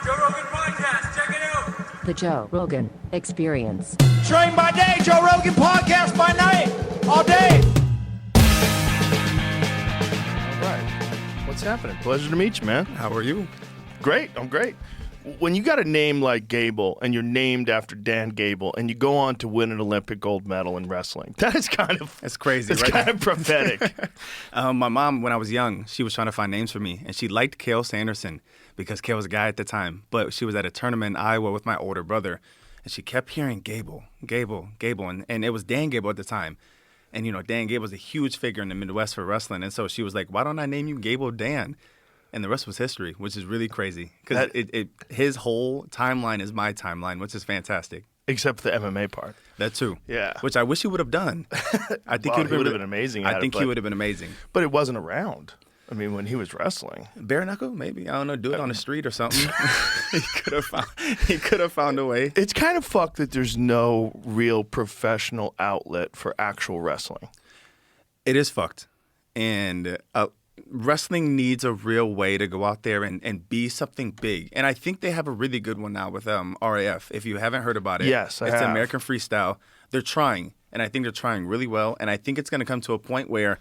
Joe Rogan Podcast. Check it out. The Joe Rogan Experience. Train by day, Joe Rogan Podcast by night, all day. All right. What's happening? Pleasure to meet you, man. How are you? Great. I'm great. When you got a name like Gable and you're named after Dan Gable and you go on to win an Olympic gold medal in wrestling, that is kind of... It's crazy, it's right? kind of prophetic. My mom, when I was young, she was trying to find names for me, and she liked Cale Sanderson because Cale was a guy at the time. But she was at a tournament in Iowa with my older brother, and she kept hearing Gable, and it was Dan Gable at the time. And, you know, Dan Gable was a huge figure in the Midwest for wrestling, and so she was like, why don't I name you Gable Dan? And the rest was history, which is really crazy because his whole timeline is my timeline, which is fantastic. Except for the MMA part. That too. Yeah. Which I wish he would have done. I think Well, he would have been amazing. I think he would have been amazing. But it wasn't around. I mean, when he was wrestling. Bare knuckle, maybe. I don't know. Do it on the street or something. He could have found a way. It's kind of fucked that there's no real professional outlet for actual wrestling. It is fucked. And wrestling needs a real way to go out there and be something big. And I think they have a really good one now with RAF. If you haven't heard about it. Yes, I have. It's American Freestyle. They're trying. And I think they're trying really well. And I think it's going to come to a point where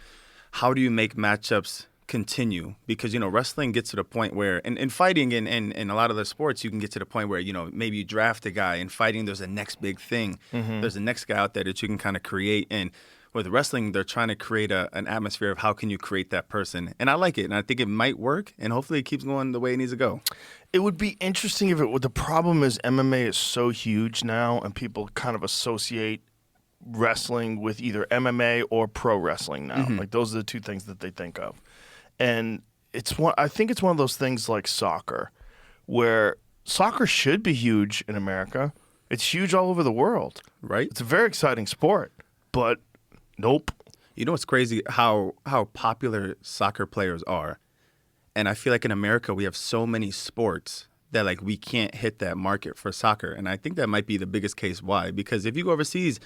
how do you make matchups continue? Because, you know, wrestling gets to the point where, and fighting in a lot of the sports, you can get to the point where, you know, maybe you draft a guy. In fighting, there's a next big thing. Mm-hmm. There's a next guy out there that you can kind of create. And with wrestling, they're trying to create an atmosphere of how can you create that person. And I like it. And I think it might work. And hopefully it keeps going the way it needs to go. It would be interesting if it would. The problem is MMA is so huge now, and people kind of associate wrestling with either MMA or pro wrestling now. Mm-hmm. Like those are the two things that they think of. And I think it's one of those things like soccer, where soccer should be huge in America. It's huge all over the world. Right. It's a very exciting sport, but nope. You know what's crazy? How popular soccer players are. And I feel like in America we have so many sports that like we can't hit that market for soccer. And I think that might be the biggest case why. Because if you go overseas,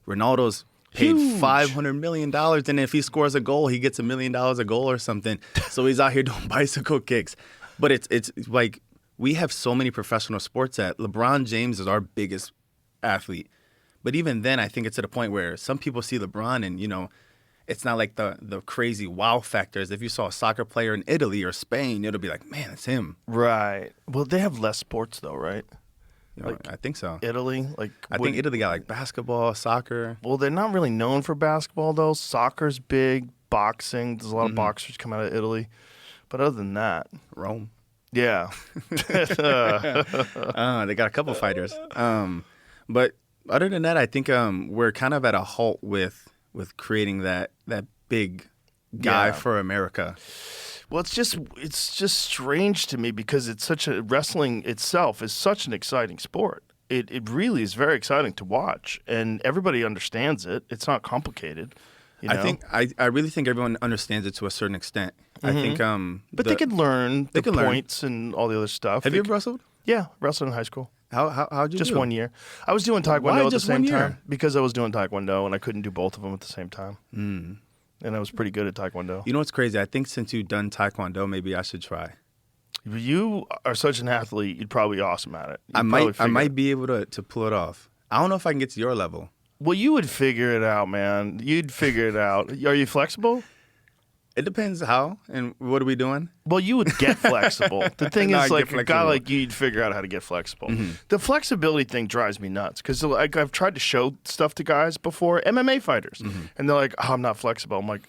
Ronaldo's paid $500 million, and if he scores a goal, he gets $1 million a goal or something. So he's out here doing bicycle kicks. But it's like we have so many professional sports that LeBron James is our biggest athlete. But even then, I think it's to the point where some people see LeBron and, you know, it's not like the crazy wow factors. If you saw a soccer player in Italy or Spain, it'll be like, man, it's him. Right. Well, they have less sports though, right? You know, I think so. Italy, I think Italy got like basketball, soccer. Well, they're not really known for basketball though. Soccer's big, boxing. There's a lot of boxers come out of Italy, but other than that, Rome. Yeah, they got a couple fighters. But other than that, I think we're kind of at a halt with creating that big guy for America. Well, it's just strange to me because wrestling itself is such an exciting sport. It really is very exciting to watch, and everybody understands it. It's not complicated. You know? I really think everyone understands it to a certain extent. Mm-hmm. I think, but they can learn the points and all the other stuff. Have you ever wrestled? Yeah, wrestled in high school. How'd you just do? 1 year. I was doing Taekwondo at the same year? time because I was doing Taekwondo and I couldn't do both of them at the same time. Mm. And I was pretty good at Taekwondo. You know what's crazy? I think since you've done Taekwondo, maybe I should try. You are such an athlete. You'd probably be awesome at it. I might be able to pull it off. I don't know if I can get to your level. Well, you would figure it out, man. You'd figure it out. Are you flexible? It depends how and what are we doing? Well, you would get flexible. The thing is, like a guy like you'd figure out how to get flexible. Mm-hmm. The flexibility thing drives me nuts because like, I've tried to show stuff to guys before, MMA fighters, and they're like, "Oh, I'm not flexible." I'm like,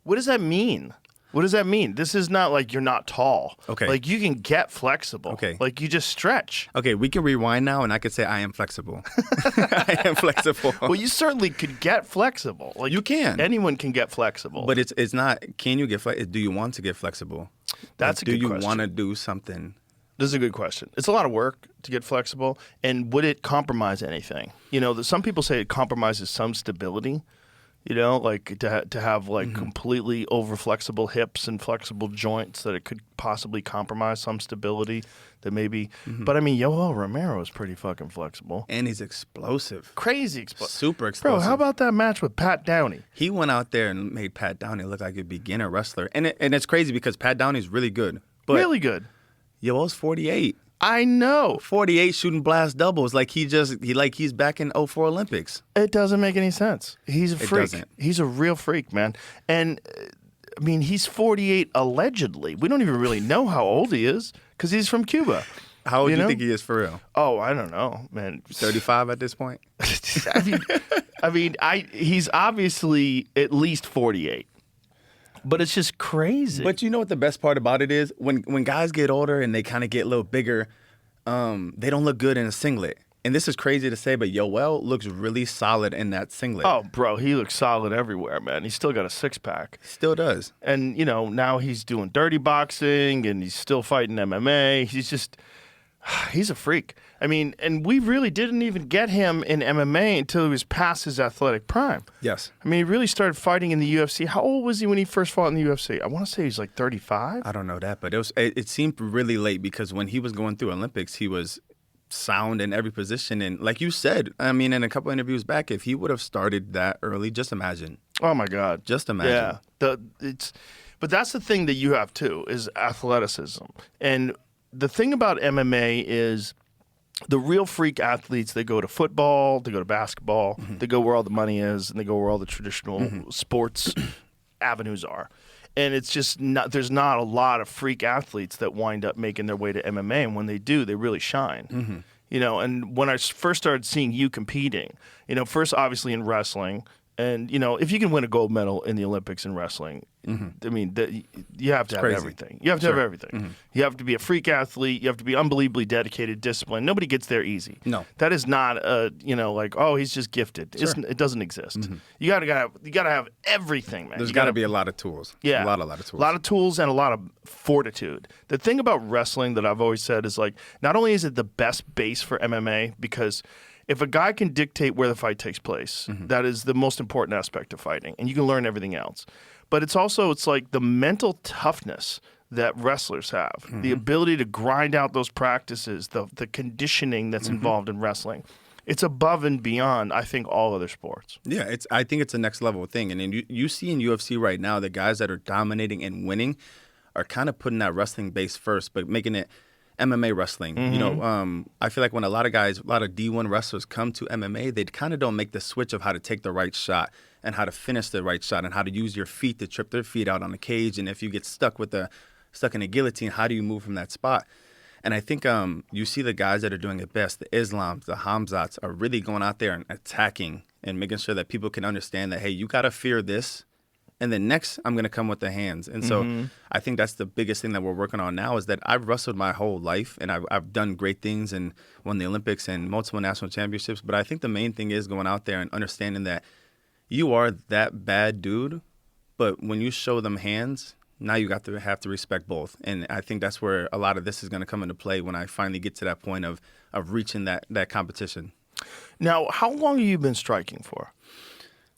"What does that mean? What does that mean? This is not like you're not tall. Okay. Like you can get flexible. Okay. Like you just stretch. Okay, we can rewind now and I could say I am flexible. I am flexible. Well, you certainly could get flexible. Like you can. Anyone can get flexible. But it's not, can you get flexible? Do you want to get flexible? That's a good question. Do you want to do something? This is a good question. It's a lot of work to get flexible. And would it compromise anything? You know, some people say it compromises some stability. You know, like to have like completely over flexible hips and flexible joints that it could possibly compromise some stability that maybe. But I mean, Yoel Romero is pretty fucking flexible. And he's explosive. Crazy explosive. Super explosive. Bro, how about that match with Pat Downey? He went out there and made Pat Downey look like a beginner wrestler. And it's crazy because Pat Downey's really good. But really good. Yoel's 48. I know. 48 shooting blast doubles like he's back in '04 Olympics. It doesn't make any sense. He's a freak. doesn't. He's a real freak, man. And I mean, he's 48 allegedly. We don't even really know how old he is because he's from Cuba. How old do you know? think he is for real? Oh, I don't know, man. 35 at this point? He's obviously at least 48. But it's just crazy. But you know what the best part about it is? When guys get older and they kind of get a little bigger, they don't look good in a singlet. And this is crazy to say, but Yoel looks really solid in that singlet. Oh, bro, he looks solid everywhere, man. He's still got a six-pack. Still does. And, now he's doing dirty boxing and he's still fighting MMA. He's a freak. I mean, and we really didn't even get him in MMA until he was past his athletic prime. Yes. I mean, he really started fighting in the UFC. How old was he when he first fought in the UFC? I want to say he's like 35. I don't know that, but it seemed really late because when he was going through Olympics, he was sound in every position. And like you said, I mean, in a couple interviews back, if he would have started that early, just imagine. Oh, my God. Just imagine. Yeah. But that's the thing that you have, too, is athleticism. And the thing about MMA is the real freak athletes, they go to football, they go to basketball, they go where all the money is, and they go where all the traditional sports avenues are. And it's just there's not a lot of freak athletes that wind up making their way to MMA. And when they do, they really shine. And when I first started seeing you competing, first obviously in wrestling, and, if you can win a gold medal in the Olympics in wrestling, I mean, you have to have everything. You have to have everything. You have to be a freak athlete. You have to be unbelievably dedicated, disciplined. Nobody gets there easy. No. That is not, like, oh, he's just gifted. It doesn't exist. You gotta have everything, man. There's got to be a lot of tools. Yeah. A lot of tools. A lot of tools and a lot of fortitude. The thing about wrestling that I've always said is, like, not only is it the best base for MMA, because if a guy can dictate where the fight takes place, that is the most important aspect of fighting, and you can learn everything else. But it's like the mental toughness that wrestlers have, the ability to grind out those practices, the conditioning that's involved in wrestling. It's above and beyond, I think, all other sports. Yeah, I think it's a next level thing. And then you see in UFC right now, the guys that are dominating and winning are kind of putting that wrestling base first, but making it MMA wrestling. I feel like when a lot of D1 wrestlers come to MMA, they kind of don't make the switch of how to take the right shot and how to finish the right shot and how to use your feet to trip their feet out on the cage. And if you get stuck in a guillotine, how do you move from that spot? And I think you see the guys that are doing it best, the Islams, the Hamzats, are really going out there and attacking and making sure that people can understand that, hey, you got to fear this. And then next, I'm going to come with the hands. And so I think that's the biggest thing that we're working on now is that I've wrestled my whole life, and I've done great things and won the Olympics and multiple national championships. But I think the main thing is going out there and understanding that you are that bad dude, but when you show them hands, now you have to respect both. And I think that's where a lot of this is going to come into play when I finally get to that point of reaching that competition. Now, how long have you been striking for?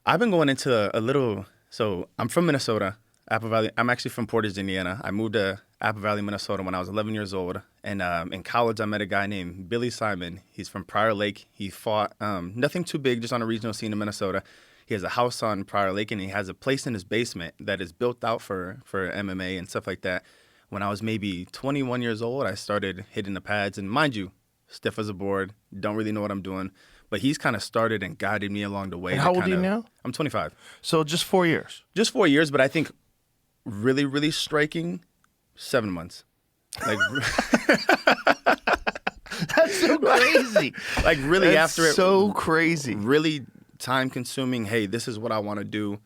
I've been going into a little... So I'm from Minnesota, Apple Valley. I'm actually from Portage, Indiana. I moved to Apple Valley, Minnesota when I was 11 years old. And in college, I met a guy named Billy Simon. He's from Prior Lake. He fought nothing too big, just on a regional scene in Minnesota. He has a house on Prior Lake, and he has a place in his basement that is built out for MMA and stuff like that. When I was maybe 21 years old, I started hitting the pads. And mind you, stiff as a board, don't really know what I'm doing. But he's kind of started and guided me along the way. And how old are you now? I'm 25. So just 4 years? Just 4 years, but I think really, really striking, 7 months. Like That's so crazy. Like really That's after it. So crazy. Really time consuming. Hey, this is what I want to do.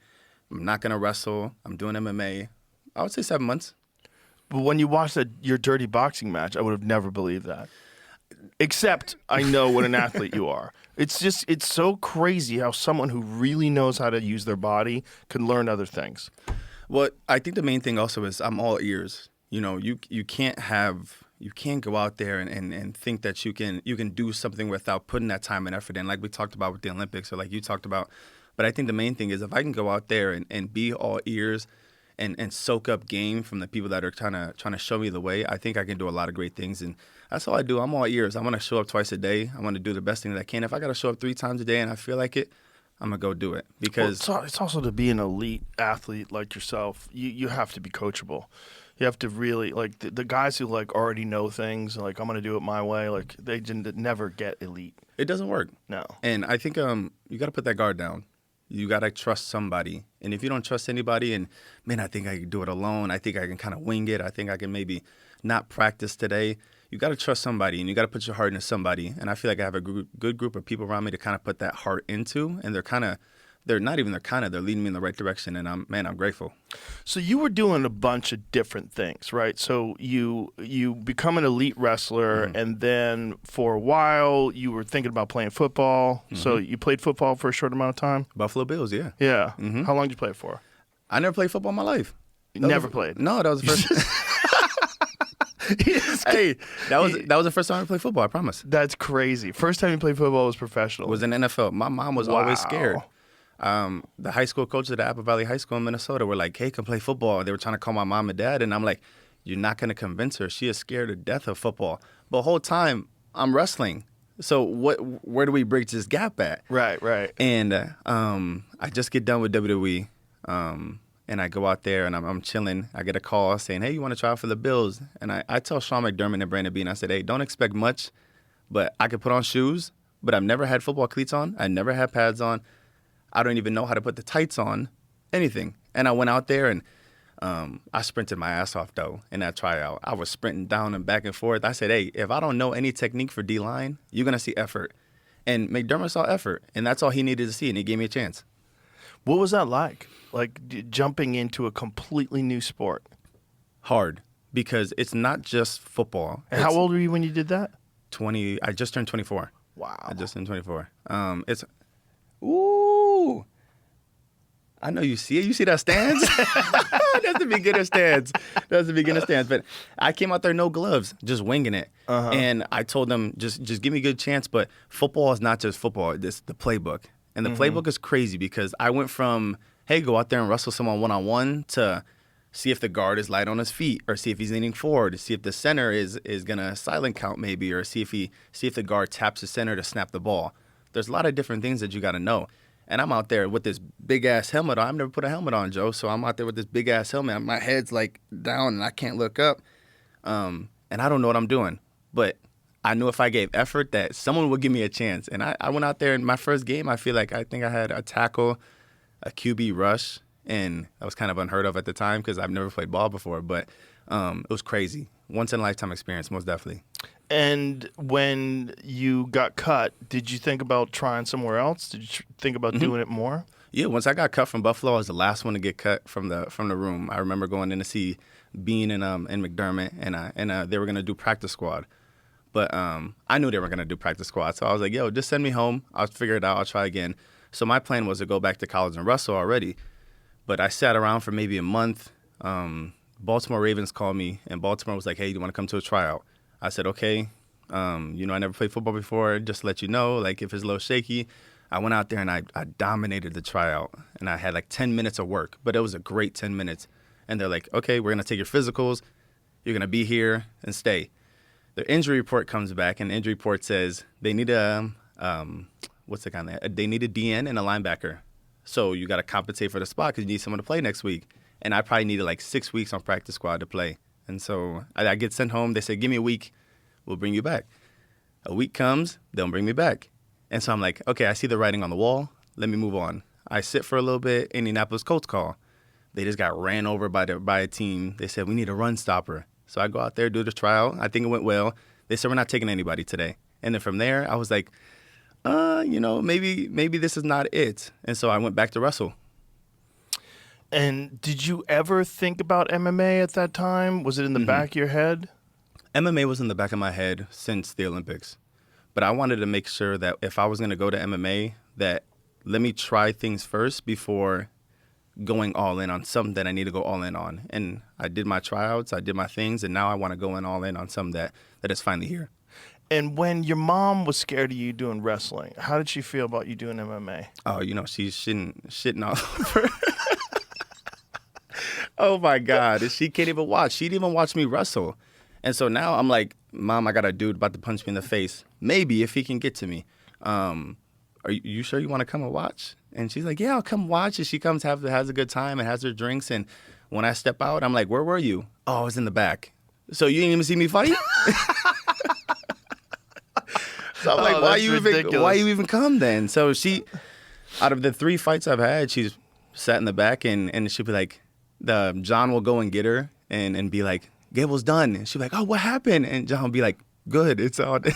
I'm not going to wrestle. I'm doing MMA. I would say 7 months. But when you watched your dirty boxing match, I would have never believed that. Except I know what an athlete you are. It's so crazy how someone who really knows how to use their body can learn other things. Well, I think the main thing also is I'm all ears. You can't go out there and think that you can do something without putting that time and effort in, like we talked about with the Olympics or like you talked about. But I think the main thing is if I can go out there and be all ears and soak up game from the people that are trying to show me the way, I think I can do a lot of great things. And that's all I do. I'm all ears. I want to show up twice a day. I want to do the best thing that I can. If I got to show up 3 times a day and I feel like it, I'm going to go do it. Because it's also to be an elite athlete like yourself, you have to be coachable. You have to really like the guys who like already know things, like I'm gonna do it my way. Like they never get elite. It doesn't work. No. And I think you got to put that guard down. You got to trust somebody. And if you don't trust anybody and, man, I think I can do it alone. I think I can kind of wing it. I think I can maybe not practice today. You got to trust somebody, and you got to put your heart into somebody. And I feel like I have a good group of people around me to kind of put that heart into. And they're leading me in the right direction. And I'm grateful. So you were doing a bunch of different things, right? So you become an elite wrestler, and then for a while you were thinking about playing football. So you played football for a short amount of time? Buffalo Bills, yeah. Yeah. How long did you play it for? I never played football in my life. Never played? No, that was the first. Hey, that was the first time I played football, I promise. That's crazy. First time you played football was professional. It was in NFL. My mom was always scared. The high school coaches at Apple Valley High School in Minnesota were like, hey, come play football. They were trying to call my mom and dad, and I'm like, you're not going to convince her. She is scared to death of football. But the whole time, I'm wrestling. So where do we bridge this gap at? Right. And I just get done with WWE, and I go out there, and I'm chilling. I get a call saying, hey, you want to try out for the Bills? And I tell Sean McDermott and Brandon Bean, I said, hey, don't expect much, but I could put on shoes, but I've never had football cleats on. I never had pads on. I don't even know how to put the tights on, anything. And I went out there, and I sprinted my ass off, though, in that tryout. I was sprinting down and back and forth. I said, hey, if I don't know any technique for D-line, you're going to see effort. And McDermott saw effort, and that's all he needed to see, and he gave me a chance. What was that like jumping into a completely new sport? Hard, because it's not just football. And how old were you when you did that? 20. I just turned 24. Wow. I just turned 24. Ooh. I know you see it. You see that stance? That's the beginner stance. But I came out there no gloves, just winging it. And I told them, just give me a good chance. But football is not just football. It's the playbook. And the playbook is crazy because I went from, hey, go out there and wrestle someone one-on-one to see if the guard is light on his feet, or see if he's leaning forward, to see if the center is going to silent count maybe, or see if the guard taps the center to snap the ball. There's a lot of different things that you got to know. And I'm out there with this big-ass helmet on. I've never put a helmet on, Joe, so I'm out there with this big-ass helmet. My head's, like, down, and I can't look up. And I don't know what I'm doing. But I knew if I gave effort that someone would give me a chance. And I went out there in my first game. I think I had a tackle, a QB rush, and that was kind of unheard of at the time because I've never played ball before. But it was crazy. Once-in-a-lifetime experience, most definitely. And when you got cut, did you think about trying somewhere else? Did you think about doing it more? Yeah, once I got cut from Buffalo, I was the last one to get cut from the room. I remember going in to see Bean and McDermott, and they were gonna do practice squad, but I knew they were gonna do practice squad, so I was like, yo, just send me home. I'll figure it out. I'll try again. So my plan was to go back to college and wrestle already, but I sat around for maybe a month. Baltimore Ravens called me, and Baltimore was like, hey, do you want to come to a tryout? I said, okay. I never played football before. Just to let you know, like, if it's a little shaky. I went out there, and I dominated the tryout. And I had, like, 10 minutes of work. But it was a great 10 minutes. And they're like, okay, we're going to take your physicals. You're going to be here and stay. The injury report comes back, and the injury report says they need they need a DN and a linebacker. So you got to compensate for the spot because you need someone to play next week. And I probably needed, like, 6 weeks on practice squad to play. And so I get sent home. They say, give me a week. We'll bring you back. A week comes. They don't bring me back. And so I'm like, okay, I see the writing on the wall. Let me move on. I sit for a little bit. Indianapolis Colts call. They just got ran over by a team. They said, we need a run stopper. So I go out there, do the trial. I think it went well. They said, we're not taking anybody today. And then from there, I was like, maybe this is not it. And so I went back to wrestle. And did you ever think about MMA at that time? Was it in the back of your head? MMA was in the back of my head since the Olympics. But I wanted to make sure that if I was going to go to MMA, that let me try things first before going all in on something that I need to go all in on. And I did my tryouts, I did my things, and now I want to go in all in on something that is finally here. And when your mom was scared of you doing wrestling, how did she feel about you doing MMA? Oh, she's shitting all over. Oh, my God. She can't even watch. She didn't even watch me wrestle. And so now I'm like, Mom, I got a dude about to punch me in the face. Maybe if he can get to me. Are you sure you want to come and watch? And she's like, yeah, I'll come watch. And she comes, has a good time and has her drinks. And When I step out, I'm like, where were you? Oh, I was in the back. So you didn't even see me fight? So I'm like, why you even come then? So she, out of the 3 fights I've had, she's sat in the back and she'll be like, John will go and get her and be like, Gable's done. And she'll be like, oh, what happened? And John will be like, good, it's all day.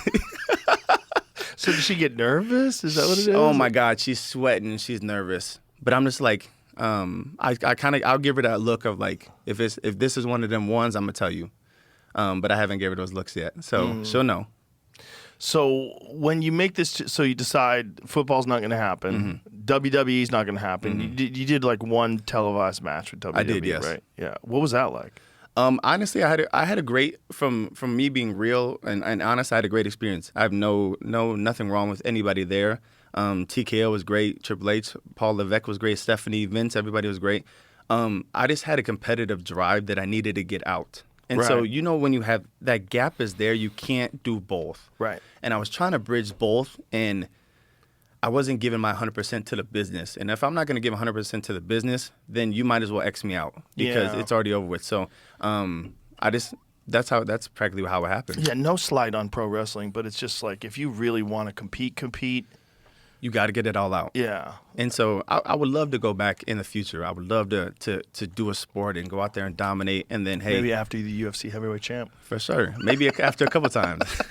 So does she get nervous? Is that what it is? Oh my God, she's sweating and she's nervous. But I'm just like, I'll give her that look of like, if this is one of them ones, I'm gonna tell you. But I haven't given her those looks yet, so she'll know. So when you make this, so you decide football's not going to happen, WWE's not going to happen. You did like one televised match with WWE, I did, yes. Right? Yeah. What was that like? Honestly, I had a great from me being real and honest. I had a great experience. I have nothing wrong with anybody there. TKO was great. Triple H, Paul Levesque was great. Stephanie, Vince, everybody was great. I just had a competitive drive that I needed to get out. And so, Right. when you have that gap is there, you can't do both. Right. And I was trying to bridge both, and I wasn't giving my 100% to the business. And if I'm not going to give 100% to the business, then you might as well X me out because Yeah. it's already over with. So that's practically how it happened. Yeah, no slight on pro wrestling, but it's just like if you really want to compete. You got to get it all out. Yeah. And so I would love to go back in the future. I would love to do a sport and go out there and dominate. And then, hey, Maybe after the UFC heavyweight champ. for sure, maybe after a couple times.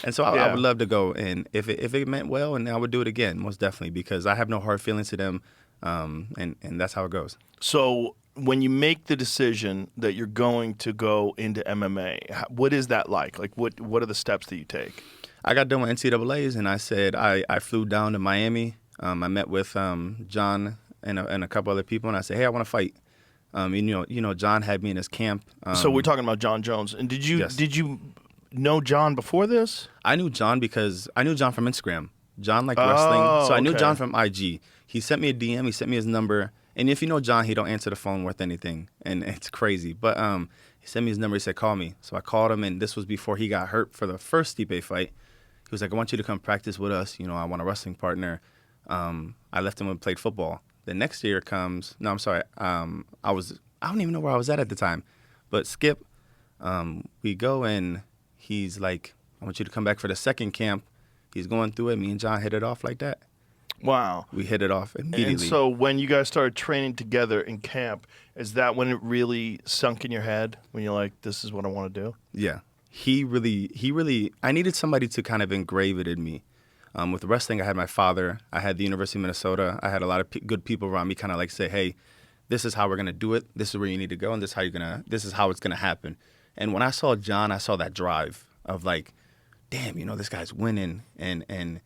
And so I Yeah. would love to go. And if it meant well, and I would do it again, most definitely, because I have no hard feelings to them. And that's how it goes. So when you make the decision that you're going to go into MMA, what is that like? Like what are the steps that you take? I got done with NCAAs, and I said I flew down to Miami. I met with John and a couple other people, and I said, hey, I want to fight. John had me in his camp. So we're talking about Jon Jones. And did you Yes. know Jon before this? I knew John because I knew John from Instagram. John liked wrestling, so I knew okay. John from IG. He sent me a DM. He sent me his number. And if you know John, he don't answer the phone worth anything, and it's crazy. But he sent me his number. He said, call me. So I called him, and this was before he got hurt for the first Stipe fight. He was like, I want you to come practice with us. I want a wrestling partner. I left him and played football. The next year comes. No, I'm sorry. I don't even know where I was at the time. But Skip, we go, and he's like, I want you to come back for the second camp. He's going through it. Me and John hit it off like that. Wow. We hit it off immediately. And so when you guys started training together in camp, is that when it really sunk in your head? When you're like, this is what I want to do? Yeah. He really, I needed somebody to kind of engrave it in me. With wrestling, I had my father. I had the University of Minnesota. I had a lot of good people around me kind of like say, hey, this is how we're going to do it. This is where you need to go, and this is how it's going to happen. And when I saw John, I saw that drive of like, damn, this guy's winning, and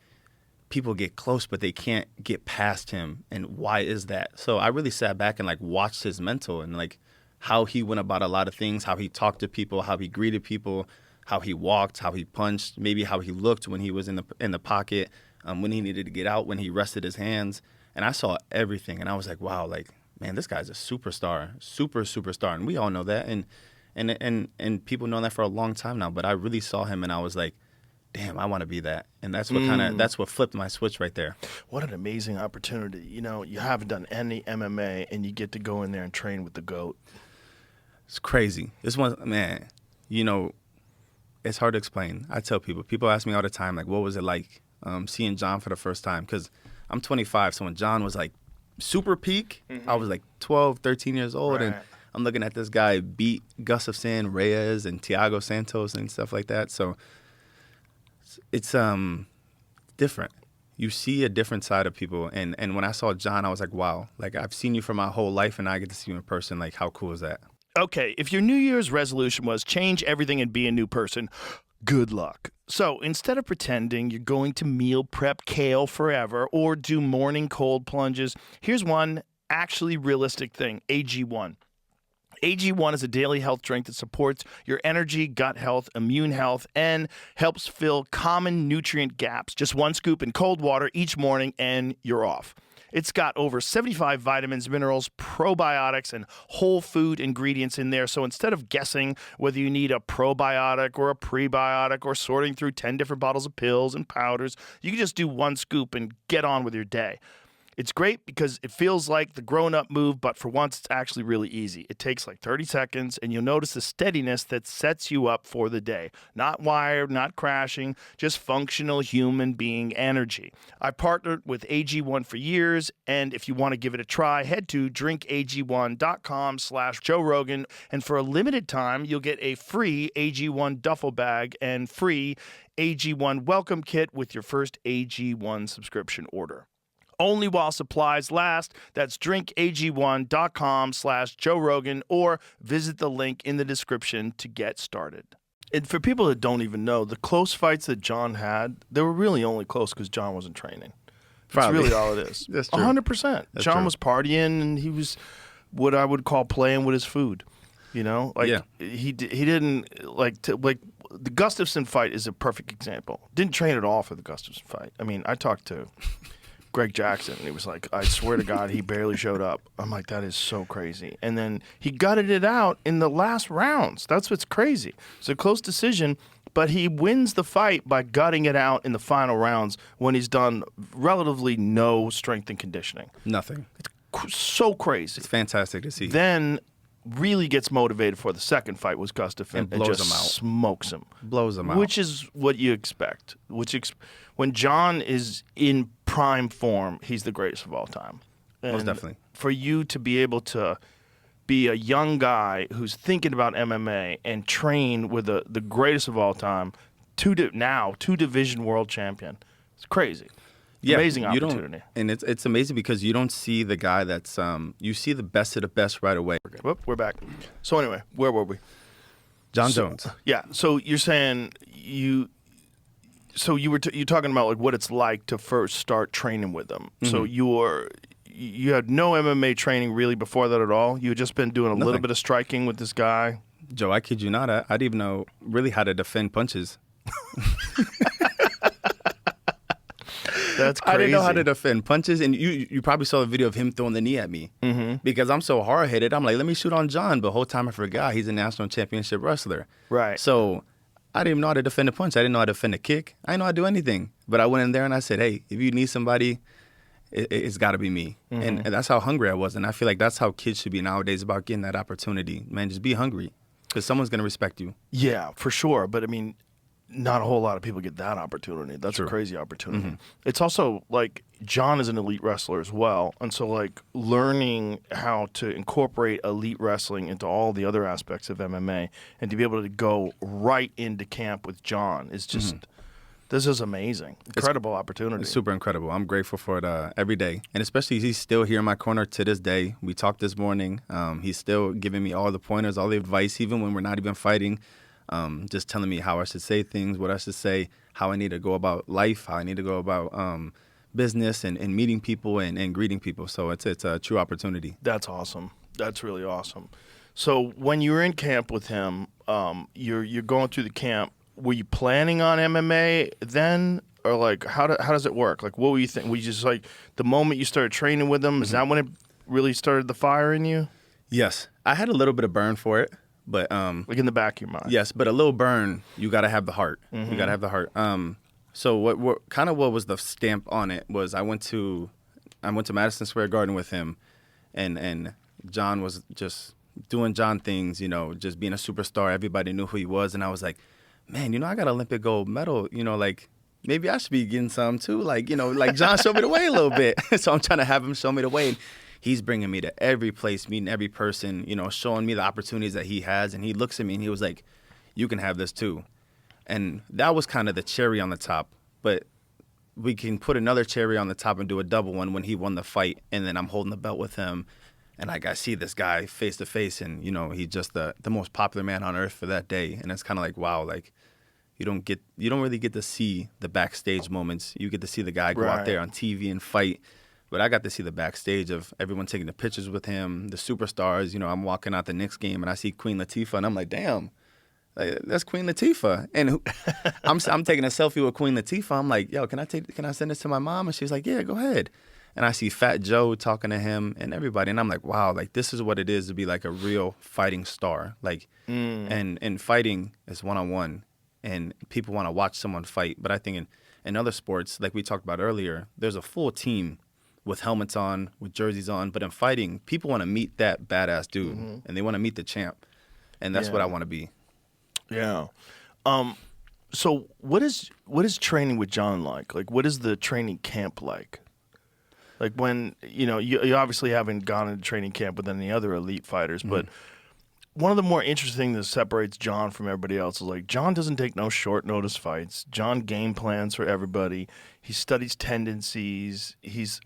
people get close, but they can't get past him. And why is that? So I really sat back and like watched his mental and like how he went about a lot of things, how he talked to people, how he greeted people, how he walked, how he punched, maybe how he looked when he was in the pocket, when he needed to get out, when he rested his hands. And I saw everything, and I was like, wow, like, man, this guy's a superstar, superstar. And we all know that. And people know that for a long time now. But I really saw him, and I was like, damn, I want to be that. And that's what flipped my switch right there. What an amazing opportunity. You haven't done any MMA, and you get to go in there and train with the GOAT. It's crazy. This one, man, it's hard to explain. I tell people ask me all the time, like, what was it like seeing John for the first time? Because I'm 25, so when John was like super peak, I was like 12, 13 years old, and Right. I'm looking at this guy beat Gustafsson, Reyes, and Thiago Santos and stuff like that. So it's different. You see a different side of people, and when I saw John, I was like, wow, like I've seen you for my whole life, and now I get to see you in person. Like, how cool is that? Okay, if your New Year's resolution was change everything and be a new person, good luck. So instead of pretending you're going to meal prep kale forever or do morning cold plunges, here's one actually realistic thing, AG1. AG1 is a daily health drink that supports your energy, gut health, immune health, and helps fill common nutrient gaps. Just one scoop in cold water each morning and you're off. It's got over 75 vitamins, minerals, probiotics, and whole food ingredients in there. So instead of guessing whether you need a probiotic or a prebiotic or sorting through 10 different bottles of pills and powders, you can just do one scoop and get on with your day. It's great because it feels like the grown-up move, but for once, it's actually really easy. It takes like 30 seconds, and you'll notice the steadiness that sets you up for the day. Not wired, not crashing, just functional human being energy. I partnered with AG1 for years, and if you want to give it a try, head to drinkag1.com/Joe Rogan, and for a limited time, you'll get a free AG1 duffel bag and free AG1 welcome kit with your first AG1 subscription order. Only while supplies last. That's drinkag1.com/Joe Rogan or visit the link in the description to get started. And for people that don't even know, the close fights that Jon had, they were really only close because Jon wasn't training. That's really all it is. That's true. 100%. That's Jon true. was partying, and he was what I would call playing with his food. You know, like Yeah. he didn't like the Gustafson fight is a perfect example. Didn't train at all for the Gustafson fight. I mean, I talked to Greg Jackson, and he was like, I swear to God, he barely showed up. I'm like, that is so crazy. And then he gutted it out in the last rounds. That's what's crazy. It's a close decision, but he wins the fight by gutting it out in the final rounds when he's done relatively no strength and conditioning. Nothing. So crazy. It's fantastic to see. Then really gets motivated for the second fight was Gustafson And blows just him out. smokes him. Blows him out. Which is what you expect. When Jon is in prime form, he's the greatest of all time. Most And definitely. For you to be able to be a young guy who's thinking about MMA and train with the greatest of all time, two division world champion, it's crazy. Amazing you don't- opportunity. And it's amazing because you don't see the guy that's you see the best of the best right away. Whoop, we're back. So anyway, where were we? Jon Jones. Yeah. So you're saying you're talking about like what it's like to first start training with them. Mm-hmm. So you had no MMA training really before that at all. You had just been doing a little Nothing. bit of striking with this guy. Joe, I kid you not, I didn't even know really how to defend punches. That's crazy. I didn't know how to defend punches, and you probably saw the video of him throwing the knee at me because I'm so hard-headed. I'm like, let me shoot on Jon, but the whole time I forgot he's a national championship wrestler. Right. So I didn't even know how to defend a punch. I didn't know how to defend a kick. I didn't know how to do anything. But I went in there and I said, hey, if you need somebody, it's got to be me. And that's how hungry I was, and I feel like that's how kids should be nowadays about getting that opportunity. Man, just be hungry because someone's going to respect you. Yeah, for sure. But I mean, not a whole lot of people get that opportunity. That's a crazy opportunity. It's also like Jon is an elite wrestler as well. And so like learning how to incorporate elite wrestling into all the other aspects of MMA and to be able to go right into camp with Jon is just, this is amazing. Incredible opportunity. It's super incredible. I'm grateful for it every day. And especially he's still here in my corner to this day. We talked this morning. He's still giving me all the pointers, all the advice, even when we're not even fighting. Just telling me how I should say things, what I should say, how I need to go about life, how I need to go about business and meeting people and greeting people. So it's a true opportunity. That's awesome. That's really awesome. So when you were in camp with him, you're going through the camp. Were you planning on MMA then, or like how does it work? Like what were you thinking? Were you just like the moment you started training with him? Is that when it really started the fire in you? Yes, I had a little bit of burn for it, but Like in the back of your mind? yes, but a little burn. You got to have the heart. You got to have the heart. So what was the stamp on it was I went to Madison Square Garden with him, and Jon was just doing Jon things, just being a superstar. Everybody knew who he was, and I was like, man, I got Olympic gold medal. Like maybe I should be getting some too. Like like Jon showed me the way a little bit, so I'm trying to have him show me the way. And he's bringing me to every place, meeting every person, showing me the opportunities that he has. And he looks at me and he was like, you can have this too. And that was kind of the cherry on the top. But we can put another cherry on the top and do a double one when he won the fight. And then I'm holding the belt with him. And I see this guy face to face. And, he's just the most popular man on earth for that day. And it's kind of like, wow, like you don't really get to see the backstage moments. You get to see the guy go out there on TV and fight. But I got to see the backstage of everyone taking the pictures with him, the superstars. I'm walking out the Knicks game and I see Queen Latifah and I'm like, damn, that's Queen Latifah. And I'm taking a selfie with Queen Latifah. I'm like, yo, can I send this to my mom? And she's like, yeah, go ahead. And I see Fat Joe talking to him and everybody. And I'm like, wow, like this is what it is to be like a real fighting star. Like, and fighting is one-on-one and people want to watch someone fight. But I think in other sports, like we talked about earlier, there's a full team with helmets on, with jerseys on. But in fighting, people want to meet that badass dude, and they want to meet the champ, and that's what I want to be. Yeah. So what is training with Jon like? Like, what is the training camp like? Like when, you obviously haven't gone into training camp with any other elite fighters, but one of the more interesting that separates Jon from everybody else is like Jon doesn't take no short notice fights. Jon game plans for everybody. He studies tendencies. His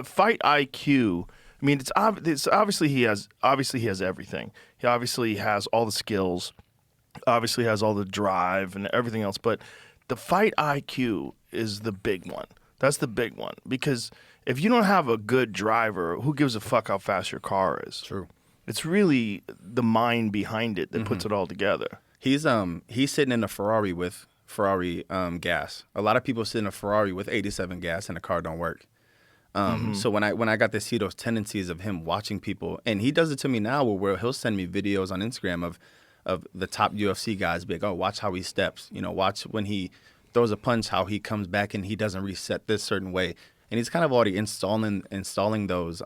fight IQ. I mean, it's obviously he has everything. He obviously has all the skills. Obviously has all the drive and everything else, but the fight IQ is the big one. That's the big one, because if you don't have a good driver, who gives a fuck how fast your car is? True. It's really the mind behind it that puts it all together. He's sitting in a Ferrari with Ferrari gas. A lot of people sit in a Ferrari with 87 gas and the car don't work. So when I got to see those tendencies of him watching people, and he does it to me now where he'll send me videos on Instagram of the top UFC guys, be like, oh, watch how he steps. Watch when he throws a punch, how he comes back and he doesn't reset this certain way. And he's kind of already installing those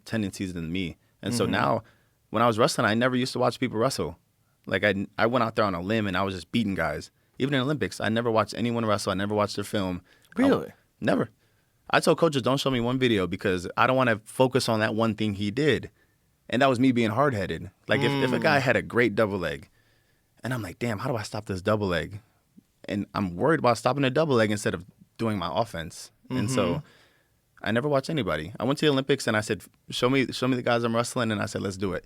tendencies in me. And so now, when I was wrestling, I never used to watch people wrestle. Like I went out there on a limb and I was just beating guys. Even in Olympics, I never watched anyone wrestle. I never watched their film. Really? Never. I told coaches, don't show me one video because I don't want to focus on that one thing he did. And that was me being hard-headed. Like if a guy had a great double leg, and I'm like, damn, how do I stop this double leg? And I'm worried about stopping a double leg instead of doing my offense. And so I never watched anybody. I went to the Olympics and I said, show me the guys I'm wrestling, and I said, let's do it.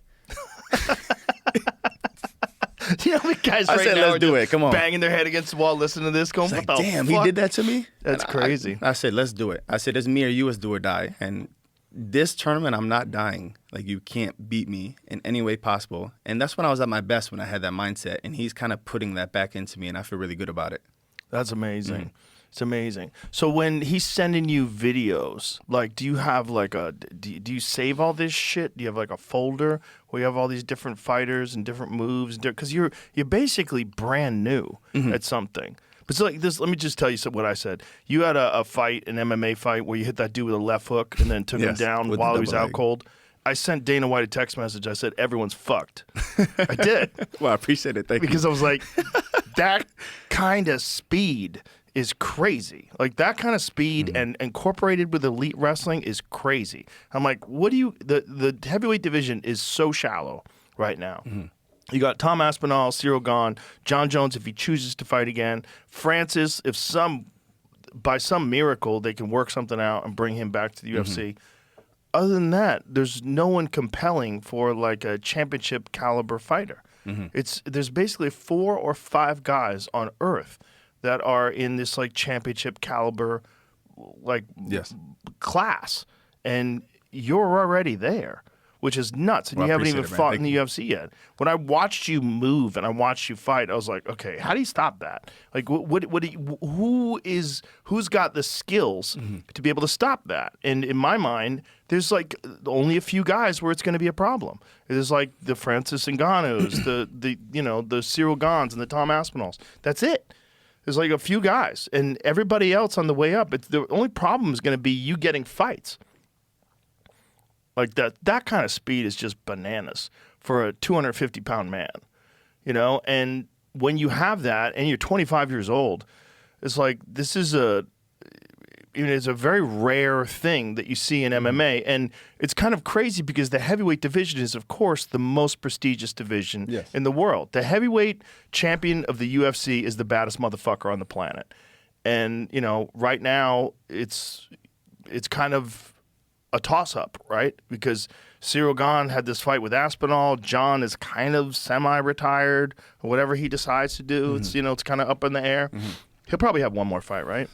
You know how many guys I right said, now let's are do just it. Come on. banging their head against the wall, listening to this, going, It's what like, the damn, fuck? he did that to me? That's crazy. I said, let's do it. I said, it's me or you as do or die. And this tournament, I'm not dying. Like, you can't beat me in any way possible. And that's when I was at my best, when I had that mindset. And he's kind of putting that back into me, and I feel really good about it. That's amazing. It's amazing. So when he's sending you videos, like, do you have like do you save all this shit? Do you have like a folder where you have all these different fighters and different moves? Because you're basically brand new at something. But so like this, let me just tell you what I said. You had a fight, an MMA fight, where you hit that dude with a left hook and then took him down with while the he was double out leg. cold. I sent Dana White a text message. I said, everyone's fucked. I did. Well, I appreciate it. Thank you. Because I was like, that kind of speed is crazy. Like, that kind of speed and incorporated with elite wrestling is crazy. I'm like, the heavyweight division is so shallow right now. You got Tom Aspinall, Cyril Gane, Jon Jones if he chooses to fight again, Francis if by some miracle they can work something out and bring him back to the UFC. Other than that, there's no one compelling for like a championship caliber fighter. There's basically 4 or 5 guys on earth that are in this like championship caliber like class, and you're already there, which is nuts, and Well, you I haven't even appreciate it, man. fought Thank in the you. UFC yet. When I watched you move and I watched you fight, I was like, okay, how do you stop that? Like, who's got the skills to be able to stop that? And in my mind, there's like only a few guys where it's going to be a problem. There's like the Francis Ngannous, the Cyril Ganes and the Tom Aspinalls. That's it. There's like a few guys, and everybody else on the way up. The only problem is going to be you getting fights. Like that kind of speed is just bananas for a 250-pound man, And when you have that, and you're 25 years old, it's like it's a very rare thing that you see in MMA, and it's kind of crazy because the heavyweight division is, of course, the most prestigious division in the world. The heavyweight champion of the UFC is the baddest motherfucker on the planet, and right now it's kind of a toss-up, right? Because Cyril Gane had this fight with Aspinall. Jon is kind of semi-retired, or whatever he decides to do. It's it's kind of up in the air. He'll probably have one more fight, right?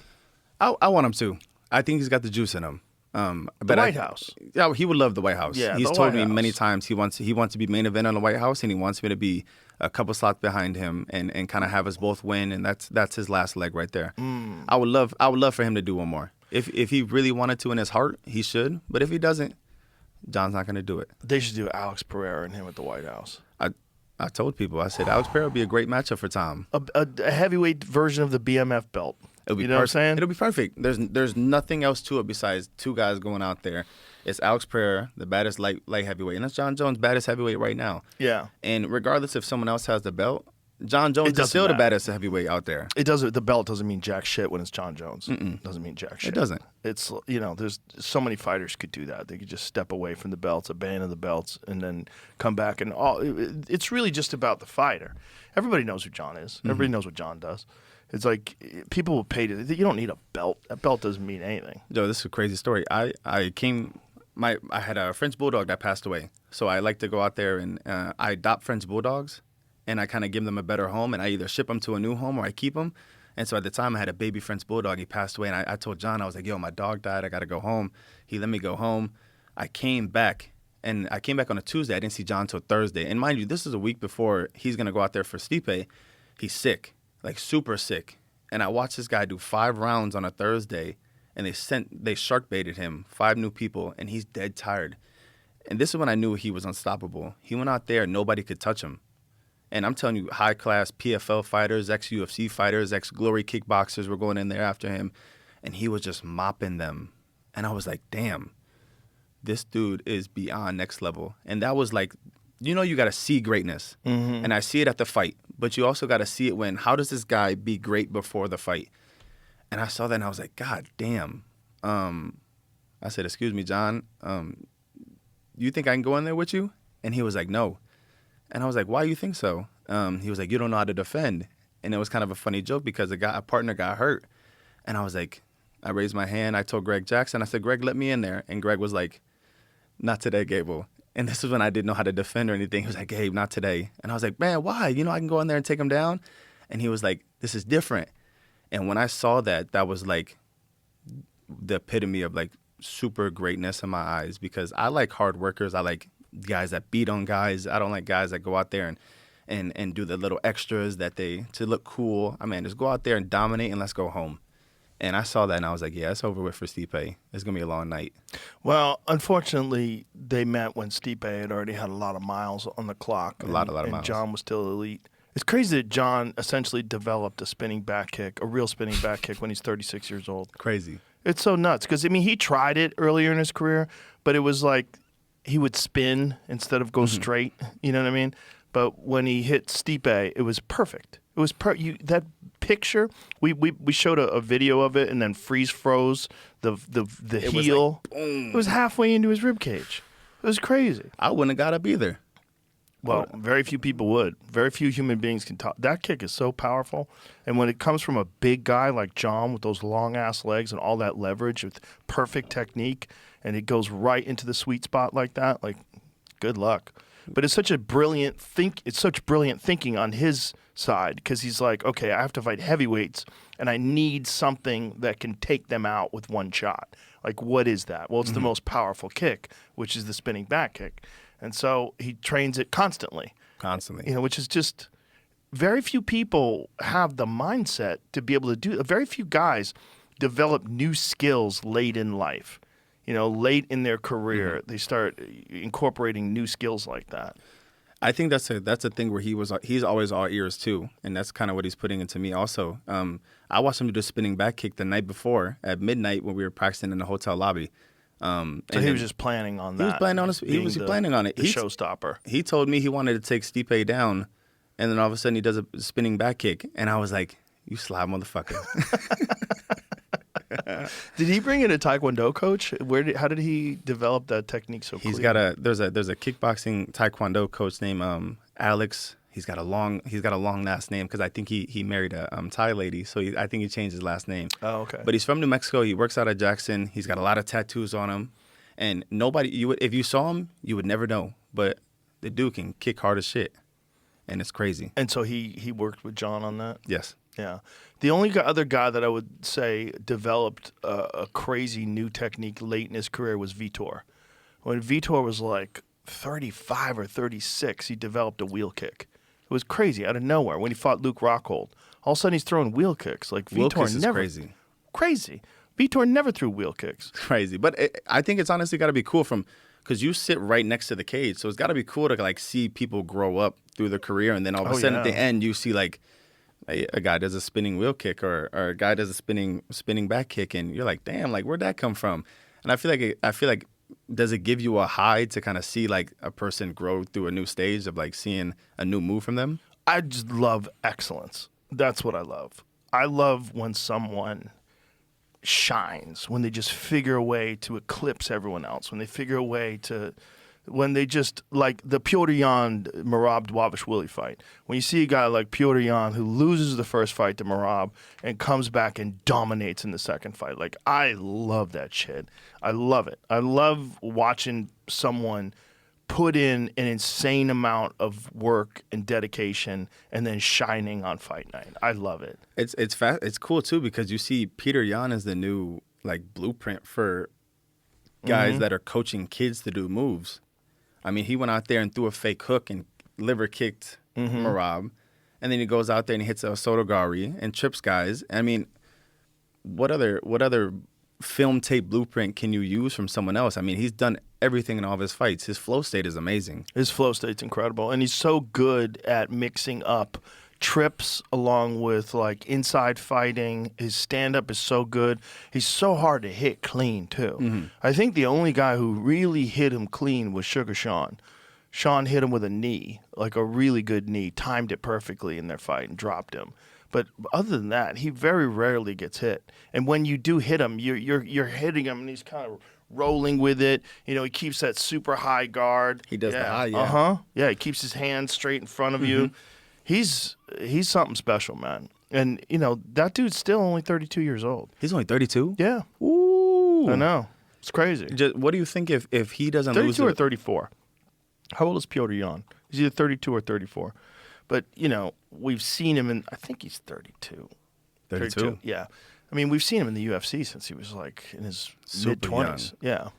I want him to. I think he's got the juice in him. The White House. Yeah, he would love the White House. Yeah, he's the told White me House. many times he wants to be main event on the White House, and he wants me to be a couple slots behind him and kind of have us both win, and that's his last leg right there. I would love for him to do one more. If he really wanted to in his heart, he should. But if he doesn't, Jon's not going to do it. They should do Alex Pereira and him at the White House. I told people, I said Alex Pereira would be a great matchup for Tom. A heavyweight version of the BMF belt. It'll be You know what I'm saying? It'll be perfect. There's nothing else to it besides two guys going out there. It's Alex Pereira, the baddest light heavyweight, and that's Jon Jones, baddest heavyweight right now. Yeah. And regardless if someone else has the belt, Jon Jones is still the baddest heavyweight out there. It doesn't. The belt doesn't mean jack shit when it's Jon Jones. Doesn't mean jack shit. It doesn't. It's, you know, there's so many fighters could do that. They could just step away from the belts, abandon the belts, and then come back. And it's really just about the fighter. Everybody knows who Jon is. Everybody knows what Jon does. It's like people will pay to. You don't need a belt. That belt doesn't mean anything. Joe, this is a crazy story. I had a French Bulldog that passed away. So I like to go out there and I adopt French Bulldogs. And I kind of give them a better home, and I either ship them to a new home or I keep them. And so at the time, I had a baby French Bulldog. He passed away, and I told Jon, I was like, yo, my dog died. I got to go home. He let me go home. I came back, and I came back on a Tuesday. I didn't see Jon until Thursday. And mind you, this is a week before he's going to go out there for Stipe. He's sick, like super sick. And I watched this guy do 5 rounds on a Thursday, and they shark baited him, 5 new people, and he's dead tired. And this is when I knew he was unstoppable. He went out there, and nobody could touch him. And I'm telling you, high-class PFL fighters, ex-UFC fighters, ex-Glory kickboxers were going in there after him. And he was just mopping them. And I was like, damn, this dude is beyond next level. And that was like, you know, you got to see greatness. And I see it at the fight. But you also got to see it when, how does this guy be great before the fight? And I saw that and I was like, God damn. I said, excuse me, Jon, you think I can go in there with you? And he was like, no. And I was like, why do you think so? He was like, you don't know how to defend. And it was kind of a funny joke because a partner got hurt. And I was like, I raised my hand. I told Greg Jackson, I said, Greg, let me in there. And Greg was like, not today, Gable. And this is when I didn't know how to defend or anything. He was like, Gabe, not today. And I was like, man, why? You know, I can go in there and take him down. And he was like, this is different. And when I saw that, that was like the epitome of like super greatness in my eyes because I like hard workers. I like guys that beat on guys. I don't like guys that go out there and do the little extras to look cool. I mean, just go out there and dominate and let's go home. And I saw that and I was like, yeah, it's over with for Stipe. It's going to be a long night. Well, unfortunately, they met when Stipe had already had a lot of miles on the clock. A lot of miles. And Jon was still elite. It's crazy that Jon essentially developed a spinning back kick, a real spinning back kick when he's 36 years old. Crazy. It's so nuts because, I mean, he tried it earlier in his career, but it was like he would spin instead of go straight. You know what I mean? But when he hit Stipe, it was perfect. It was that picture. We showed a video of it and then froze the heel. Was like, boom. It was halfway into his rib cage. It was crazy. I wouldn't have got up either. Well, very few people would. Very few human beings can talk. That kick is so powerful. And when it comes from a big guy like Jon with those long-ass legs and all that leverage with perfect technique, and it goes right into the sweet spot like that, like, good luck. But it's such brilliant thinking on his side because he's like, okay, I have to fight heavyweights, and I need something that can take them out with one shot. Like, what is that? Well, it's the most powerful kick, which is the spinning back kick. And so he trains it constantly. You know, which is just very few people have the mindset to be able to do it. Very few guys develop new skills late in life. You know, late in their career, they start incorporating new skills like that. I think that's a thing where he's always all ears too, and that's kind of what he's putting into me also. I watched him do the spinning back kick the night before at midnight when we were practicing in the hotel lobby. So he was just planning on that. He was planning on it. The showstopper. He told me he wanted to take Stipe down, and then all of a sudden he does a spinning back kick, and I was like, "You slob motherfucker." Did he bring in a Taekwondo coach? How did he develop that technique so quickly? He's got there's a kickboxing Taekwondo coach named Alex. He's got a long last name because I think he married a Thai lady, so I think he changed his last name. Oh, okay. But he's from New Mexico. He works out of Jackson. He's got a lot of tattoos on him, and if you saw him, you would never know. But the dude can kick hard as shit, and it's crazy. And so he worked with Jon on that? Yes. Yeah. The only other guy that I would say developed a crazy new technique late in his career was Vitor. When Vitor was like 35 or 36, he developed a wheel kick. It was crazy out of nowhere when he fought Luke Rockhold. All of a sudden, he's throwing wheel kicks. Like wheel Vitor kicks is never crazy. Vitor never threw wheel kicks. Crazy, but I think it's honestly got to be cool because you sit right next to the cage, so it's got to be cool to like see people grow up through their career, and then all of a sudden at the end you see like A guy does a spinning wheel kick or a guy does a spinning back kick, and you're like, damn, like where'd that come from? And I feel like does it give you a high to kind of see like a person grow through a new stage of like seeing a new move from them? I just love excellence. That's what I love. I love when someone shines, when they just figure a way to eclipse everyone else, when they figure a way to, when they just, like the Piotr Jan Merab Dvalishvili fight. When you see a guy like Piotr Jan who loses the first fight to Merab and comes back and dominates in the second fight, like I love that shit. I love it. I love watching someone put in an insane amount of work and dedication and then shining on fight night. I love it. It's fast. It's cool too because you see Peter Yan is the new like blueprint for guys that are coaching kids to do moves. I mean, he went out there and threw a fake hook and liver kicked Merab, and then he goes out there and he hits a Sotogari and trips guys. I mean, what other film tape blueprint can you use from someone else? I mean, he's done everything in all of his fights. His flow state is amazing. His flow state's incredible, and he's so good at mixing up trips along with like inside fighting. His stand-up is so good. He's so hard to hit clean too. I think the only guy who really hit him clean was Sugar Sean. Sean hit him with a knee, like a really good knee, timed it perfectly in their fight and dropped him. But other than that, he very rarely gets hit. And when you do hit him, you're hitting him, and he's kind of rolling with it. You know, he keeps that super high guard. He does the high, yeah. Yeah, he keeps his hands straight in front of you. He's something special, man. And, you know, that dude's still only 32 years old. He's only 32? Yeah. Ooh. I know. It's crazy. What do you think if he doesn't 32 lose or 34? How old is Piotr Jan? He's either 32 or 34. But, you know, we've seen him in, I think he's 32. 32? Yeah. I mean, we've seen him in the UFC since he was like in his mid-20s. Yeah.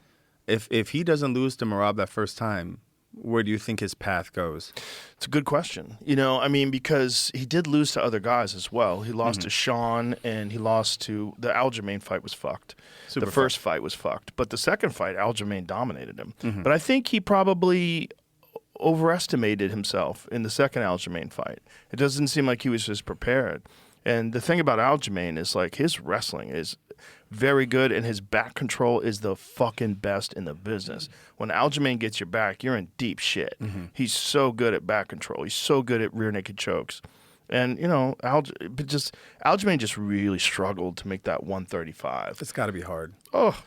If he doesn't lose to Merab that first time, where do you think his path goes? It's a good question. You know, I mean, because he did lose to other guys as well. He lost to Sean, and he lost to the Aljamain fight was fucked. The first fight was fucked. But the second fight, Aljamain dominated him. But I think he probably overestimated himself in the second Aljamain fight. It doesn't seem like he was as prepared. And the thing about Aljamain is like his wrestling is very good, and his back control is the fucking best in the business. When Aljamain gets your back, you're in deep shit. He's so good at back control. He's so good at rear naked chokes. And, you know, Aljamain just really struggled to make that 135. It's got to be hard. Oh,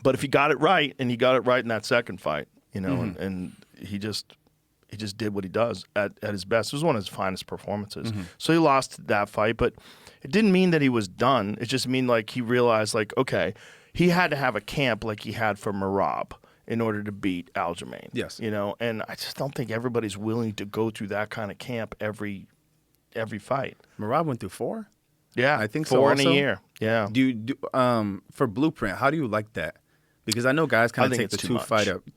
but if he got it right, and he got it right in that second fight, you know, and he just did what he does at his best. It was one of his finest performances. So he lost that fight, but it didn't mean that he was done. It just mean like he realized like, okay, he had to have a camp like he had for Merab in order to beat Aljamain. Yes. You know, and I just don't think everybody's willing to go through that kind of camp every fight. Merab went through 4? Yeah. I think so. 4 also. in a year. Yeah. Do you for Blueprint, how do you like that? Because I know guys kind of take the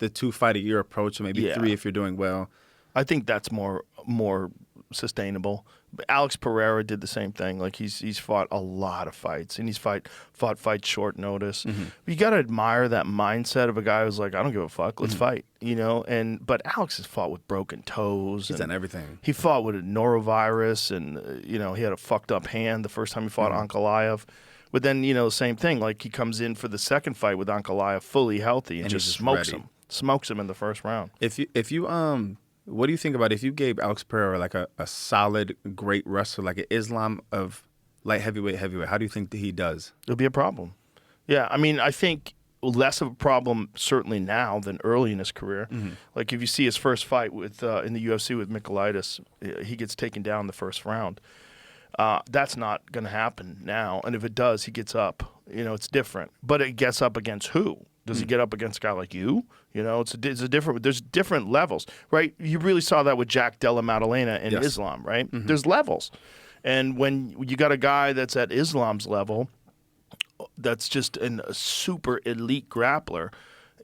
two fight a year approach, or maybe 3 if you're doing well. I think that's more sustainable. But Alex Pereira did the same thing. Like he's fought a lot of fights, and he's fought fights short notice. You got to admire that mindset of a guy who's like, I don't give a fuck, let's fight, you know. But Alex has fought with broken toes. He's done everything. He fought with a norovirus, and you know, he had a fucked up hand the first time he fought Ankalaev. But then, you know, same thing. Like he comes in for the second fight with Ankalaev fully healthy and just smokes him. Smokes him in the first round. If you what do you think about if you gave Alex Pereira like a solid, great wrestler, like an Islam of light heavyweight? How do you think that he does? It'll be a problem. Yeah, I mean, I think less of a problem certainly now than early in his career. Like if you see his first fight with in the UFC with Michailidis, he gets taken down the first round. That's not going to happen now. And if it does, he gets up. You know, it's different. But it gets up against who? Does he get up against a guy like you? You know, it's a different. There's different levels, right? You really saw that with Jack Della Maddalena in Islam, right? There's levels, and when you got a guy that's at Islam's level, that's just a super elite grappler.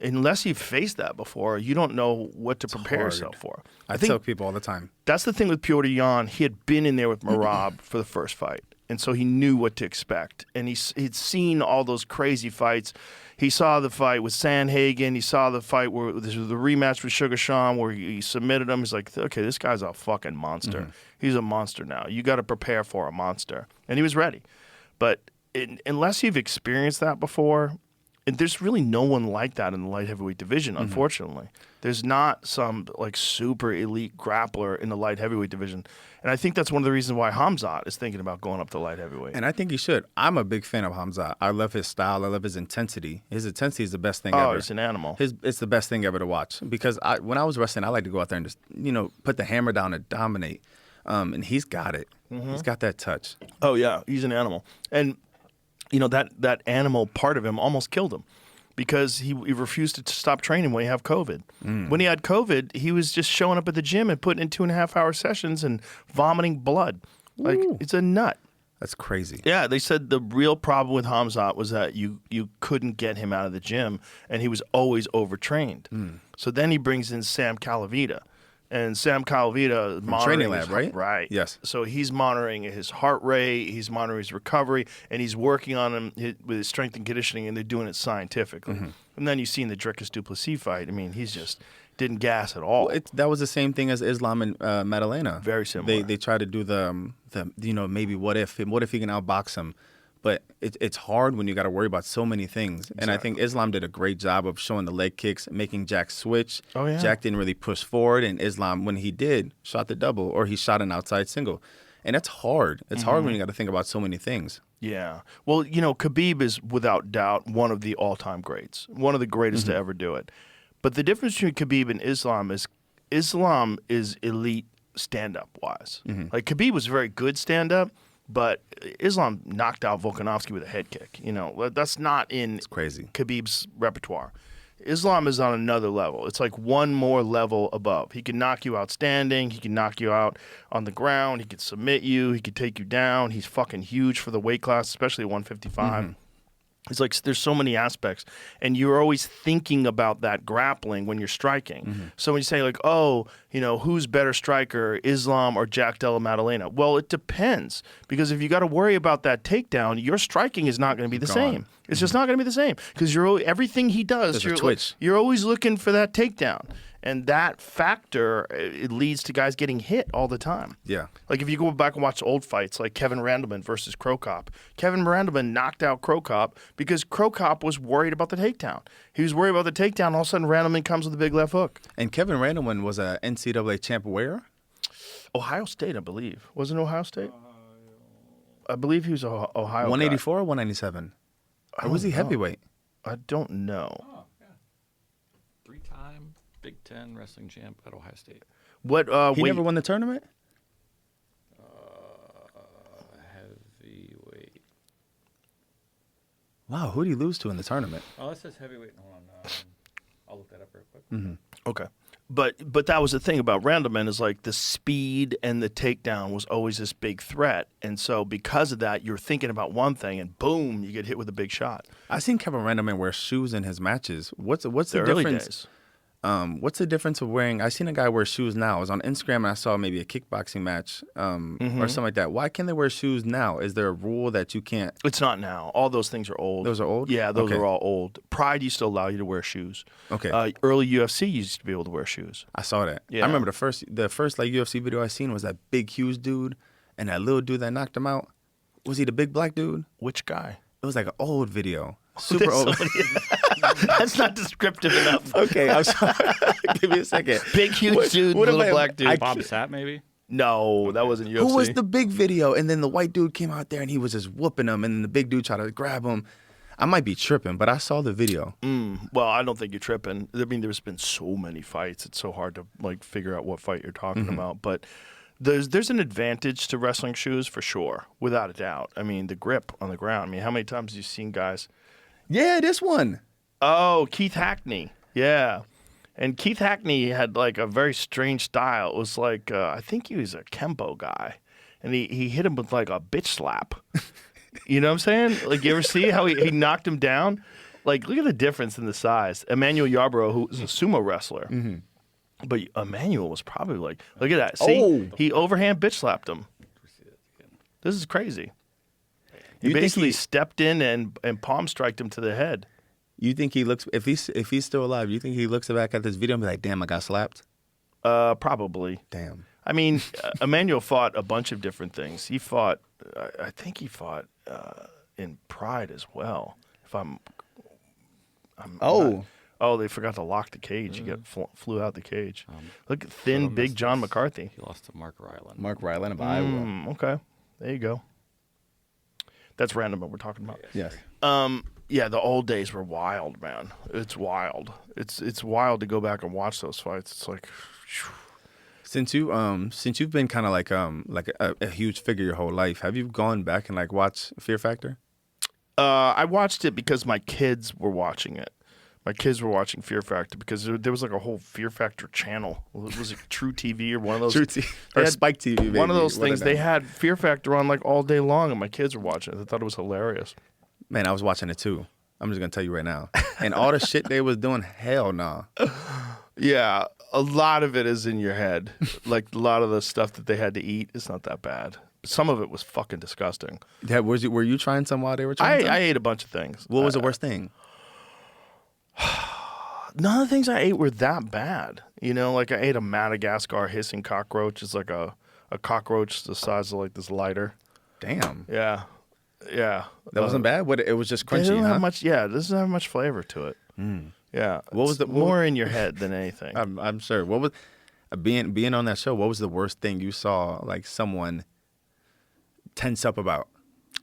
Unless you've faced that before, you don't know what to prepare yourself for. I tell people all the time. That's the thing with Piotr Jan. He had been in there with Merab for the first fight. And so he knew what to expect. And he'd seen all those crazy fights. He saw the fight with Sandhagen. He saw the fight where this was the rematch with Sugar Sean where he submitted him. He's like, okay, this guy's a fucking monster. He's a monster now. You got to prepare for a monster. And he was ready. But unless you've experienced that before, and there's really no one like that in the light heavyweight division, unfortunately. There's not some like super elite grappler in the light heavyweight division. And I think that's one of the reasons why Hamzat is thinking about going up to light heavyweight. And I think he should. I'm a big fan of Hamzat. I love his style. I love his intensity. His intensity is the best thing ever. Oh, he's an animal. It's the best thing ever to watch. Because when I was wrestling, I like to go out there and just, put the hammer down and dominate. And he's got it. He's got that touch. Oh, yeah. He's an animal. And, that animal part of him almost killed him. Because he refused to stop training when he had COVID. When he had COVID, he was just showing up at the gym and putting in 2.5-hour sessions and vomiting blood. Like, it's a nut. That's crazy. Yeah, they said the real problem with Hamzat was that you couldn't get him out of the gym, and he was always overtrained. So then he brings in Sam Calavita. And Sam Calavita monitoring Training Lab, right? Right. Yes. So he's monitoring his heart rate, he's monitoring his recovery, and he's working on him with his strength and conditioning, and they're doing it scientifically. And then you've seen the Dricus Duplessis fight. I mean, he's just didn't gas at all. Well, that was the same thing as Islam and Madalena. Very similar. They tried to do the maybe what if he can outbox him. But it's hard when you got to worry about so many things. Exactly. And I think Islam did a great job of showing the leg kicks, making Jack switch. Oh, yeah. Jack didn't really push forward, and Islam, when he did, shot the double, or he shot an outside single. And that's hard. It's hard when you got to think about so many things. Yeah. Well, Khabib is without doubt one of the all-time greats, one of the greatest to ever do it. But the difference between Khabib and Islam is elite stand-up wise. Like Khabib was very good stand-up, but Islam knocked out Volkanovski with a head kick. That's not in crazy. Khabib's repertoire. Islam is on another level. It's like one more level above. He can knock you out standing. He can knock you out on the ground. He can submit you. He can take you down. He's fucking huge for the weight class, especially 155. It's like there's so many aspects, and you're always thinking about that grappling when you're striking. So when you say like, who's better striker, Islam or Jack Della Maddalena? Well, it depends, because if you got to worry about that takedown, your striking is not going to be the same. It's just not going to be the same, because everything he does, you're always looking for that takedown. And that factor, it leads to guys getting hit all the time. Yeah. Like if you go back and watch old fights, like Kevin Randleman versus Crow Cop. Kevin Randleman knocked out Crow Cop because Crow Cop was worried about the takedown. He was worried about the takedown. All of a sudden, Randleman comes with a big left hook. And Kevin Randleman was a NCAA champ where? Ohio State, I believe. Wasn't it Ohio State? I believe he was Ohio 184 or 197? Or was he heavyweight? I don't know. Oh, yeah. 3-time Big Ten wrestling champ at Ohio State. What? He never won the tournament? Heavyweight. Wow, who did he lose to in the tournament? Oh, it says heavyweight. Hold on. I'll look that up real quick. Okay. But that was the thing about Randleman is like the speed and the takedown was always this big threat. And so because of that, you're thinking about one thing and boom, you get hit with a big shot. I've seen Kevin Randleman wear shoes in his matches. What's the early difference? days. What's the difference of wearing? I seen a guy wear shoes now. I was on Instagram and I saw maybe a kickboxing match or something like that. Why can't they wear shoes now? Is there a rule that you can't? It's not now. All those things are old. Those are old? Yeah, those Okay. are all old. Pride used to allow you to wear shoes. Okay. Early UFC used to be able to wear shoes. I saw that. Yeah. I remember the first like UFC video I seen was that big huge dude and that little dude that knocked him out. Was he the big black dude? Which guy? It was like an old video. Super old. That's not descriptive enough. Okay, I'm sorry. Give me a second. Big, huge dude, what little am I- black dude. Bob Sapp, maybe? No, that wasn't UFC. Who was the big video? And then the white dude came out there and he was just whooping him, and then the big dude tried to grab him. I might be tripping, but I saw the video. Well, I don't think you're tripping. I mean, there's been so many fights. It's so hard to like figure out what fight you're talking about. But there's an advantage to wrestling shoes for sure, without a doubt. I mean, the grip on the ground. I mean, how many times have you seen guys? Yeah, this one. Oh, Keith Hackney. Yeah. And Keith Hackney had like a very strange style. It was like, I think he was a Kempo guy. And he hit him with like a bitch slap. You know what I'm saying? Like, you ever see how he knocked him down? Like, look at the difference in the size. Emmanuel Yarborough, who was a sumo wrestler. But Emmanuel was probably like, look at that. See? Oh. He overhand bitch slapped him. This is crazy. He You think basically he- stepped in and palm striked him to the head. You think he looks if he's still alive? You think he looks back at this video and be like, "Damn, I got slapped." Probably. Damn. I mean, Emmanuel fought a bunch of different things. He fought, I think he fought in Pride as well. If I'm Oh. oh, they forgot to lock the cage. He got flew out the cage. Look at thin, big John McCarthy. He lost to Mark Ryland. Mark Ryland of Iowa. Okay, there you go. That's random what we're talking about. Yes. Yeah, the old days were wild, man. It's wild. It's wild to go back and watch those fights. It's like, Since you've been kind of like a huge figure your whole life, have you gone back and like watched Fear Factor? I watched it because my kids were watching it. My kids were watching Fear Factor because there was like a whole Fear Factor channel. Was it True TV or one of those? True TV They or had Spike TV. Baby. One of those One things. them. They had Fear Factor on like all day long, and my kids were watching it. I thought it was hilarious. Man, I was watching it too. I'm just gonna tell you right now. And all the shit they was doing, hell nah. Yeah, a lot of it is in your head. Like a lot of the stuff that they had to eat, it's not that bad. Some of it was fucking disgusting. Were you trying some while they were trying? I ate a bunch of things. What was the worst thing? None of the things I ate were that bad. You know, like I ate a Madagascar hissing cockroach. It's like a cockroach the size of like this lighter. Damn. Yeah. Yeah. That wasn't bad. What? It was just It crunchy, doesn't huh? have much. Yeah, it doesn't have much flavor to it. Yeah. What was It's the- more in your head than anything? I'm sure. What was being on that show? What was the worst thing you saw? Like someone tense up about?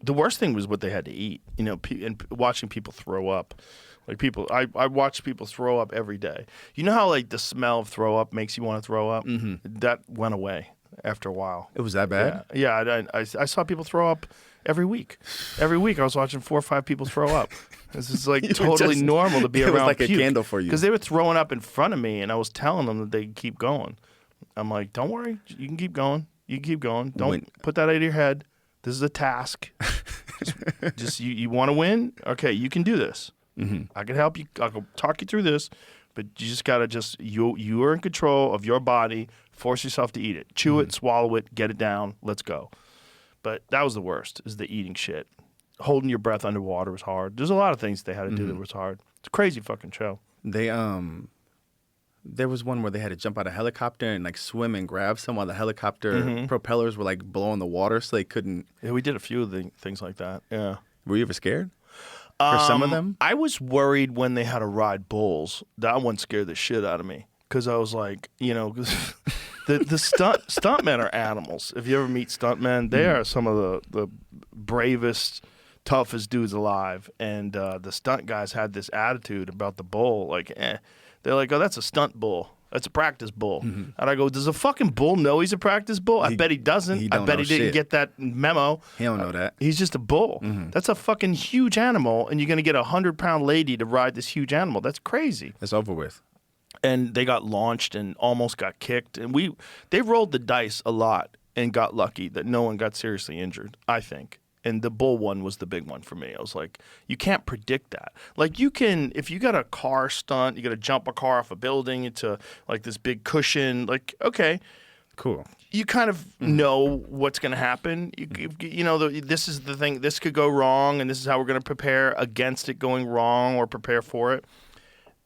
The worst thing was what they had to eat. You know, and watching people throw up. Like people, I watch people throw up every day. You know how like the smell of throw up makes you want to throw up? Mm-hmm. That went away after a while. It was that bad? Yeah. I saw people throw up every week. Every week I was watching 4 or 5 people throw up. This is like You were totally just- normal to be it was around. like a candle for you. Because they were throwing up in front of me, and I was telling them that they could keep going. I'm like, don't worry, you can keep going. You can keep going. Don't put that out of your head. This is a task. just you want to win? Okay, you can do this. Mm-hmm. I can help you. I can talk you through this, but you just gotta you are in control of your body. Force yourself to eat it. Chew it, swallow it, get it down. Let's go. But that was the worst. Is the eating shit. Holding your breath underwater was hard. There's a lot of things they had to do that was hard. It's a crazy fucking show. They there was one where they had to jump out of a helicopter and like swim and grab some while the helicopter propellers were like blowing the water so they couldn't. Yeah, we did a few of the things like that. Yeah. Were you ever scared? For some of them? I was worried when they had to ride bulls. That one scared the shit out of me because I was like, you know, 'cause the stuntmen are animals. If you ever meet stuntmen, they are some of the bravest, toughest dudes alive. And the stunt guys had this attitude about the bull, like, they're like, oh, that's a stunt bull. That's a practice bull. And I go, does a fucking bull know he's a practice bull? I bet he doesn't. he I don't bet he know didn't shit. get that memo. He don't know that. He's just a bull. That's a fucking huge animal, and you're going to get a 100-pound lady to ride this huge animal. That's crazy. It's over with. And they got launched and almost got kicked. And they rolled the dice a lot and got lucky that no one got seriously injured, I think. And the bull one was the big one for me. I was like, you can't predict that. Like you can, if you got a car stunt, you got to jump a car off a building into like this big cushion. Like, okay, Cool. you kind of know what's going to happen. You know, this is the thing. This could go wrong, and this is how we're going to prepare against it going wrong or prepare for it.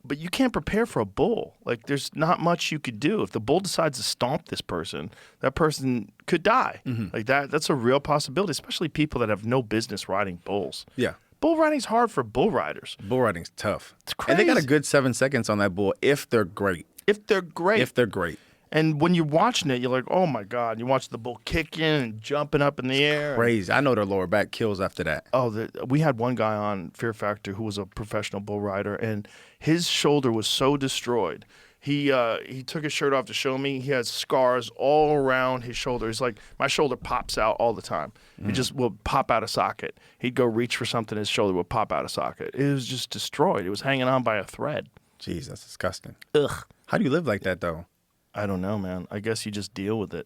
But you can't prepare for a bull. Like, there's not much you could do. If the bull decides to stomp this person, that person could die. Like that's a real possibility, especially people that have no business riding bulls. Yeah. Bull riding's hard for bull riders. Bull riding's tough. It's And they got a crazy. good 7 seconds on that bull if they're great. If they're great. If they're great. And when you're watching it, you're like, oh, my God. You watch the bull kicking and jumping up in the air. Crazy. I know their lower back kills after that. Oh, we had one guy on Fear Factor who was a professional bull rider, and his shoulder was so destroyed. He took his shirt off to show me. He has scars all around his shoulder. He's like, my shoulder pops out all the time. It just will pop out of socket. He'd go reach for something, his shoulder would pop out of socket. It was just destroyed. It was hanging on by a thread. Jeez, that's disgusting. Ugh. How do you live like that, though? I don't know, man. I guess you just deal with it.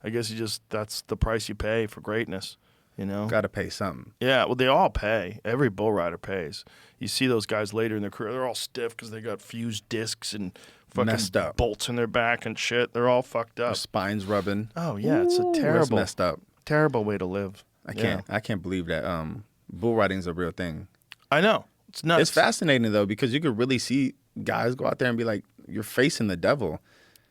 I guess that's the price you pay for greatness, you know? Got to pay something. Yeah, well, they all pay. Every bull rider pays. You see those guys later in their career, they're all stiff because they got fused discs and fucking Messed up. bolts in their back and shit. They're all fucked Their up. spines rubbing. Oh, yeah, it's a Ooh, that's terrible, messed up. terrible way to live. I can't believe that bull riding is a real thing. I know. It's nuts. It's fascinating though because you could really see guys go out there and be like, "You're facing the devil."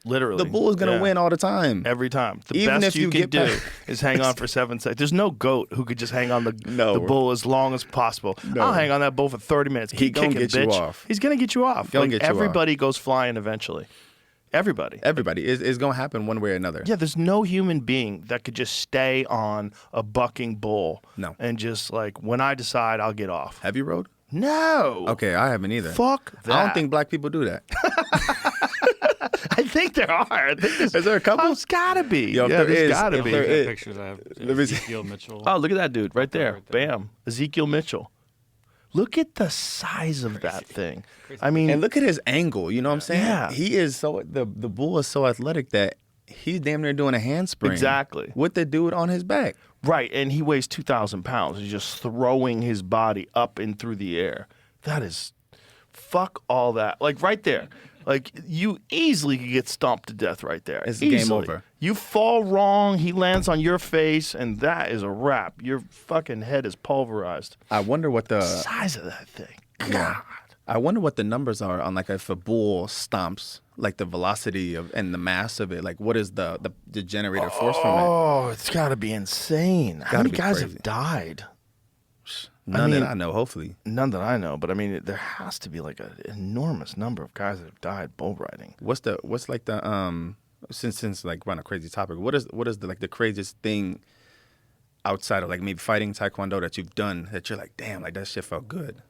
Literally. The bull is gonna win all the time. Every time. The Even best if you you can get do past- is hang on for 7 seconds. There's no goat who could just hang on the bull as long as possible. No. I'll hang on that bull for 30 minutes. He Keep gonna kicking, get you bitch. off. He's gonna get you off. Gonna Like, get you off. everybody goes flying eventually. Everybody. Everybody is gonna happen one way or another. Yeah, there's no human being that could just stay on a bucking bull. No. And just like, when I decide, I'll get off. Have you rode? No. Okay, I haven't either. Fuck that. I don't think black people do that. I think there are. I think Is there a couple? There's gotta be. Yo, if yeah, there there's is, gotta if be. there is- Pictures I have. Let me see. Ezekiel Mitchell. Oh, look at that dude right there. Right there. Bam. Ezekiel Mitchell. Look at the size of that thing. I mean, And look at his angle. You know what I'm saying? Yeah. He is the bull is so athletic that he's damn near doing a handspring. Exactly. With the dude on his back. right, and he weighs 2,000 pounds. He's just throwing his body up and through the air. That is, fuck all that. Like right there. Like you easily could get stomped to death right there. It's game Easily. over. You fall wrong, he lands on your face, and that is a wrap. Your fucking head is pulverized. I wonder what the Size of that thing. God. I wonder what the numbers are on like if a bull stomps, like the velocity of and the mass of it. Like what is the generator force from it? Oh, it's got to be insane. How Gotta many be guys crazy. have died? None mean- that I know, hopefully. None that I know, but I mean, there has to be like an enormous number of guys that have died bull riding. What's like the since like we're on a crazy topic, what is the like the craziest thing outside of like maybe fighting Taekwondo that you've done that you're like, damn, like that shit felt good?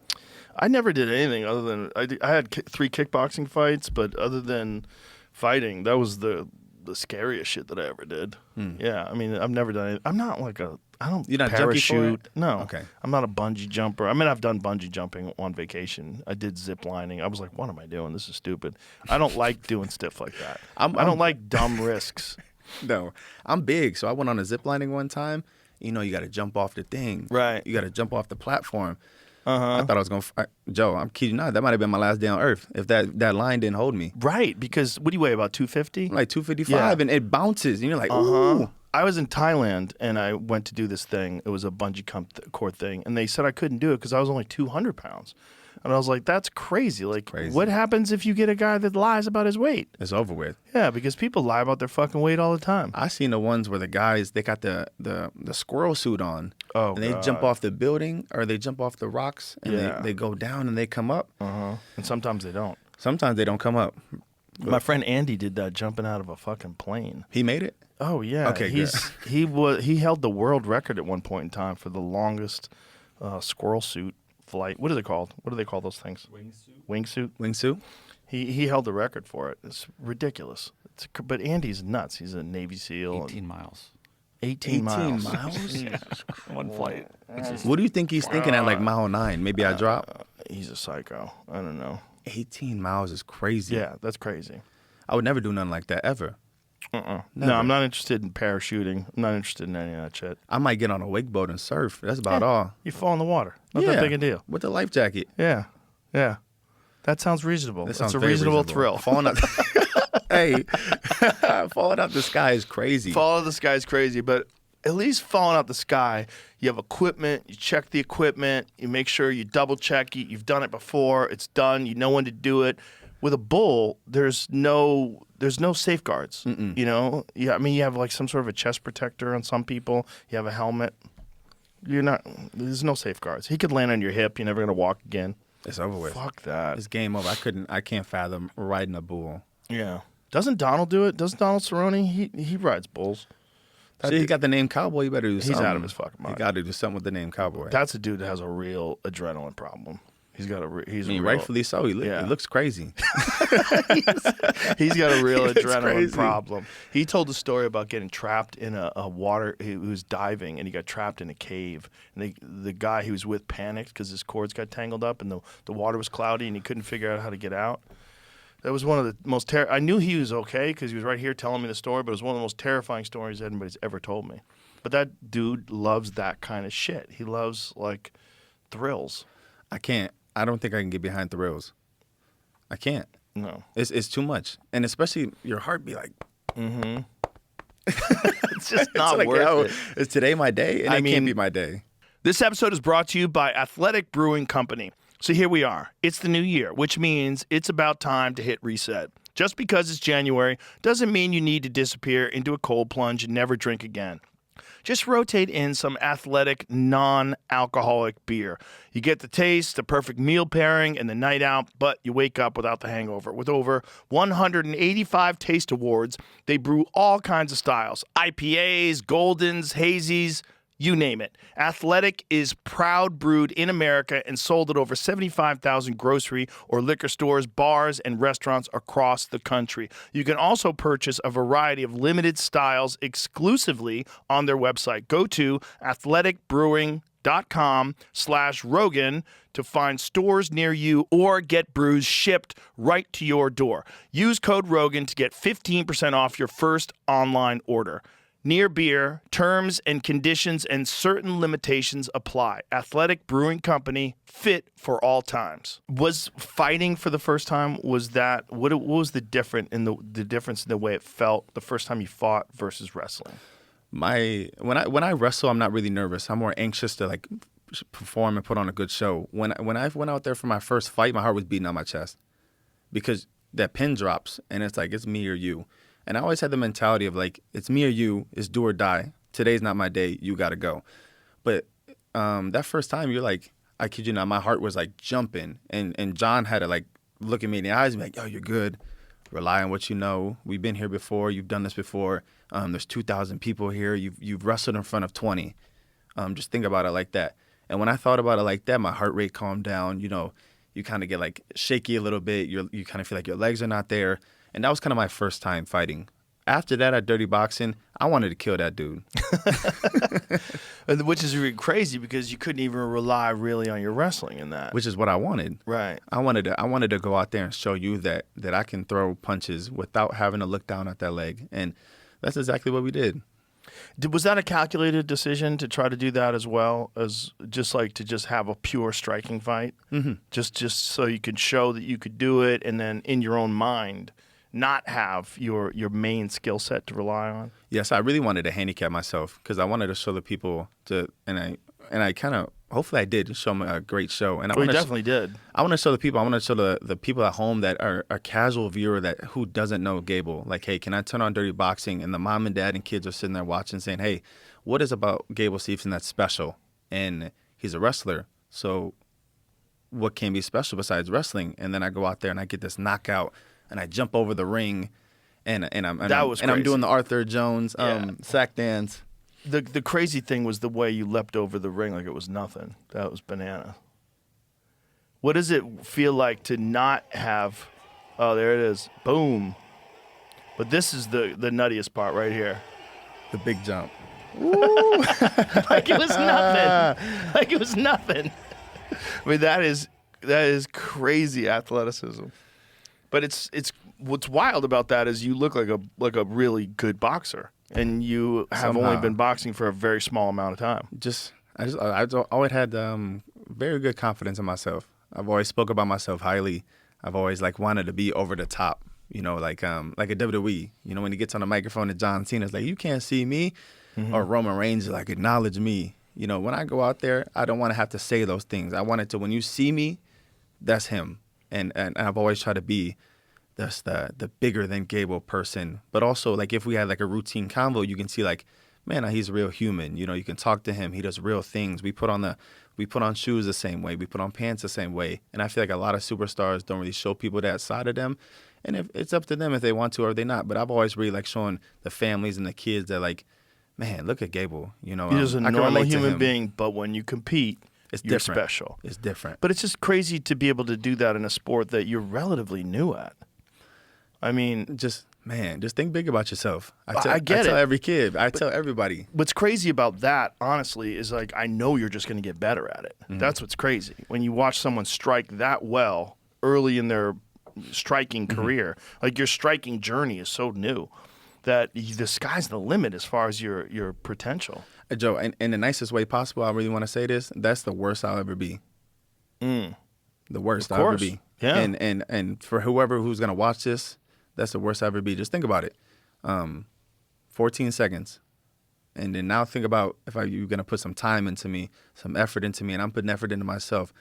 I never did anything other than I had 3 kickboxing fights, but other than fighting, that was the scariest shit that I ever did. Yeah, I mean, I've never done it. I'm not like I don't You're not junkie for parachute. it? No. Okay. I'm not a bungee jumper. I mean, I've done bungee jumping on vacation. I did zip lining. I was like, what am I doing? This is stupid. I don't like doing stuff like that. I don't like dumb risks. No, I'm big, so I went on a zip lining one time. You know, you got to jump off the thing. Right. You got to jump off the platform. I thought I was going to... Joe, I'm kidding you not. That might have been my last day on Earth if that line didn't hold me. Right, because what do you weigh, about 250? Like 255, Yeah. and it bounces, and you're like, ooh. I was in Thailand, and I went to do this thing. It was a bungee cord thing, and they said I couldn't do it because I was only 200 pounds. And I was like, that's crazy. Like, Crazy. what happens if you get a guy that lies about his weight? It's over with. Yeah, because people lie about their fucking weight all the time. I seen the ones where the guys, they got the squirrel suit on. Oh, and they jump God. off the building or they jump off the rocks and Yeah. they go down and they come up. And sometimes they don't. Sometimes they don't come up. My friend Andy did that jumping out of a fucking plane. He made it? Oh yeah, Okay, he held the world record at one point in time for the longest squirrel suit flight. What is it called? What do they call those things? Wingsuit. Wingsuit? He held the record for it. It's ridiculous. But Andy's nuts. He's a Navy SEAL. 18 miles. 18 miles. One flight. What do you think he's thinking at like mile 9? Maybe I drop? He's a psycho. I don't know. 18 miles is crazy. Yeah, that's crazy. I would never do nothing like that ever. No, I'm not interested in parachuting. I'm not interested in any of that shit. I might get on a wakeboard and surf. That's about all. You fall in the water. Not that big a deal. With the life jacket. Yeah. Yeah. That sounds reasonable. That That's sounds a very reasonable thrill. Falling out, hey, falling out the sky is crazy. Fall out of the sky is crazy, but at least falling out the sky, you have equipment, you check the equipment, you make sure you double check, you've done it before, it's done, you know when to do it. With a bull, there's no safeguards. You know? Yeah, I mean, you have like some sort of a chest protector on some people, you have a helmet. There's no safeguards. He could land on your hip, you're never going to walk again. It's over with. Fuck that. It's game over. I can't fathom riding a bull. Yeah. Doesn't Donald do it? Doesn't Donald Cerrone? He rides bulls. See, he got the name Cowboy. You better do something. He's out of his fucking mind. You got to do something with the name Cowboy. That's a dude that has a real adrenaline problem. He's got a he's I mean, a real, rightfully so. He looks crazy. He's got a real It's adrenaline crazy. problem. He told a story about getting trapped in a water. He was diving and he got trapped in a cave. And the guy he was with panicked because his cords got tangled up and the water was cloudy and he couldn't figure out how to get out. That was one of the most I knew he was okay because he was right here telling me the story, but it was one of the most terrifying stories anybody's ever told me. But that dude loves that kind of shit. He loves like thrills. I can't. I don't think I can get behind thrills. I can't. No. It's too much, and especially your heart be like, It's just not like, worth it. Is today my day? And it can't be my day. This episode is brought to you by Athletic Brewing Company. So here we are. It's the new year, which means it's about time to hit reset. Just because it's January doesn't mean you need to disappear into a cold plunge and never drink again. Just rotate in some Athletic non-alcoholic beer. You get the taste, the perfect meal pairing, and the night out, but you wake up without the hangover. With over 185 taste awards, they brew all kinds of styles. IPAs, Goldens, Hazies, you name it. Athletic is proud brewed in America and sold at over 75,000 grocery or liquor stores, bars, and restaurants across the country. You can also purchase a variety of limited styles exclusively on their website. Go to athleticbrewing.com/Rogan to find stores near you or get brews shipped right to your door. Use code Rogan to get 15% off your first online order. Near beer, terms and conditions and certain limitations apply. Athletic Brewing Company, fit for all times. Was fighting for the first time, was that, what was the difference in the way it felt the first time you fought versus wrestling? When I wrestle, I'm not really nervous. I'm more anxious to like perform and put on a good show. When I went out there for my first fight, my heart was beating on my chest because that pin drops and it's like, it's me or you. And I always had the mentality of like, it's me or you, it's do or die. Today's not my day, you got to go. But that first time, you're like, I kid you not, my heart was like jumping. And Jon had to like look at me in the eyes and be like, yo, you're good. Rely on what you know. We've been here before. You've done this before. There's 2,000 people here. You've wrestled in front of 20. Just think about it like that. And when I thought about it like that, my heart rate calmed down. You know, you kind of get like shaky a little bit. You kind of feel like your legs are not there. And that was kind of my first time fighting. After that, at Dirty Boxing, I wanted to kill that dude. Which is really crazy because you couldn't even rely really on your wrestling in that. Which is what I wanted. Right. I wanted to go out there and show you that I can throw punches without having to look down at that leg. And that's exactly what we did. Was that a calculated decision to try to do that as well as just like to just have a pure striking fight? Mm-hmm. Just so you could show that you could do it and then in your own mind not have your main skill set to rely on? Yes, I really wanted to handicap myself because I wanted to show the people and I kind of, hopefully I did show them a great show. And you definitely did. I want to show the people, I want to show the people at home that are a casual viewer who doesn't know Gable. Like, hey, can I turn on Dirty Boxing? And the mom and dad and kids are sitting there watching saying, hey, what is about Gable Steveson that's special? And he's a wrestler. So what can be special besides wrestling? And then I go out there and I get this knockout and I jump over the ring and I'm doing the Arthur Jones sack dance. The crazy thing was the way you leapt over the ring like it was nothing. That was banana. What does it feel like to not have? Oh, there it is. Boom. But this is the nuttiest part right here. The big jump. Like it was nothing. Like it was nothing. I mean, that is crazy athleticism. But it's what's wild about that is you look like a really good boxer, and you have only been boxing for a very small amount of time. I always had very good confidence in myself. I've always spoke about myself highly. I've always like wanted to be over the top, you know, like a WWE. You know, when he gets on the microphone and John Cena's like, you can't see me, or Roman Reigns is like, acknowledge me. You know, when I go out there, I don't want to have to say those things. I want it to, when you see me, that's him. And I've always tried to be the bigger than Gable person. But also, like, if we had like a routine convo, you can see like, man, he's a real human. You know, you can talk to him. He does real things. We put on shoes the same way. We put on pants the same way. And I feel like a lot of superstars don't really show people that side of them. And if it's up to them if they want to or they not. But I've always really like showing the families and the kids that like, man, look at Gable. You know, he's a normal human being, but when you compete, you're different. special. It's different. But it's just crazy to be able to do that in a sport that you're relatively new at. I mean, just think big about yourself. I get I tell it. every kid. I tell everybody. What's crazy about that, honestly, is like I know you're just going to get better at it. Mm-hmm. That's what's crazy. When you watch someone strike that well early in their striking career, like your striking journey is so new that the sky's the limit as far as your potential. Joe, in the nicest way possible, I really want to say this. That's the worst I'll ever be. The worst I'll ever be. Yeah. And for whoever who's going to watch this, that's the worst I'll ever be. Just think about it. 14 seconds. And then now think about if you're going to put some time into me, some effort into me, and I'm putting effort into myself.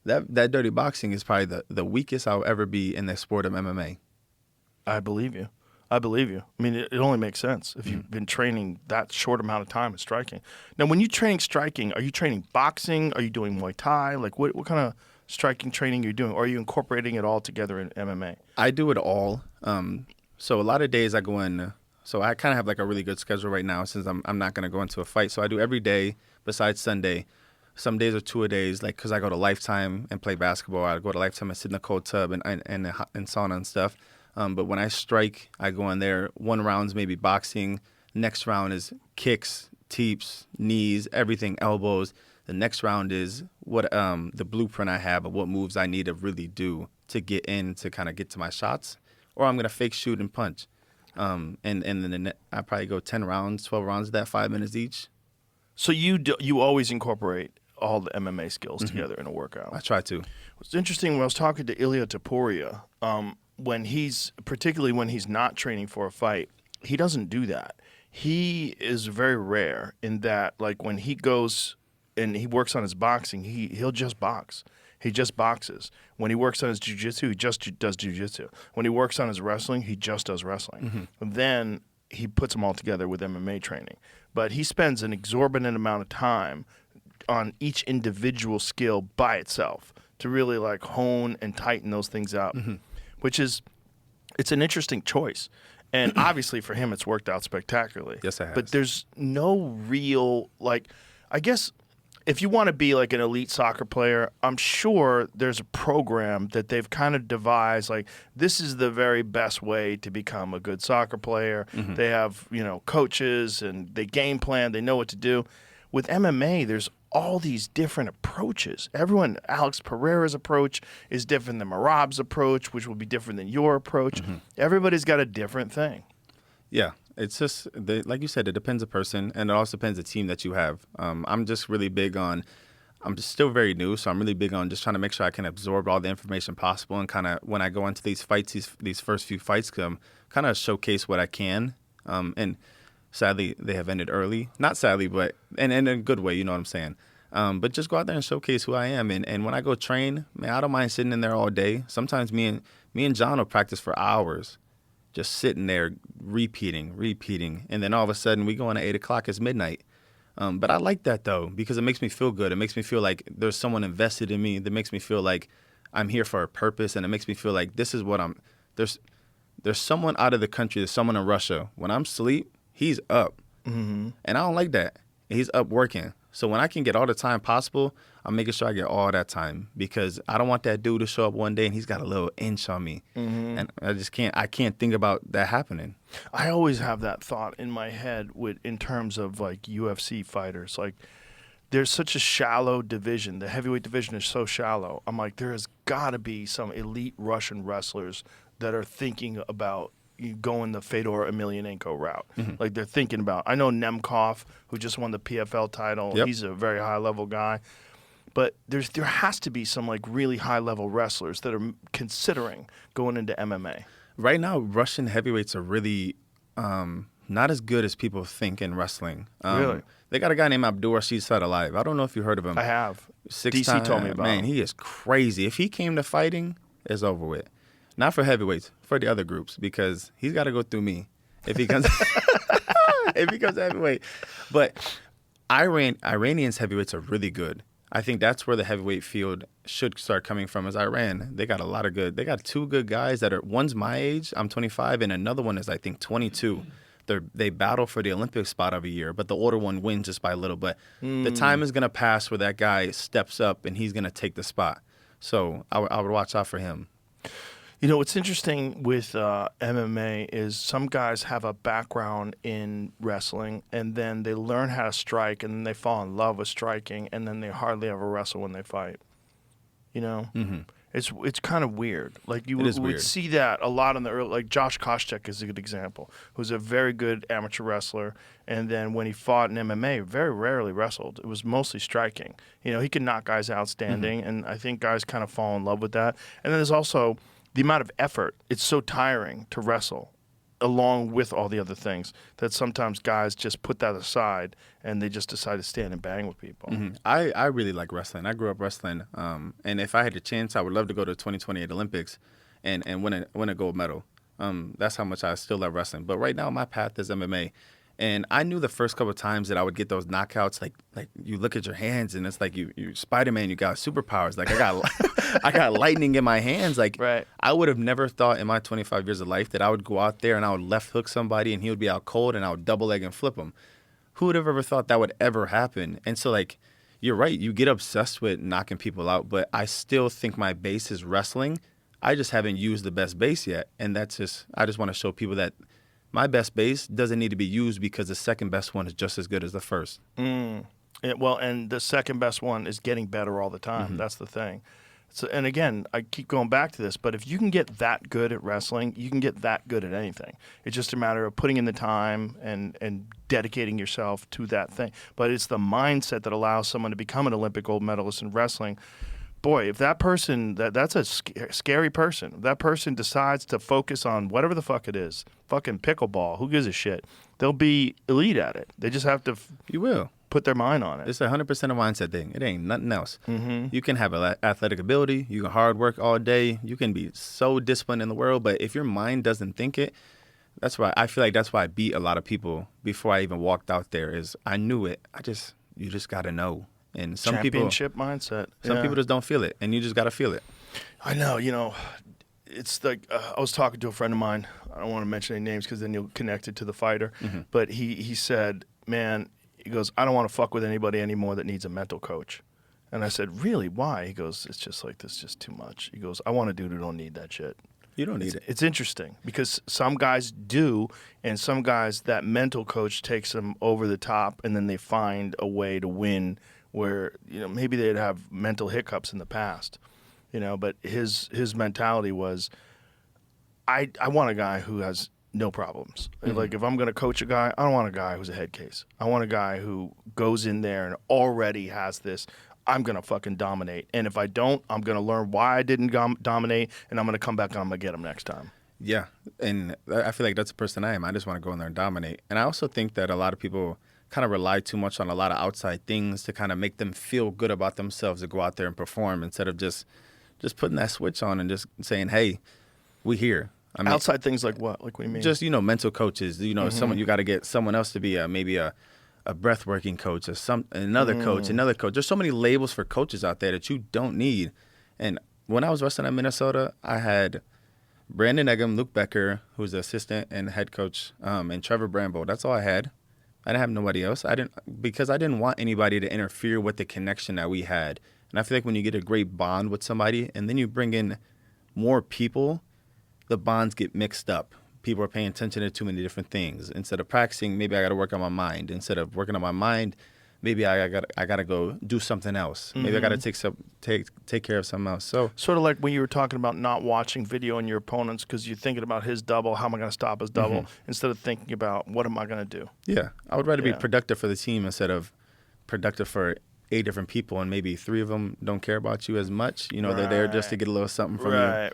That dirty boxing is probably the weakest I'll ever be in the sport of MMA. I believe you. I mean, it only makes sense if you've been training that short amount of time in striking. Now, when you're training striking, are you training boxing? Are you doing Muay Thai? Like, what kind of striking training are you doing? Or are you incorporating it all together in MMA? I do it all. So a lot of days I go in. So I kind of have like a really good schedule right now since I'm not going to go into a fight. So I do every day besides Sunday. Some days are 2 days, like because I go to Lifetime and play basketball. I go to Lifetime and sit in the cold tub and sauna and stuff. But when I strike, I go in there. One round's maybe boxing. Next round is kicks, teeps, knees, everything, elbows. The next round is what the blueprint I have of what moves I need to really do to get in to kind of get to my shots. Or I'm going to fake shoot and punch. And then I probably go 10 rounds, 12 rounds of that, 5 minutes each. So you always incorporate all the MMA skills together in a workout? I try to. It's interesting when I was talking to Ilya Topuria, particularly when he's not training for a fight, he doesn't do that. He is very rare in that, like, when he goes and he works on his boxing, he'll just box. He just boxes. When he works on his jiu-jitsu, he just does jiu-jitsu. When he works on his wrestling, he just does wrestling. And then he puts them all together with MMA training. But he spends an exorbitant amount of time on each individual skill by itself to really, like, hone and tighten those things out, which is, it's an interesting choice. And obviously for him, it's worked out spectacularly. Yes, it has. But there's no real, like, I guess if you want to be like an elite soccer player, I'm sure there's a program that they've kind of devised, like, this is the very best way to become a good soccer player. They have, coaches and they game plan, they know what to do. With MMA, there's all these different approaches. Alex Pereira's approach is different than Marab's approach, which will be different than your approach. Everybody's got a different thing. Yeah. It's just, like you said, it depends on the person, and it also depends on the team that you have. I'm just really big on, I'm just still very new, so I'm really big on just trying to make sure I can absorb all the information possible and kind of, when I go into these fights, these first few fights, kind of showcase what I can. And sadly, they have ended early. Not sadly, but in a good way, you know what I'm saying? But just go out there and showcase who I am. And when I go train, man, I don't mind sitting in there all day. Sometimes me and Jon will practice for hours. Just sitting there repeating. And then all of a sudden we go on at 8 o'clock, it's midnight. But I like that, though, because it makes me feel good. It makes me feel like there's someone invested in me. That makes me feel like I'm here for a purpose. And it makes me feel like this is what there's someone out of the country. There's someone in Russia. When I'm asleep, he's up. And I don't like that. He's up working. So when I can get all the time possible, I'm making sure I get all that time, because I don't want that dude to show up one day and he's got a little inch on me. And I can't think about that happening. I always have that thought in my head in terms of, like, UFC fighters. Like, there's such a shallow division. The heavyweight division is so shallow. I'm like, there has got to be some elite Russian wrestlers that are thinking about going the Fedor Emelianenko route. Like, they're thinking about, I know Nemkov, who just won the PFL title. Yep. He's a very high-level guy. But there has to be some, like, really high-level wrestlers that are considering going into MMA. Right now, Russian heavyweights are really not as good as people think in wrestling. Really? They got a guy named Abdul Rashid Sadalayev. I don't know if you heard of him. I have. DC told me about man, him. he is crazy. If he came to fighting, it's over with. Not for heavyweights, for the other groups, because he's got to go through me if he comes if he comes heavyweight. But Iranians heavyweights are really good. I think that's where the heavyweight field should start coming from, is Iran. They got a lot of good. They got two good guys that are, one's my age, I'm 25, and another one is, I think, 22. They battle for the Olympic spot every year, but the older one wins just by a little. But the time is going to pass where that guy steps up and he's going to take the spot. So I would watch out for him. You know, what's interesting with MMA is some guys have a background in wrestling, and then they learn how to strike, and then they fall in love with striking, and then they hardly ever wrestle when they fight. You know? It's kind of weird. Like, you would see that a lot in the early, like Josh Koscheck is a good example, who's a very good amateur wrestler, and then when he fought in MMA, very rarely wrestled. It was mostly striking. You know, he could knock guys out standing, and I think guys kind of fall in love with that. And then there's also the amount of effort. It's so tiring to wrestle. along with all the other things, that sometimes guys just put that aside and they just decide to stand and bang with people. Mm-hmm. I really like wrestling. I grew up wrestling, and if I had the chance, I would love to go to the 2028 Olympics and win a gold medal. That's how much I still love wrestling. But right now, my path is MMA. And I knew the first couple of times that I would get those knockouts, like you look at your hands and it's like you Spider-Man, you got superpowers. Like I got lightning in my hands. Like Right. I would have never thought in my 25 years of life that I would go out there and I would left hook somebody and he would be out cold and I would double leg and flip him. Who would have ever thought that would ever happen? And so like, you're right. You get obsessed with knocking people out, but I still think my base is wrestling. I just haven't used the best base yet. And I just want to show people that my best base doesn't need to be used because the second best one is just as good as the first. Well, and the second best one is getting better all the time. Mm-hmm. That's the thing. So, and again, I keep going back to this, but if you can get that good at wrestling, you can get that good at anything. It's just a matter of putting in the time and dedicating yourself to that thing. But it's the mindset that allows someone to become an Olympic gold medalist in wrestling. Boy, if that person, that's a scary person. If that person decides to focus on whatever the fuck it is, fucking pickleball, who gives a shit? They'll be elite at it. They just have to You will. put their mind on it. It's 100% a mindset thing. It ain't nothing else. Mm-hmm. You can have athletic ability. You can hard work all day. You can be so disciplined in the world. But if your mind doesn't think it, that's why I feel like that's why I beat a lot of people before I even walked out there is I knew it. You just got to know. And some Championship mindset. Some people just don't feel it, and you just got to feel it. I know, it's like I was talking to a friend of mine. I don't want to mention any names because then you'll connect it to the fighter. Mm-hmm. But he said, man, he goes, I don't want to fuck with anybody anymore that needs a mental coach. And I said, really? Why? He goes, it's just like this, just too much. He goes, I want a dude who don't need that shit. You don't need it. It's interesting because some guys do, and some guys, that mental coach takes them over the top, and then they find a way to win where maybe they'd have mental hiccups in the past, but his mentality was, I want a guy who has no problems. Mm-hmm. Like if I'm going to coach a guy, I don't want a guy who's a head case. I want a guy who goes in there and already has this, I'm going to fucking dominate. And if I don't, I'm going to learn why I didn't dominate, and I'm going to come back and I'm going to get him next time. Yeah, and I feel like that's the person I am. I just want to go in there and dominate. And I also think that a lot of people kind of rely too much on a lot of outside things to kind of make them feel good about themselves to go out there and perform instead of just putting that switch on and just saying, hey, we here. I mean, outside things like what? Like what do you mean? Just, mental coaches, Mm-hmm. someone, you got to get someone else to be maybe a breath working coach or another coach. There's so many labels for coaches out there that you don't need. And when I was wrestling at Minnesota, I had Brandon Eggum, Luke Becker, who's the assistant and head coach, and Trevor Brambo. That's all I had. I didn't have nobody else. Because I didn't want anybody to interfere with the connection that we had. And I feel like when you get a great bond with somebody and then you bring in more people, the bonds get mixed up. People are paying attention to too many different things. Instead of practicing, maybe I got to work on my mind. Instead of working on my mind, maybe I got to go do something else. Maybe I got to take care of something else. So sort of like when you were talking about not watching video on your opponents because you're thinking about his double, how am I going to stop his double, instead of thinking about what am I going to do. Yeah, I would rather be productive for the team instead of productive for 8 different people and maybe 3 of them don't care about you as much. They're there just to get a little something from you.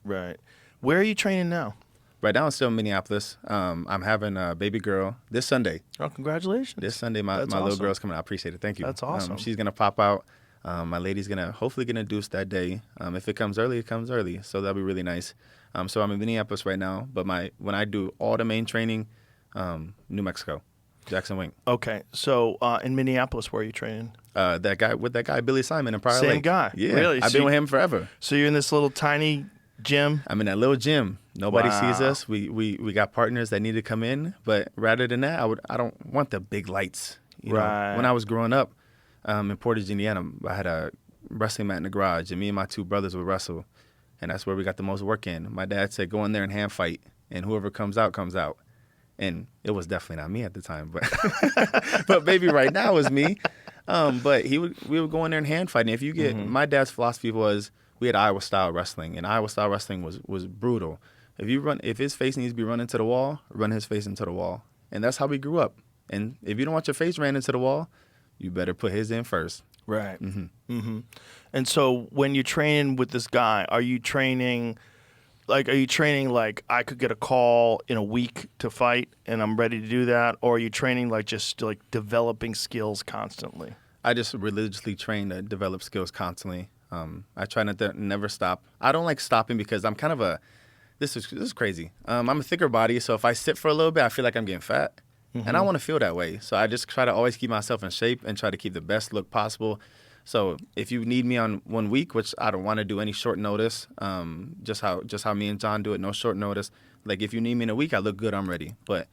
Right. Where are you training now? Right now, I'm still in Minneapolis. I'm having a baby girl this Sunday. Oh, congratulations. This Sunday, my little girl's coming out. I appreciate it. Thank you. That's awesome. She's going to pop out. My lady's going to hopefully get induced that day. If it comes early, it comes early. So that'll be really nice. So I'm in Minneapolis right now. But when I do all the main training, New Mexico, Jackson Wink. Okay. So in Minneapolis, where are you training? That guy, Billy Simon in Prior Same Lake. guy? Yeah. Really? I've been with him forever. So you're in this little tiny gym? I'm in that little gym. Nobody Wow. sees us. We got partners that need to come in, but rather than that, I don't want the big lights. Right. When I was growing up in Portage, Indiana, I had a wrestling mat in the garage, and me and my 2 brothers would wrestle, and that's where we got the most work in. My dad said, "Go in there and hand fight, and whoever comes out comes out." And it was definitely not me at the time, but maybe right now is me. But we would go in there and hand fight. And if you get my dad's philosophy was we had Iowa style wrestling, and Iowa style wrestling was brutal. If his face needs to be run into the wall, run his face into the wall. And that's how we grew up. And if you don't want your face ran into the wall, you better put his in first. Right. And so when you're training with this guy, are you training like, are you training like I could get a call in a week to fight and I'm ready to do that? Or are you training like just like developing skills constantly? I just religiously train to develop skills constantly. I try not to never stop. I don't like stopping because I'm kind of this is crazy. I'm a thicker body, so if I sit for a little bit, I feel like I'm getting fat. And I want to feel that way. So I just try to always keep myself in shape and try to keep the best look possible. So if you need me on 1 week, which I don't want to do any short notice, just how me and Jon do it, no short notice. Like if you need me in a week, I look good, I'm ready. But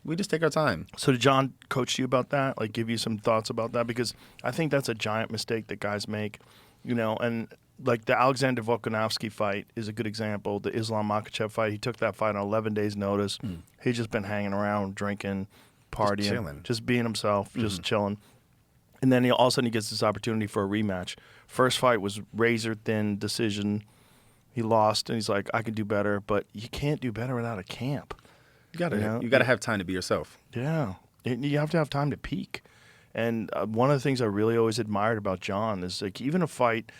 we just take our time. So did Jon coach you about that? Like give you some thoughts about that? Because I think that's a giant mistake that guys make, and like the Alexander Volkanovski fight is a good example. The Islam Makhachev fight, he took that fight on 11 days notice. He's just been hanging around, drinking, partying, just being himself, just chilling. And then all of a sudden he gets this opportunity for a rematch. First fight was razor-thin decision. He lost, and he's like, I can do better. But you can't do better without a camp. You gotta have time to be yourself. Yeah. You have to have time to peak. And one of the things I really always admired about Jon is like even a fight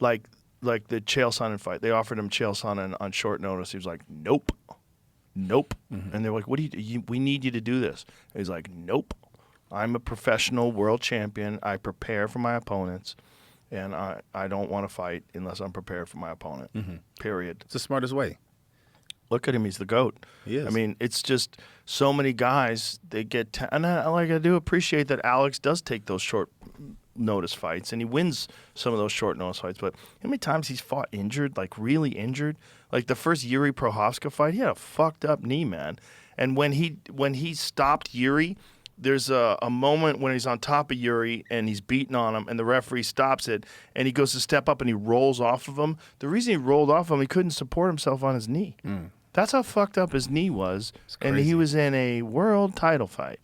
like the Chael Sonnen fight. They offered him Chael Sonnen on short notice. He was like, nope. And they're like, what do we need you to do this. And he's like, nope. I'm a professional world champion. I prepare for my opponents, and I don't want to fight unless I'm prepared for my opponent, period. It's the smartest way. Look at him. He's the GOAT. He is. I mean, it's just so many guys, they get and I do appreciate that Alex does take those short notice fights, and he wins some of those short notice fights. But how many times he's fought injured, like really injured? Like the first Yuri Prochazka fight, he had a fucked up knee, man. And when he stopped Yuri, there's a moment when he's on top of Yuri and he's beating on him, and the referee stops it, and he goes to step up and he rolls off of him. The reason he rolled off him, he couldn't support himself on his knee. That's how fucked up his knee was, and he was in a world title fight.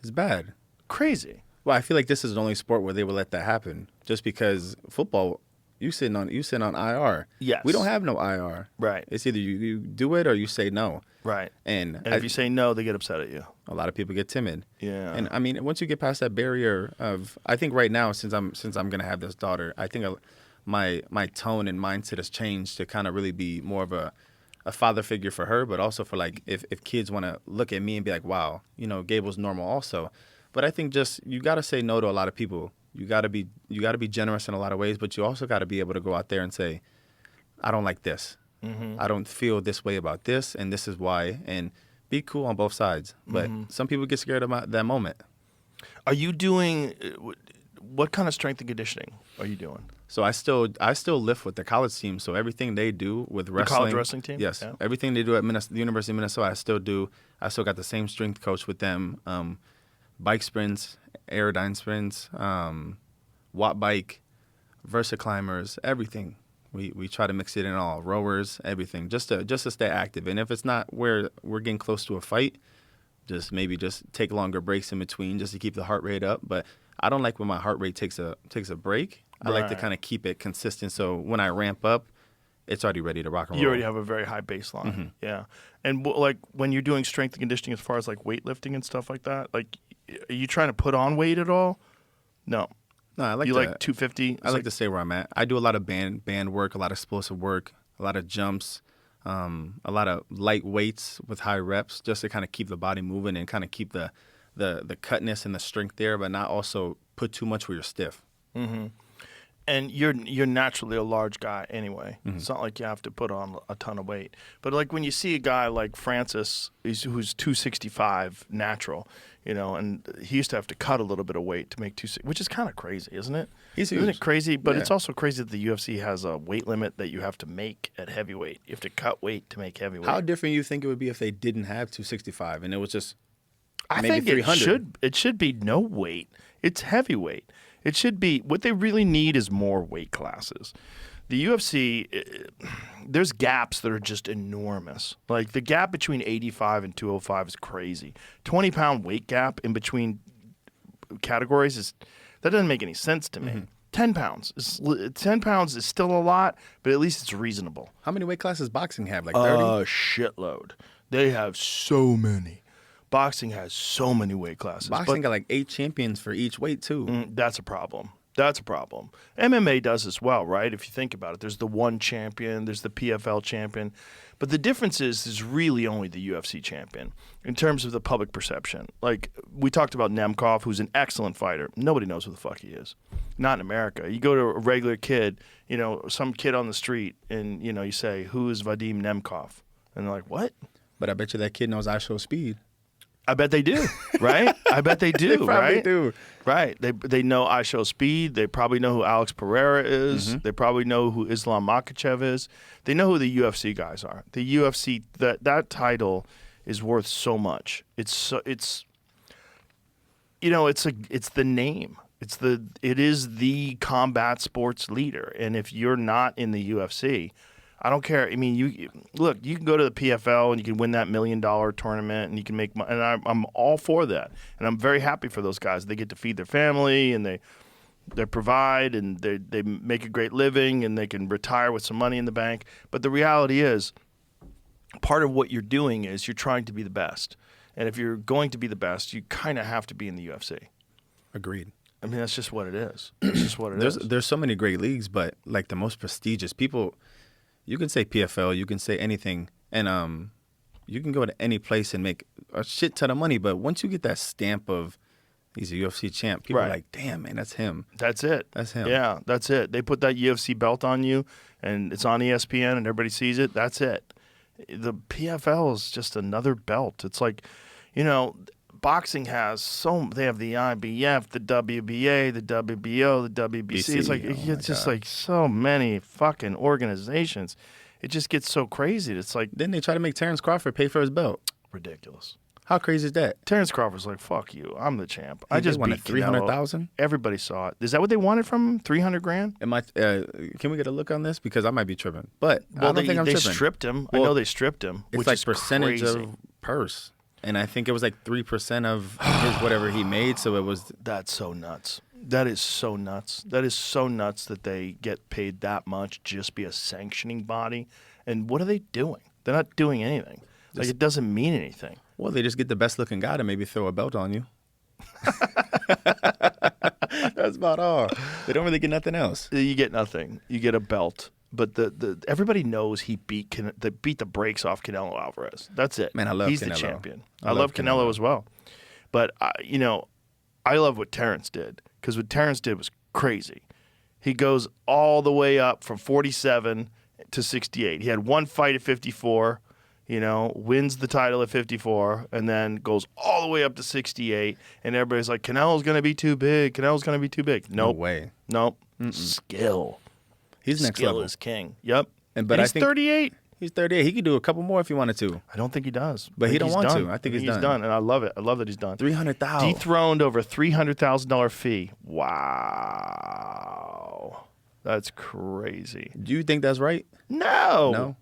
It's bad. Crazy. Well, I feel like this is the only sport where they would let that happen. Just because football, you sitting on IR. Yes. We don't have no IR. Right. It's either you do it or you say no. Right. And if you say no, they get upset at you. A lot of people get timid. Yeah. And I mean, once you get past that barrier of, I think right now, since I'm gonna have this daughter, I think my tone and mindset has changed to kind of really be more of a father figure for her, but also for like if kids want to look at me and be like, wow, Gable's normal also. But I think just you got to say no to a lot of people. You got to be generous in a lot of ways, but you also got to be able to go out there and say, I don't like this. I don't feel this way about this, and this is why. And be cool on both sides. But some people get scared about that moment. Are you doing what kind of strength and conditioning are you doing? So I still lift with the college team. So everything they do with wrestling, the college wrestling team, yes, yeah. Everything they do at the University of Minnesota, I still do. I still got the same strength coach with them. Bike sprints, aerodyne sprints, watt bike, Versa climbers, everything. We try to mix it in all, rowers, everything, just to stay active. And if it's not where we're getting close to a fight, just take longer breaks in between just to keep the heart rate up. But I don't like when my heart rate takes a break. I like to kind of keep it consistent. So when I ramp up, it's already ready to rock and roll. You already have a very high baseline. Yeah. And like when you're doing strength and conditioning as far as like weightlifting and stuff like that, like are you trying to put on weight at all? No. No, I like you like 250? I like to stay where I'm at. I do a lot of band work, a lot of explosive work, a lot of jumps, a lot of light weights with high reps, just to kind of keep the body moving and kind of keep the cutness and the strength there, but not also put too much where you're stiff. And you're naturally a large guy anyway. It's not like you have to put on a ton of weight. But like when you see a guy like Francis, who's 265 natural, and he used to have to cut a little bit of weight to make 260, which is kind of crazy, isn't it? Isn't it crazy? But it's also crazy that the UFC has a weight limit that you have to make at heavyweight. You have to cut weight to make heavyweight. How different you think it would be if they didn't have 265 and it was just maybe I think 300? it should be no weight. It's heavyweight. It should be, what they really need is more weight classes. The UFC, there's gaps that are just enormous. Like the gap between 85 and 205 is crazy. 20-pound weight gap in between categories that doesn't make any sense to me. 10 pounds. 10 pounds is still a lot, but at least it's reasonable. How many weight classes boxing have? Like 30? A shitload. They have so many. Boxing has so many weight classes. Boxing got like 8 champions for each weight too. That's a problem. That's a problem. MMA does as well, right? If you think about it, there's the one champion, there's the PFL champion. But the difference is there's really only the UFC champion in terms of the public perception. Like, we talked about Nemkov, who's an excellent fighter. Nobody knows who the fuck he is. Not in America. You go to a regular kid, some kid on the street, and, you say, who is Vadim Nemkov? And they're like, what? But I bet you that kid knows I Show Speed. I bet they do, right? I bet they do, They probably right? do. Right. They know I Show Speed. They probably know who Alex Pereira is. Mm-hmm. They probably know who Islam Makhachev is. They know who the UFC guys are. The UFC, that title is worth so much. It's the name. It is the combat sports leader. And if you're not in the UFC, I don't care. I mean, you can go to the PFL and you can win that $1 million tournament and you can make money. And I'm all for that. And I'm very happy for those guys. They get to feed their family and they provide and they make a great living and they can retire with some money in the bank. But the reality is, part of what you're doing is you're trying to be the best. And if you're going to be the best, you kind of have to be in the UFC. Agreed. I mean, that's just what it is. It's just what it is. There's so many great leagues, but like the most prestigious people, you can say PFL, you can say anything, and you can go to any place and make a shit ton of money. But once you get that stamp of he's a UFC champ, people are like, damn, man, that's him. That's it. That's him. Yeah, that's it. They put that UFC belt on you, and it's on ESPN, and everybody sees it. That's it. The PFL is just another belt. It's like, boxing has they have the IBF, the WBA, the WBO, the WBC. It's like it's just like so many fucking organizations. It just gets so crazy. It's like, Then they try to make Terrence Crawford pay for his belt. ridiculous. How crazy is that? Terrence Crawford's like, fuck you. I'm the champ. I just wanted beat Canelo. $300,000. Everybody saw it. Is that what they wanted from him? $300,000? Am I? Can we get a look on this because I might be tripping? But I don't think I'm they tripping. stripped him. I Well, know they stripped him. It's which like is percentage crazy. of purse, and I think it was like 3% of his whatever he made. So it was. That's so nuts. That is so nuts. That is so nuts that they get paid that much just be a sanctioning body. And what are they doing? They're not doing anything. Like, it doesn't mean anything. Well, they just get the best looking guy to maybe throw a belt on you. That's about all. They don't really get nothing else. You get nothing. You get a belt. But everybody knows he beat the brakes off Canelo Alvarez. That's it. Man, I love He's Canelo. the champion. I I love love Canelo Canelo. as well. But I love what Terrence did, because what Terrence did was crazy. He goes all the way up from 47 to 68. He had one fight at 54. Wins the title at 54, and then goes all the way up to 68, and everybody's like, Canelo's going to be too big. Canelo's going to be too big. Nope. No way. Nope. Skill. He's next Skill level. is king. Yep. But he's I think 38. He's 38. He could do a couple more if he wanted to. I don't think he does. But he don't he's want to. done. I think he's he's done. and I love it. I love that he's done. $300,000. Dethroned over a $300,000 fee. Wow. That's crazy. Do you think that's right? No.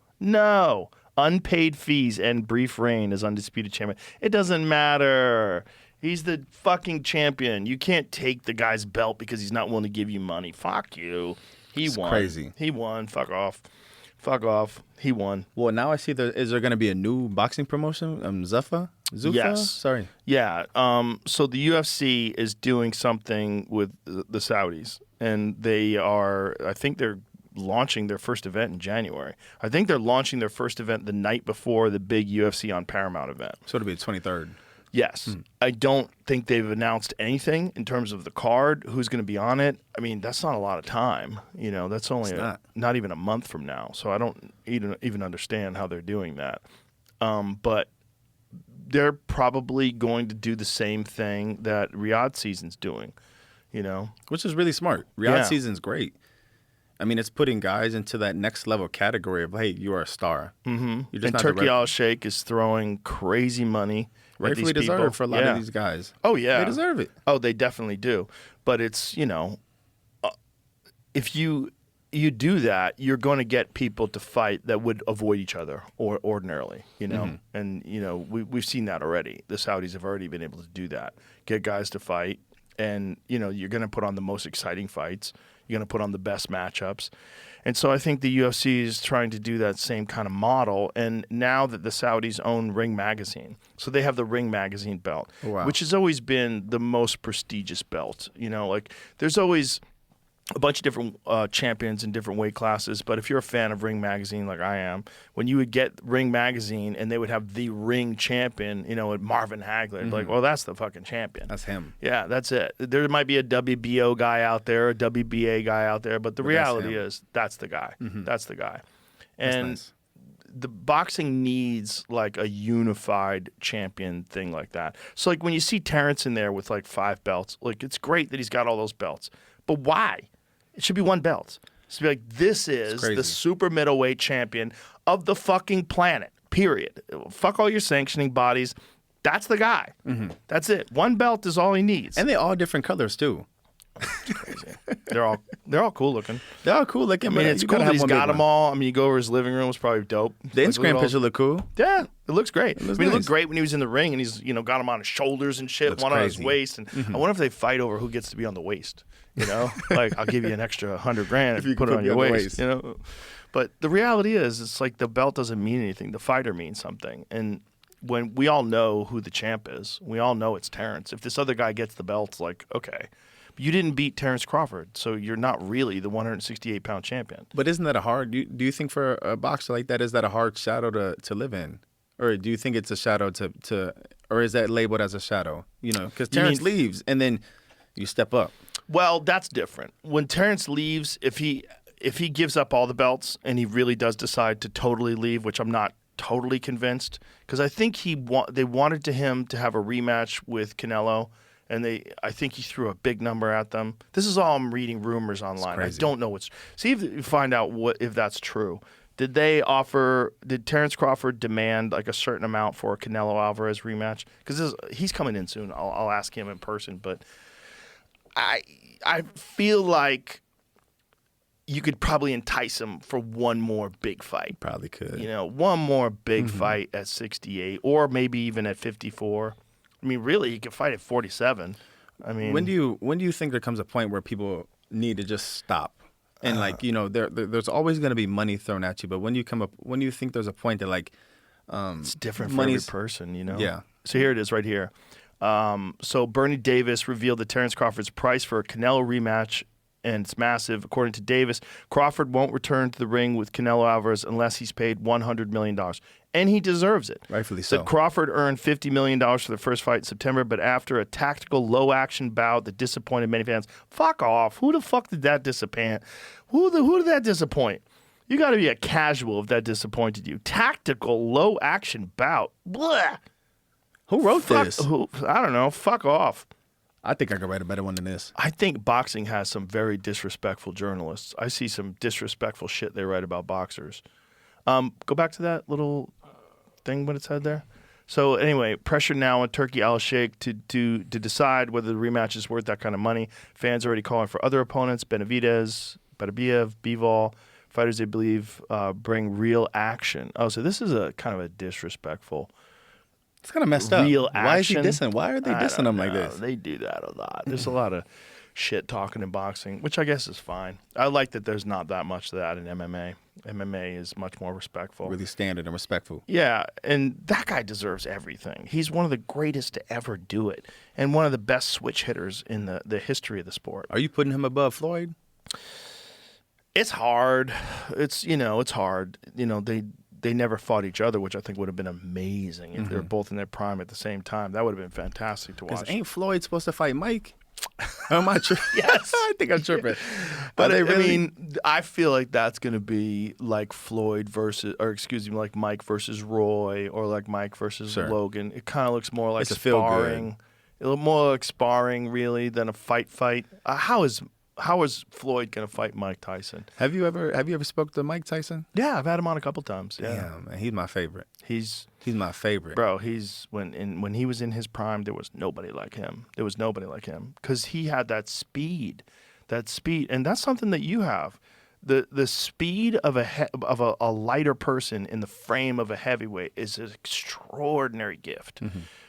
Unpaid fees and brief reign as undisputed champion. It doesn't matter. He's the fucking champion. You can't take the guy's belt because he's not willing to give you money. Fuck you. He It's won. crazy. He won. Fuck off. Fuck off. He won. Well, now I see is there going to be a new boxing promotion? Zuffa? Yes. Sorry. Yeah. So the UFC is doing something with the Saudis, and I think they're launching their first event in January. I think they're launching their first event the night before the big UFC on Paramount event. So it'll be the 23rd. Yes. I don't think they've announced anything in terms of the card, who's going to be on it. I mean, that's not a lot of time. That's only not even a month from now. So I don't even understand how they're doing that. But they're probably going to do the same thing that Riyadh season's doing, Which is really smart. Riyadh Yeah. season's great. I mean, it's putting guys into that next level category of, hey, you are a star. Mm-hmm. You're just And not Turkey Al Sheikh is throwing crazy money at these rightfully people. deserved for a lot Yeah. of these guys. Oh, yeah. They deserve it. Oh, they definitely do. But it's, if you do that, you're going to get people to fight that would avoid each other or ordinarily, Mm-hmm. And, we've seen that already. The Saudis have already been able to do that. Get guys to fight, and, you're going to put on the most exciting fights. You're going to put on the best matchups. And so I think the UFC is trying to do that same kind of model. And now that the Saudis own Ring Magazine, so they have the Ring Magazine belt, Wow. which has always been the most prestigious belt. There's always a bunch of different champions in different weight classes. But if you're a fan of Ring Magazine like I am, when you would get Ring Magazine and they would have the Ring champion, Marvin Hagler, like, well, that's the fucking champion. That's him. Yeah, that's it. There might be a WBO guy out there, a WBA guy out there, but the reality is that's the guy. That's the guy. And nice. the boxing needs like a unified champion thing like that. So like when you see Terrence in there with like 5 belts, like it's great that he's got all those belts. But why? It should be 1 belt. It should be like, this is the super middleweight champion of the fucking planet, period. Fuck all your sanctioning bodies. That's the guy. That's it. 1 belt is all he needs. And they're all different colors, too. It's crazy. They're all cool looking. They're all cool looking. I mean, it's cool that he's got them all. I mean, you go over his living room, it's probably dope. The Instagram picture look cool. Yeah, it looks great. It looks He nice. looked great when he was in the ring, and he's got him on his shoulders and shit, Looks one on his crazy. waist. And I wonder if they fight over who gets to be on the waist. Like I'll give you an extra $100,000 if you put it on your waist. But the reality is, it's like the belt doesn't mean anything. The fighter means something, and when we all know who the champ is, we all know it's Terrence. If this other guy gets the belt, it's like, okay. But you didn't beat Terrence Crawford, so you're not really the 168-pound champion. But isn't that a hard? Do you think for a boxer like that, is that a hard shadow to live in, or do you think it's a shadow to or is that labeled as a shadow? Because Terrence leaves and then you step up. Well, that's different. When Terrence leaves, if he gives up all the belts and he really does decide to totally leave, which I'm not totally convinced, because I think they wanted him to have a rematch with Canelo. And I think he threw a big number at them. This is all I'm reading rumors online. I don't know see if you find out if that's true. Did Terrence Crawford demand like a certain amount for a Canelo Alvarez rematch? Because he's coming in soon. I'll ask him in person. But I feel like you could probably entice him for one more big fight. Probably could. One more big fight at 68 or maybe even at 54. I mean, really, he could fight at 47. I mean, when do you think there comes a point where people need to just stop? And there's always going to be money thrown at you, but when do you think there's a point that like it's different for every person, Yeah. So here it is, right here. So Bernie Davis revealed that Terrence Crawford's price for a Canelo rematch, and it's massive. According to Davis, Crawford won't return to the ring with Canelo Alvarez unless he's paid $100 million. And he deserves it. Rightfully so. Crawford earned $50 million for the first fight in September, but after a tactical low-action bout that disappointed many fans. Fuck off. Who the fuck did that disappoint? Who did that disappoint? You got to be a casual if that disappointed you. Tactical low-action bout. Blah. Who wrote this? I don't know. Fuck off. I think I could write a better one than this. I think boxing has some very disrespectful journalists. I see some disrespectful shit they write about boxers. Go back to that little thing when it said there. So anyway, pressure now on Turki Al-Sheikh to decide whether the rematch is worth that kind of money. Fans already calling for other opponents, Benavidez, Beterbiev, Bivol, fighters they believe bring real action. Oh, so this is a kind of a disrespectful. It's kind of messed up. Real Why is he action. dissing? Why are they dissing him like this? They do that a lot. There's a lot of shit talking in boxing, which I guess is fine. I like that there's not that much of that in MMA. MMA is much more respectful. Really standard and respectful. Yeah, and that guy deserves everything. He's one of the greatest to ever do it, and one of the best switch hitters in the history of the sport. Are you putting him above Floyd? It's hard. It's hard. They never fought each other, which I think would have been amazing if they were both in their prime at the same time. That would have been fantastic to watch. Ain't Floyd supposed to fight Mike? Am I tripping? Yes. I think I'm tripping. But I mean, I feel like that's going to be like like Mike versus Roy, or like Mike versus Logan. It kind of looks more like It's a feel sparring. It looks more like sparring, really, than a fight. How is Floyd going to fight Mike Tyson? Have you ever spoke to Mike Tyson? Yeah, I've had him on a couple times. Yeah, Damn, man, he's my favorite. He's my favorite. Bro, when he was in his prime, there was nobody like him. Because he had that speed, and that's something that you have. The speed of a lighter person in the frame of a heavyweight is an extraordinary gift,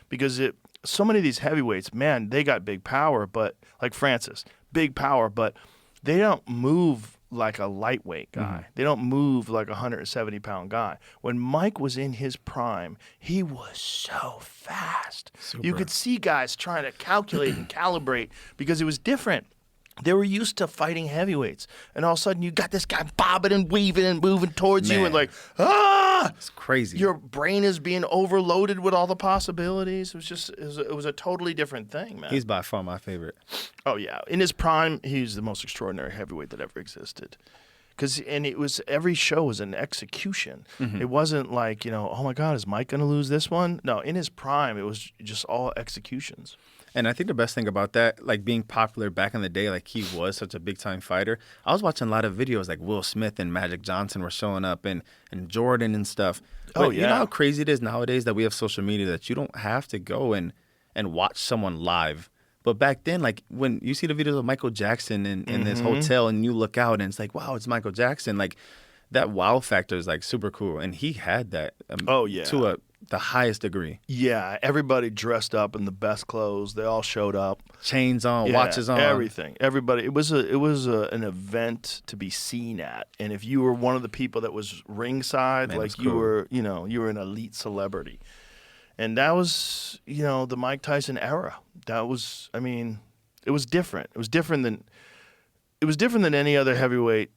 because so many of these heavyweights, man, they got big power, but like Francis, big power, but they don't move like a lightweight guy. They don't move like a 170-pound guy. When Mike was in his prime, he was so fast. You could see guys trying to calculate and calibrate because it was different. They were used to fighting heavyweights, and all of a sudden you got this guy bobbing and weaving and moving towards you, and like, it's crazy. Your brain is being overloaded with all the possibilities. It was a totally different thing, man. He's by far my favorite. Oh yeah, in his prime, he's the most extraordinary heavyweight that ever existed. Every show was an execution. It wasn't like, oh my God, is Mike gonna lose this one? No, in his prime, it was just all executions. And I think the best thing about that, like being popular back in the day, like he was such a big-time fighter. I was watching a lot of videos like Will Smith and Magic Johnson were showing up and Jordan and stuff. But you know how crazy it is nowadays that we have social media that you don't have to go and watch someone live. But back then, like when you see the videos of Michael Jackson in this hotel and you look out and it's like, wow, it's Michael Jackson. Like that wow factor is like super cool. And he had that to the highest degree. Yeah, everybody dressed up in the best clothes. They all showed up. Chains on, watches on. Everything. Everybody. It was an event to be seen at. And if you were one of the people that was ringside, Man, like you were, you were an elite celebrity. And that was, the Mike Tyson era. That was, it was different. It was different than any other heavyweight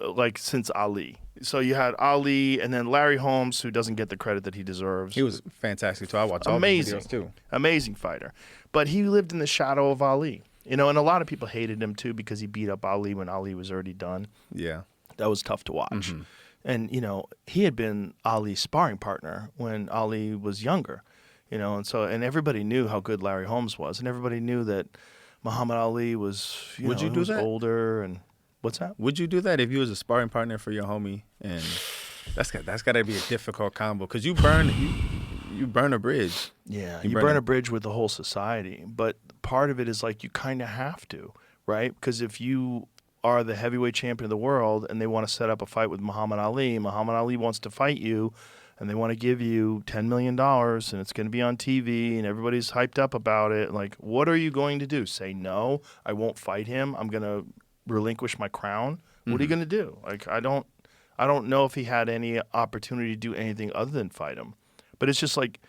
like since Ali. So you had Ali and then Larry Holmes, who doesn't get the credit that he deserves. He was fantastic too. I watched all the videos too. Amazing fighter. But he lived in the shadow of Ali. And a lot of people hated him too because he beat up Ali when Ali was already done. Yeah. That was tough to watch. And, he had been Ali's sparring partner when Ali was younger, and everybody knew how good Larry Holmes was. And everybody knew that Muhammad Ali was, Would you do that? older. And what's that? Would you do that if you was a sparring partner for your homie? And that's got to be a difficult combo because you burn a bridge. Yeah, you burn a bridge with the whole society. But part of it is like you kind of have to, right? Because if you are the heavyweight champion of the world and they want to set up a fight with Muhammad Ali wants to fight you and they want to give you $10 million and it's going to be on TV and everybody's hyped up about it. Like, what are you going to do? Say, no, I won't fight him. I'm going to relinquish my crown. What are you going to do? Like, I don't know if he had any opportunity to do anything other than fight him. But it's just like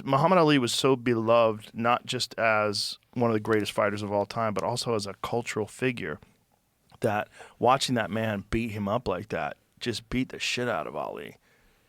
Muhammad Ali was so beloved, not just as one of the greatest fighters of all time, but also as a cultural figure, that watching that man beat him up like that just beat the shit out of Ali.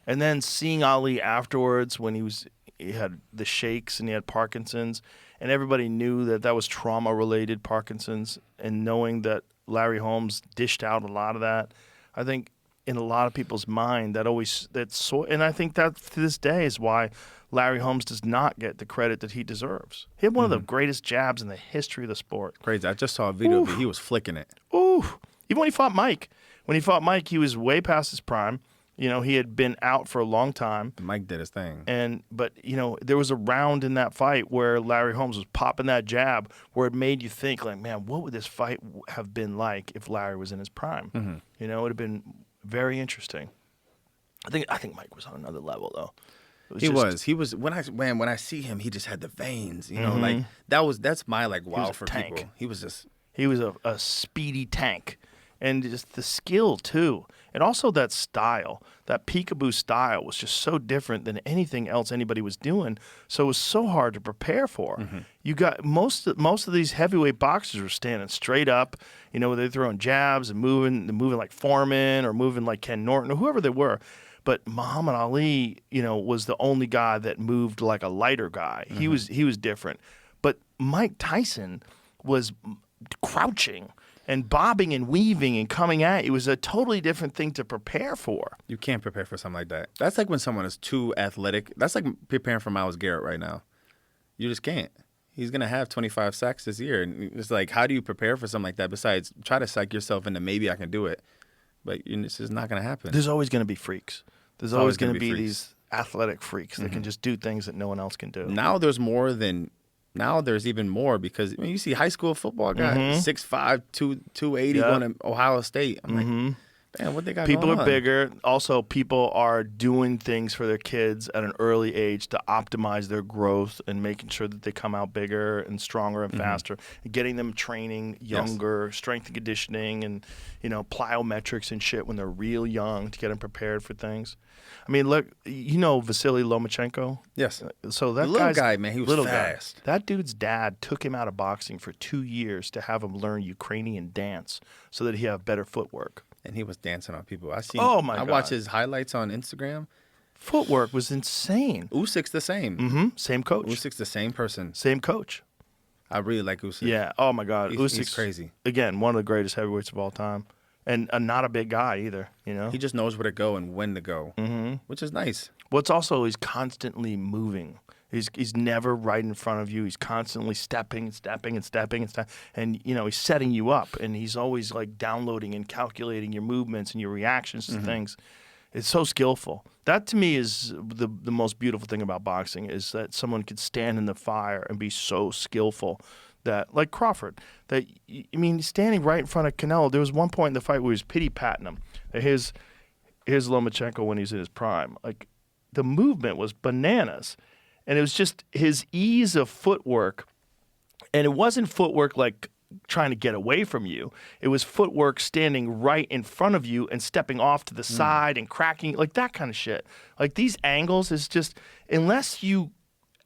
And then seeing Ali afterwards when he had the shakes and he had Parkinson's, and everybody knew that was trauma-related Parkinson's, and knowing that Larry Holmes dished out a lot of that, I think in a lot of people's mind and I think that to this day is why Larry Holmes does not get the credit that he deserves. He had one of the greatest jabs in the history of the sport. Crazy. I just saw a video of it. He was flicking it. Ooh. Even when he fought Mike. When he fought Mike, he was way past his prime. He had been out for a long time. Mike did his thing. But there was a round in that fight where Larry Holmes was popping that jab where it made you think, like, man, what would this fight have been like if Larry was in his prime? It would have been very interesting. I think Mike was on another level, though. He was when I see him, he just had the veins, like that's my like wow for tank. people. He was a speedy tank, and just the skill too, and also that style, that peekaboo style was just so different than anything else anybody was doing. So it was so hard to prepare for. You got most of these heavyweight boxers were standing straight up, they're throwing jabs and moving like Foreman or moving like Ken Norton or whoever they were. But Muhammad Ali, was the only guy that moved like a lighter guy. He was different. But Mike Tyson was crouching and bobbing and weaving and coming at you. It was a totally different thing to prepare for. You can't prepare for something like that. That's like when someone is too athletic. That's like preparing for Myles Garrett right now. You just can't. He's going to have 25 sacks this year. And it's like, how do you prepare for something like that besides try to psych yourself into maybe I can do it? But it's just not going to happen. There's always going to be freaks. There's always going to be these athletic freaks that can just do things that no one else can do. Now there's even more because you see high school football guys, 6'5", 280 going to Ohio State. I'm like, Damn, what they got People going are on? bigger. Also, people are doing things for their kids at an early age to optimize their growth and making sure that they come out bigger and stronger and faster. And getting them training younger, strength and conditioning, and plyometrics and shit when they're real young to get them prepared for things. I mean, look, Vasily Lomachenko? Yes. So that The little guy's guy, man, he was little fast. Guy. That dude's dad took him out of boxing for 2 years to have him learn Ukrainian dance so that he have better footwork. And he was dancing on people. I God. watch his highlights on Instagram. Footwork was insane. Usyk's the same. Same coach. Usyk's the same person. Same coach. I really like Usyk. Yeah. Oh my God. He's Usyk's crazy. Again, one of the greatest heavyweights of all time, and not a big guy either. He just knows where to go and when to go, which is nice. What's also he's constantly moving. He's never right in front of you. He's constantly stepping, and he's setting you up, and he's always like downloading and calculating your movements and your reactions to things. It's so skillful. That to me is the most beautiful thing about boxing, is that someone could stand in the fire and be so skillful that, like Crawford, standing right in front of Canelo. There was one point in the fight where he was pity patting him. Here's Lomachenko when he's in his prime. Like, the movement was bananas. And it was just his ease of footwork. And it wasn't footwork like trying to get away from you. It was footwork standing right in front of you and stepping off to the side and cracking, like that kind of shit. Like, these angles is just, unless you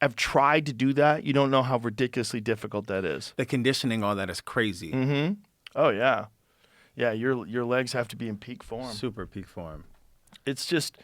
have tried to do that, you don't know how ridiculously difficult that is. The conditioning, all that is crazy. Oh, yeah. Yeah, your legs have to be in peak form. Super peak form. It's just,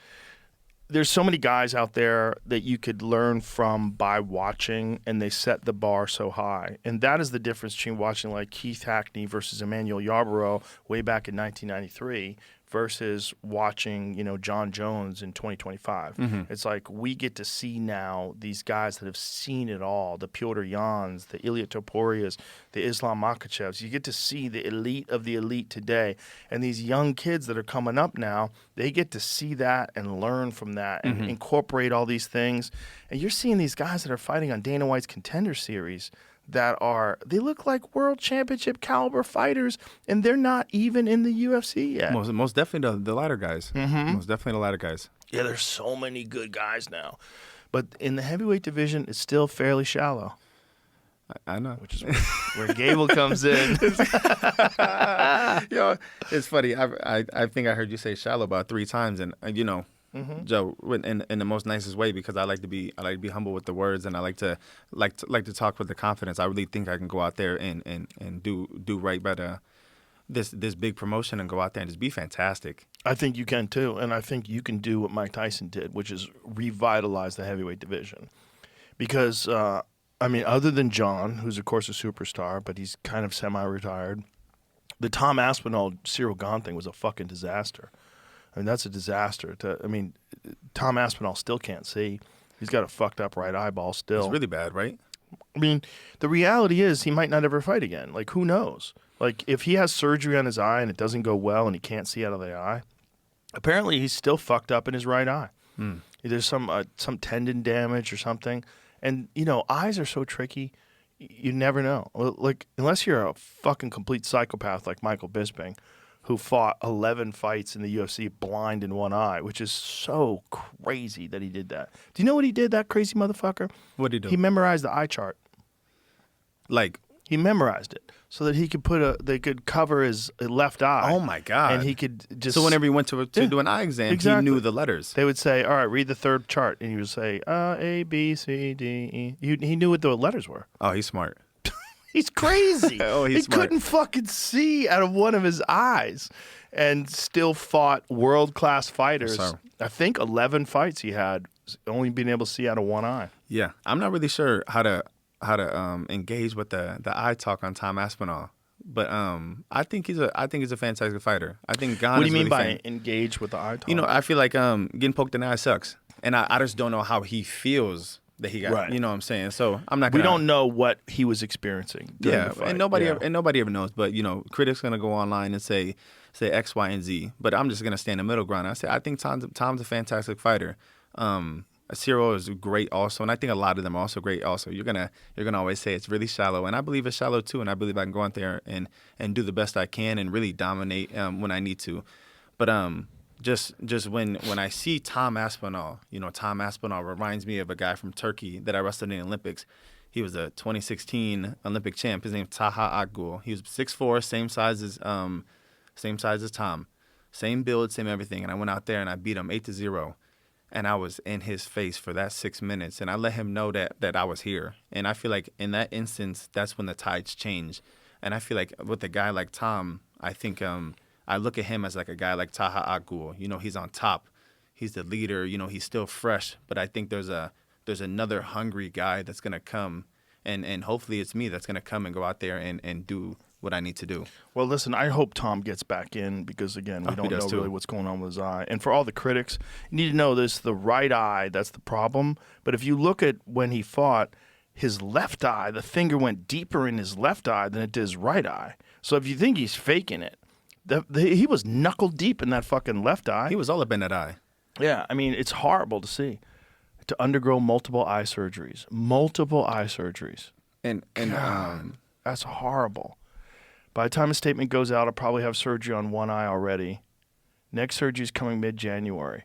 there's so many guys out there that you could learn from by watching, and they set the bar so high. And that is the difference between watching like Keith Hackney versus Emmanuel Yarborough way back in 1993 versus watching, Jon Jones in 2025. It's like we get to see now these guys that have seen it all, the Piotr Jans, the Ilia Toporias, the Islam Makhachevs. You get to see the elite of the elite today. And these young kids that are coming up now, they get to see that and learn from that and incorporate all these things. And you're seeing these guys that are fighting on Dana White's Contender Series they look like world championship caliber fighters, and they're not even in the UFC yet. Most definitely the latter guys. Most definitely the latter guys. Yeah, there's so many good guys now. But in the heavyweight division, it's still fairly shallow. I know. Which is where Gable comes in. It's funny. I think I heard you say shallow about 3 times, and Joe, in the most nicest way, because I like to be humble with the words, and I like to talk with the confidence. I really think I can go out there and do right by this big promotion and go out there and just be fantastic. I think you can too, and I think you can do what Mike Tyson did, which is revitalize the heavyweight division. Because other than Jon, who's of course a superstar, but he's kind of semi-retired, the Tom Aspinall Cyril Gane thing was a fucking disaster. I mean, that's a disaster. Tom Aspinall still can't see. He's got a fucked up right eyeball still. It's really bad, right? I mean, the reality is he might not ever fight again. Like, who knows? Like, if he has surgery on his eye and it doesn't go well and he can't see out of the eye, apparently he's still fucked up in his right eye. There's some tendon damage or something. And, eyes are so tricky. You never know. Like, unless you're a fucking complete psychopath like Michael Bisping, who fought 11 fights in the UFC blind in one eye, which is so crazy that he did that. Do you know what he did, that crazy motherfucker? What did he do? He memorized the eye chart. Like, he memorized it so that he could they could cover his left eye. oh my God. And he could just... So whenever he went to do an eye exam, exactly. He knew the letters. They would say, all right, read the third chart. And he would say, A, B, C, D, E. He knew what the letters were. Oh, he's smart. He's crazy. He's smart. Couldn't fucking see out of one of his eyes and still fought world-class fighters. So, I think 11 fights he had, only being able to see out of one eye. Yeah. I'm not really sure how to engage with the eye talk on Tom Aspinall. But I think he's a fantastic fighter. I think Gane What do you is mean really by engage with the eye talk? I feel like getting poked in the eye sucks. And I just don't know how he feels that he got, Right. You know what I'm saying? So I'm not gonna... We don't know what he was experiencing during the fight. And nobody ever knows. But, critics going to go online and say X, Y, and Z. But I'm just going to stand in the middle ground. I think Tom's a fantastic fighter. Cyril is great also, and I think a lot of them are also great also. You're gonna always say it's really shallow, and I believe it's shallow too, and I believe I can go out there and do the best I can and really dominate when I need to. But just when I see Tom Aspinall, Tom Aspinall reminds me of a guy from Turkey that I wrestled in the Olympics. He was a 2016 Olympic champ. His name's Taha Akgul. He was 6'4", same size as Tom, same build, same everything. And I went out there and I beat him 8-0. And I was in his face for that 6 minutes, and I let him know that I was here. And I feel like in that instance, that's when the tides change. And I feel like with a guy like Tom, I think I look at him as like a guy like Taha Akgul. He's on top. He's the leader. He's still fresh. But I think there's another hungry guy that's going to come, and hopefully it's me that's going to come and go out there and do what I need to do. Well, listen, I hope Tom gets back in because, again, we don't know really what's going on with his eye. And for all the critics, you need to know this, the right eye, that's the problem. But if you look at when he fought, his left eye, the finger went deeper in his left eye than it did his right eye. So if you think he's faking it, he was knuckle deep in that fucking left eye. He was all up in that eye. Yeah, I mean, it's horrible to see. To undergo multiple eye surgeries. And that's horrible. By the time a statement goes out, I'll probably have surgery on one eye already. Next surgery is coming mid-January.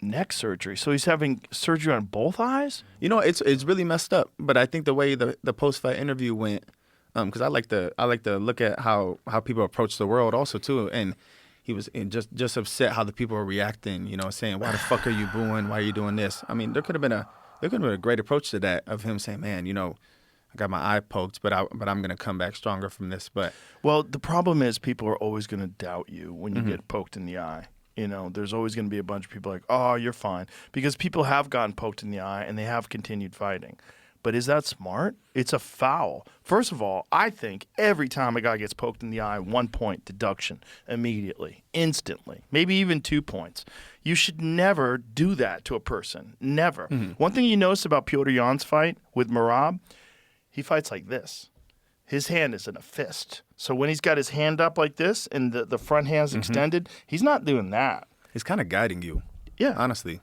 Neck surgery. So he's having surgery on both eyes? It's really messed up. But I think the way the post-fight interview went, because I like to look at how people approach the world also too, and he was just upset how the people were reacting. Saying, "Why the fuck are you booing? Why are you doing this?" I mean, there could have been a great approach to that of him saying, "Man, I got my eye poked, but I'm gonna come back stronger from this." But the problem is people are always gonna doubt you when you get poked in the eye. There's always gonna be a bunch of people like, "Oh, you're fine," because people have gotten poked in the eye and they have continued fighting. But is that smart? It's a foul. First of all, I think every time a guy gets poked in the eye, 1 point deduction immediately, instantly, maybe even 2 points. You should never do that to a person. Never. One thing you notice about Petr Yan's fight with Merab, he fights like this. His hand is in a fist. So when he's got his hand up like this and the front hand's extended, he's not doing that. he's kind of guiding you. Yeah. Honestly.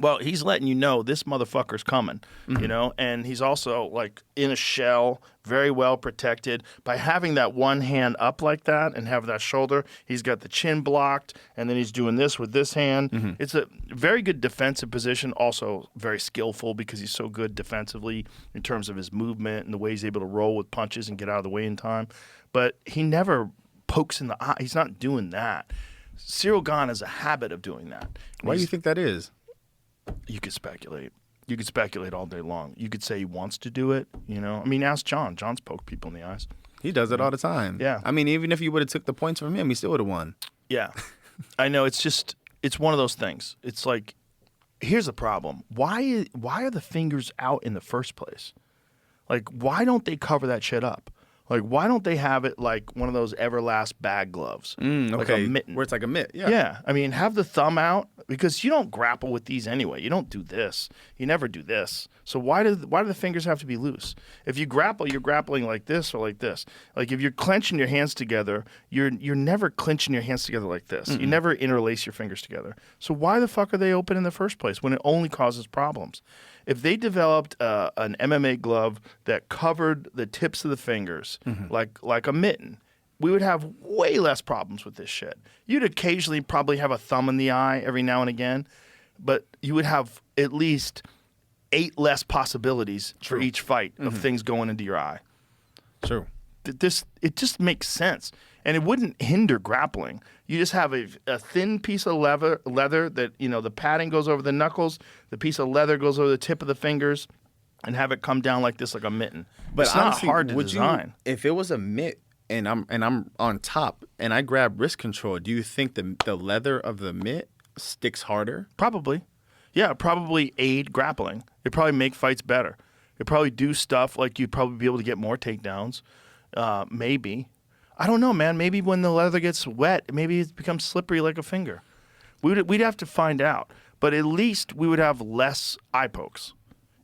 Well, he's letting you know this motherfucker's coming, and he's also like in a shell, very well protected. By having that one hand up like that and have that shoulder, he's got the chin blocked, and then he's doing this with this hand. It's a very good defensive position, also very skillful because he's so good defensively in terms of his movement and the way he's able to roll with punches and get out of the way in time. But he never pokes in the eye. He's not doing that. Cyril Gane has a habit of doing that. Why do you think that is? You could speculate. You could speculate all day long. You could say he wants to do it, I mean, ask Jon. Jon's poked people in the eyes. He does it all the time. Yeah. I mean, even if you would have took the points from him, he still would have won. Yeah. I know. It's one of those things. It's like, here's the problem. Why are the fingers out in the first place? Like, why don't they cover that shit up? Like, why don't they have it like one of those Everlast bag gloves? Like a mitten. Where it's like a mitt, yeah. Yeah. I mean, have the thumb out because you don't grapple with these anyway. You don't do this. You never do this. So why do the fingers have to be loose? If you grapple, you're grappling like this or like this. Like if you're clenching your hands together, you're never clenching your hands together like this. You never interlace your fingers together. So why the fuck are they open in the first place when it only causes problems? If they developed an MMA glove that covered the tips of the fingers like a mitten, we would have way less problems with this shit. You'd occasionally probably have a thumb in the eye every now and again, but you would have at least 8 less possibilities for each fight of things going into your eye. True. It just makes sense. And it wouldn't hinder grappling. You just have a thin piece of leather that, the padding goes over the knuckles, the piece of leather goes over the tip of the fingers, and have it come down like this, like a mitten. But it's honestly, not hard to design. If it was a mitt and I'm on top and I grab wrist control, do you think the leather of the mitt sticks harder? Probably. Yeah, probably aid grappling. It'd probably make fights better. It'd probably do stuff like you'd probably be able to get more takedowns. Maybe. I don't know, man. Maybe when the leather gets wet, maybe it becomes slippery like a finger. We'd have to find out. But at least we would have less eye pokes.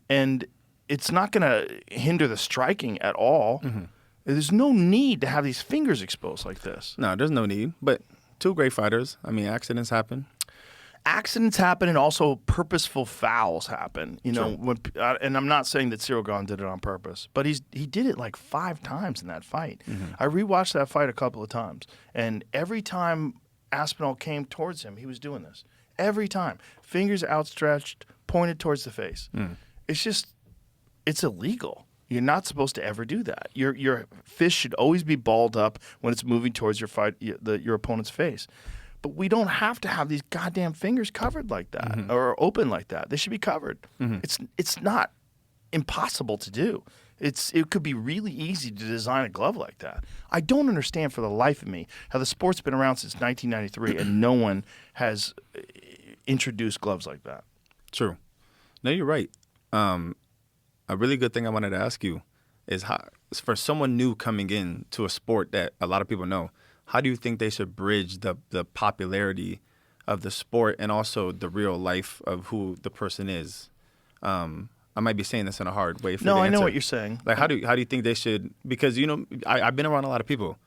And it's not going to hinder the striking at all. There's no need to have these fingers exposed like this. No, there's no need. But two great fighters. I mean, accidents happen. Accidents happen and also purposeful fouls happen. And I'm not saying that Cyril Gane did it on purpose, but he did it like 5 times in that fight. I rewatched that fight a couple of times, and every time Aspinall came towards him, he was doing this. Every time. Fingers outstretched, pointed towards the face. It's illegal. You're not supposed to ever do that. Your fist should always be balled up when it's moving towards your opponent's face. But we don't have to have these goddamn fingers covered like that or open like that. They should be covered. It's not impossible to do. It could be really easy to design a glove like that. I don't understand for the life of me how the sport's been around since 1993 and no one has introduced gloves like that. True. No, you're right. A really good thing I wanted to ask you is how, for someone new coming in to a sport that a lot of people know, how do you think they should bridge the popularity of the sport and also the real life of who the person is? I might be saying this in a hard way. No, I know what you're saying. Like, how do you think they should? Because I've been around a lot of people,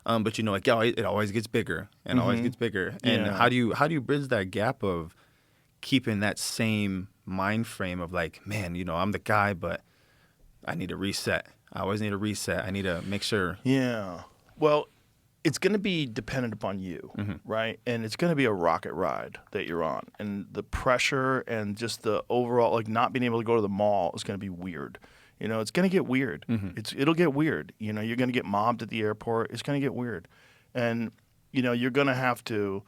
but like, it always gets bigger and always gets bigger. And how do you bridge that gap of keeping that same mind frame of like, man, I'm the guy, but I need a reset. I always need a reset. I need to make sure. Yeah. Well, it's going to be dependent upon you, right? And it's going to be a rocket ride that you're on. And the pressure and just the overall, like not being able to go to the mall is going to be weird. It's going to get weird. It'll get weird. You're going to get mobbed at the airport. It's going to get weird. And, you're going to have to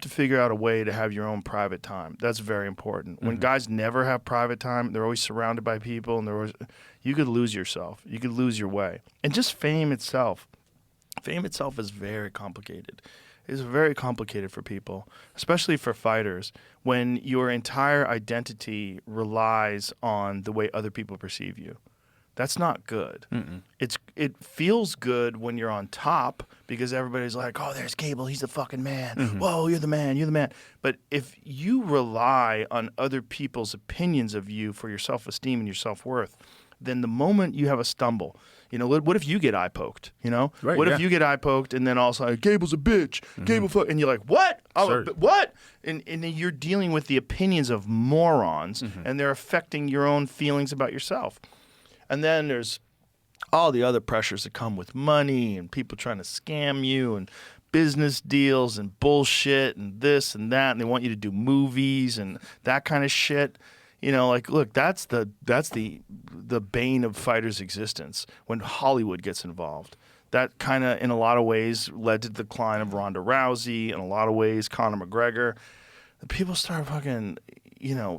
figure out a way to have your own private time. That's very important. When guys never have private time, they're always surrounded by people, and you could lose yourself. You could lose your way. And just fame itself is very complicated. It's very complicated for people, especially for fighters, when your entire identity relies on the way other people perceive you. That's not good. It feels good when you're on top because everybody's like, oh, there's Gable. He's the fucking man. Whoa, you're the man. You're the man. But if you rely on other people's opinions of you for your self-esteem and your self-worth, then the moment you have a stumble, what if you get eye poked? Right, what if you get eye poked and then all of a sudden, Gable's a bitch. Gable fuck, and you're like, what? What? And then you're dealing with the opinions of morons, and they're affecting your own feelings about yourself. And then there's all the other pressures that come with money and people trying to scam you and business deals and bullshit and this and that. And they want you to do movies and that kind of shit. Look, that's the bane of fighters' existence when Hollywood gets involved. That kind of, in a lot of ways, led to the decline of Ronda Rousey. In a lot of ways, Conor McGregor. People start fucking,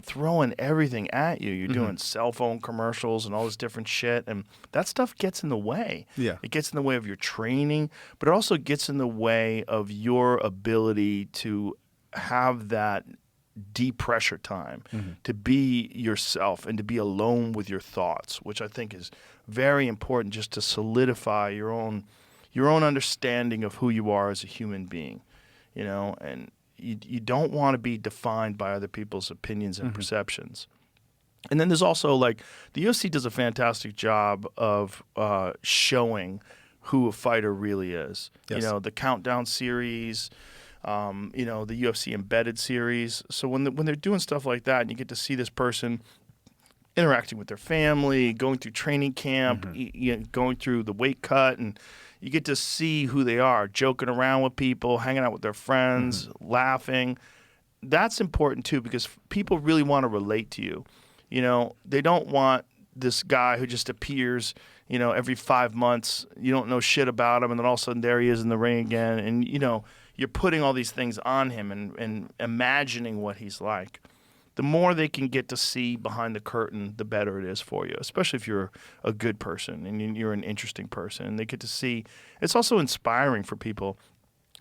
throwing everything at you. You're doing cell phone commercials and all this different shit. And that stuff gets in the way. Yeah. It gets in the way of your training, but it also gets in the way of your ability to have that deep pressure time, to be yourself and to be alone with your thoughts, which I think is very important just to solidify your own understanding of who you are as a human being, and you don't want to be defined by other people's opinions and perceptions. And then there's also, like, the UFC does a fantastic job of showing who a fighter really is. Yes. The Countdown series, the UFC Embedded series. So when they're doing stuff like that and you get to see this person interacting with their family, going through training camp, going through the weight cut, and you get to see who they are, joking around with people, hanging out with their friends, laughing. That's important too because people really want to relate to you. They don't want this guy who just appears, every 5 months. You don't know shit about him, and then all of a sudden there he is in the ring again. And, you're putting all these things on him and imagining what he's like. The more they can get to see behind the curtain, the better it is for you, especially if you're a good person and you're an interesting person. And they get to see. It's also inspiring for people.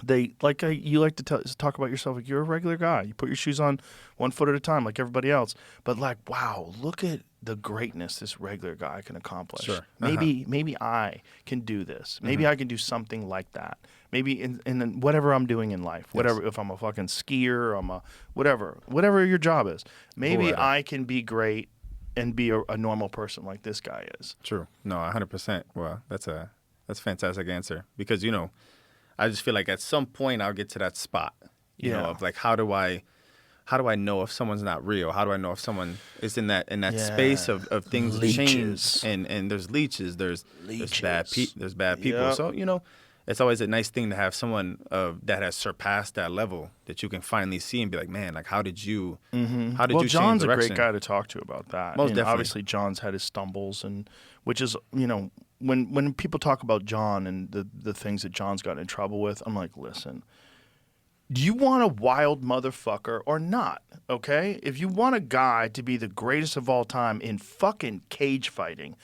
You like to talk about yourself like you're a regular guy. You put your shoes on 1 foot at a time like everybody else. But like, wow, look at the greatness this regular guy can accomplish. Sure. Maybe I can do this. Maybe I can do something like that. Maybe in whatever I'm doing in life, whatever, if I'm a fucking skier, I'm a whatever your job is. Maybe I can be great and be a normal person like this guy is. True. No, 100%. Well, that's a fantastic answer because, I just feel like at some point I'll get to that spot, you know, of like, how do I know if someone's not real? How do I know if someone is in that space of things change and there's leeches, there's bad people. So, it's always a nice thing to have someone that has surpassed that level that you can finally see and be like, man, like how did you how did Well, you John's change a direction? great guy to talk to about that. Most definitely. Obviously, John's had his stumbles, and which is, when people talk about John and the things that John's gotten in trouble with, I'm like, listen, do you want a wild motherfucker or not? Okay, if you want a guy to be the greatest of all time in fucking cage fighting,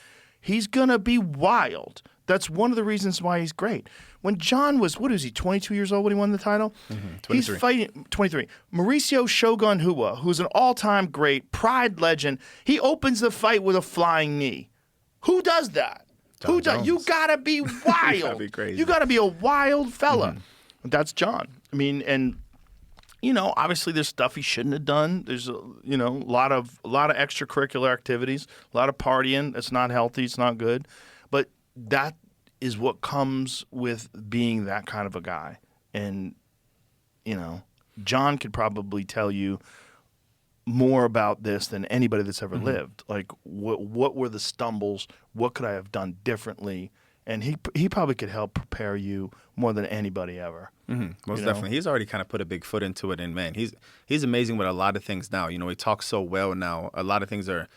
he's gonna be wild. That's one of the reasons why he's great. When John was, what is he, 22 years old when he won the title? 23. He's fighting, 23. Mauricio Shogun Hua, who's an all-time great, Pride legend, he opens the fight with a flying knee. Who does that? Jon Who does? Jones. You gotta be wild. You gotta be crazy. You gotta be a wild fella. That's John. I mean, and obviously there's stuff he shouldn't have done. There's a lot of extracurricular activities, a lot of partying. It's not healthy. It's not good. But that is what comes with being that kind of a guy. And John could probably tell you more about this than anybody that's ever lived. Like, what were the stumbles? What could I have done differently? And he probably could help prepare you more than anybody ever. Most definitely. He's already kind of put a big foot into it, and man, he's amazing with a lot of things now. He talks so well now. A lot of things are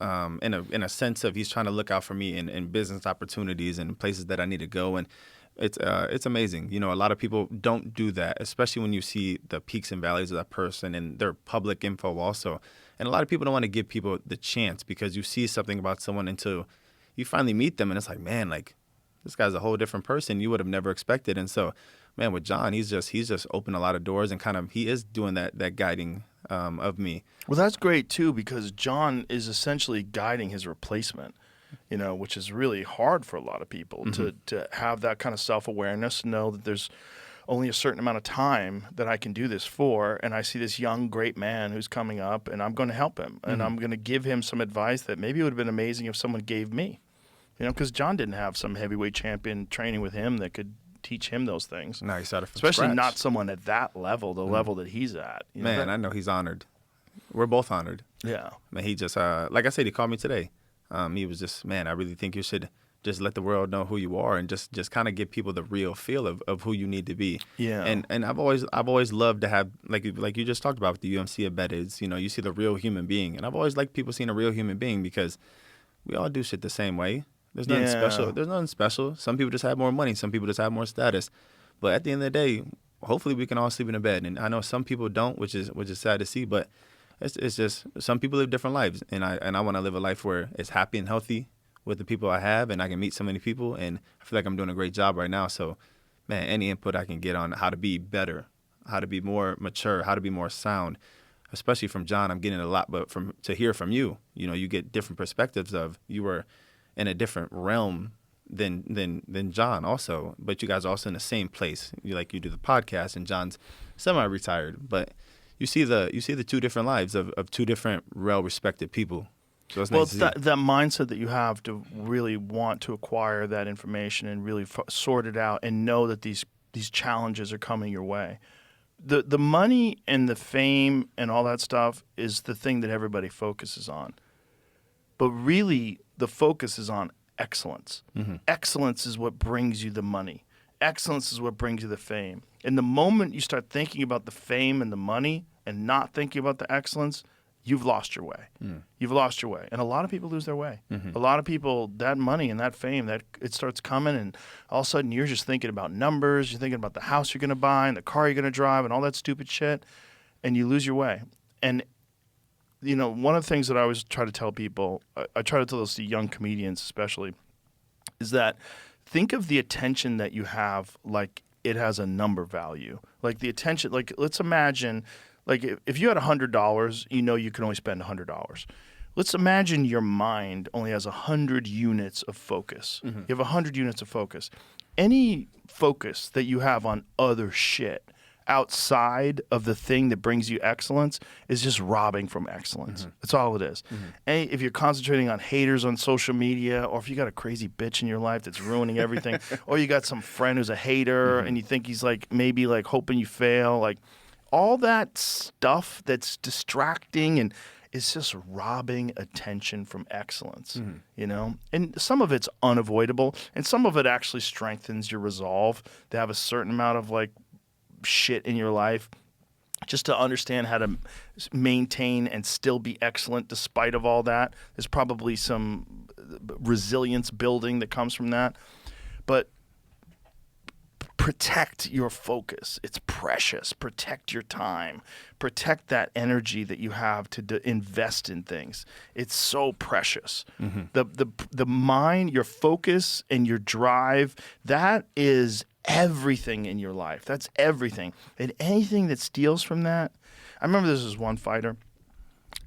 in a sense of he's trying to look out for me in business opportunities and places that I need to go, and it's amazing. A lot of people don't do that, especially when you see the peaks and valleys of that person and their public info also. And a lot of people don't want to give people the chance because you see something about someone until you finally meet them, and it's like, man, like this guy's a whole different person you would have never expected. And so, man, with John, he's just opened a lot of doors and kind of he is doing that guiding of me. Well, that's great too because John is essentially guiding his replacement, which is really hard for a lot of people to have that kind of self-awareness, know that there's only a certain amount of time that I can do this for, and I see this young, great man who's coming up, and I'm going to help him, and I'm going to give him some advice that maybe it would have been amazing if someone gave me. Because John didn't have some heavyweight champion training with him that could teach him those things. No, he started from Especially scratch. Not someone at that level, the level that he's at. Man, I know he's honored. We're both honored. Yeah. Man, he just, like I said, he called me today. He was just, man, I really think you should just let the world know who you are and just kind of give people the real feel of who you need to be. Yeah. And I've always loved to have, like you just talked about with the UMC embeddeds, you see the real human being. And I've always liked people seeing a real human being because we all do shit the same way. There's nothing special. There's nothing special. Some people just have more money. Some people just have more status. But at the end of the day, hopefully we can all sleep in a bed. And I know some people don't, which is sad to see. But it's just some people live different lives, and I want to live a life where it's happy and healthy with the people I have, and I can meet so many people. And I feel like I'm doing a great job right now. So, man, any input I can get on how to be better, how to be more mature, how to be more sound, especially from John, I'm getting a lot. But to hear from you, you get different perspectives of you were in a different realm than John also, but you guys are also in the same place. You do the podcast, and John's semi-retired, but you see the two different lives of two different well-respected people. So it's nice to see. That mindset that you have to really want to acquire that information and really sort it out and know that these challenges are coming your way. The money and the fame and all that stuff is the thing that everybody focuses on. But really, the focus is on excellence. Excellence is what brings you the money. Excellence is what brings you the fame. And the moment you start thinking about the fame and the money and not thinking about the excellence, you've lost your way. You've lost your way. And a lot of people lose their way. A lot of people, that money and that fame, that it starts coming, and all of a sudden you're just thinking about numbers, you're thinking about the house you're going to buy and the car you're going to drive and all that stupid shit, and you lose your way. And one of the things that I always try to tell people, I try to tell this to young comedians especially, is that think of the attention that you have like it has a number value. Like the attention, like let's imagine, like if you had $100, you can only spend $100. Let's imagine your mind only has 100 units of focus. You have 100 units of focus. Any focus that you have on other shit outside of the thing that brings you excellence is just robbing from excellence. That's all it is. And if you're concentrating on haters on social media, or if you got a crazy bitch in your life that's ruining everything, or you got some friend who's a hater and you think he's maybe hoping you fail, all that stuff that's distracting and is just robbing attention from excellence, you know? And some of it's unavoidable, and some of it actually strengthens your resolve to have a certain amount of, like, shit in your life just to understand how to maintain and still be excellent despite of all that. There's probably some resilience building that comes from that. But protect your focus. It's precious. Protect your time. Protect that energy that you have to invest in things. It's so precious. The mind, your focus, and your drive, that is everything in your life. That's everything. And anything that steals from that. I remember this was one fighter,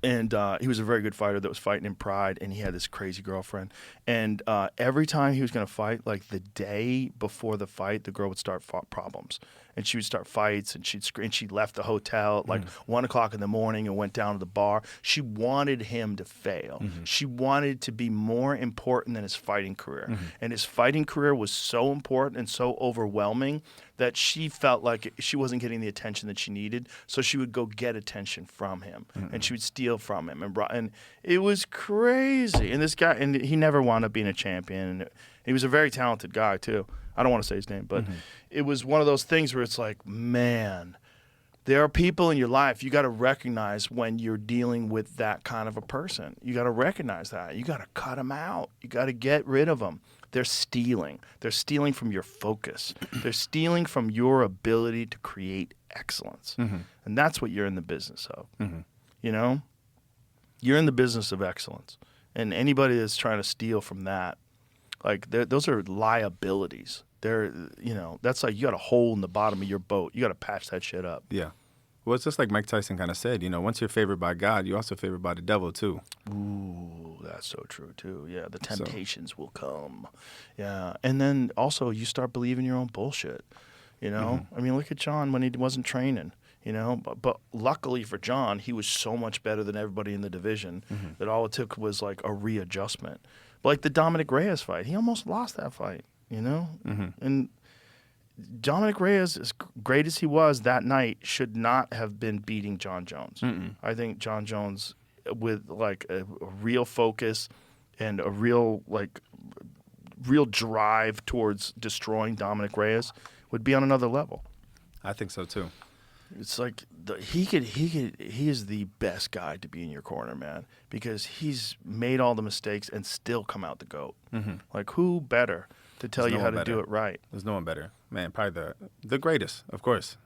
and he was a very good fighter that was fighting in Pride, and he had this crazy girlfriend. And every time he was going to fight, like the day before the fight, the girl would start problems. And she would start fights, and she'd scream. She left the hotel at like 1 o'clock in the morning and went down to the bar. She wanted him to fail. She wanted to be more important than his fighting career. And his fighting career was so important and so overwhelming that she felt like she wasn't getting the attention that she needed. So she would go get attention from him, and she would steal from him. And it was crazy. And this guy, and he never wound up being a champion. And he was a very talented guy, too. I don't want to say his name, but it was one of those things where it's like, man, there are people in your life you got to recognize when you're dealing with that kind of a person. You got to recognize that. You got to cut them out. You got to get rid of them. They're stealing. They're stealing from your focus. They're stealing from your ability to create excellence. And that's what you're in the business of. You know? You're in the business of excellence. And anybody that's trying to steal from that, like, those are liabilities. They're, you know, that's like you got a hole in the bottom of your boat. You got to patch that shit up. Yeah. Well, it's just like Mike Tyson kind of said, you know, once you're favored by God, you're also favored by the devil, too. Ooh, that's so true, too. Yeah, the temptations will come. Yeah. And then also you start believing your own bullshit, you know? I mean, look at Jon when he wasn't training, you know? But luckily for Jon, he was so much better than everybody in the division that all it took was, like, a readjustment. But like the Dominic Reyes fight, he almost lost that fight, you know? And Dominic Reyes, as great as he was that night, should not have been beating Jon Jones. I think Jon Jones, with like a real focus and a real drive towards destroying Dominic Reyes, would be on another level. I think so too. It's like he is the best guy to be in your corner, man, because he's made all the mistakes and still come out the GOAT. Like, who better to tell you how to do it right? There's no one better. Man, probably the greatest, of course.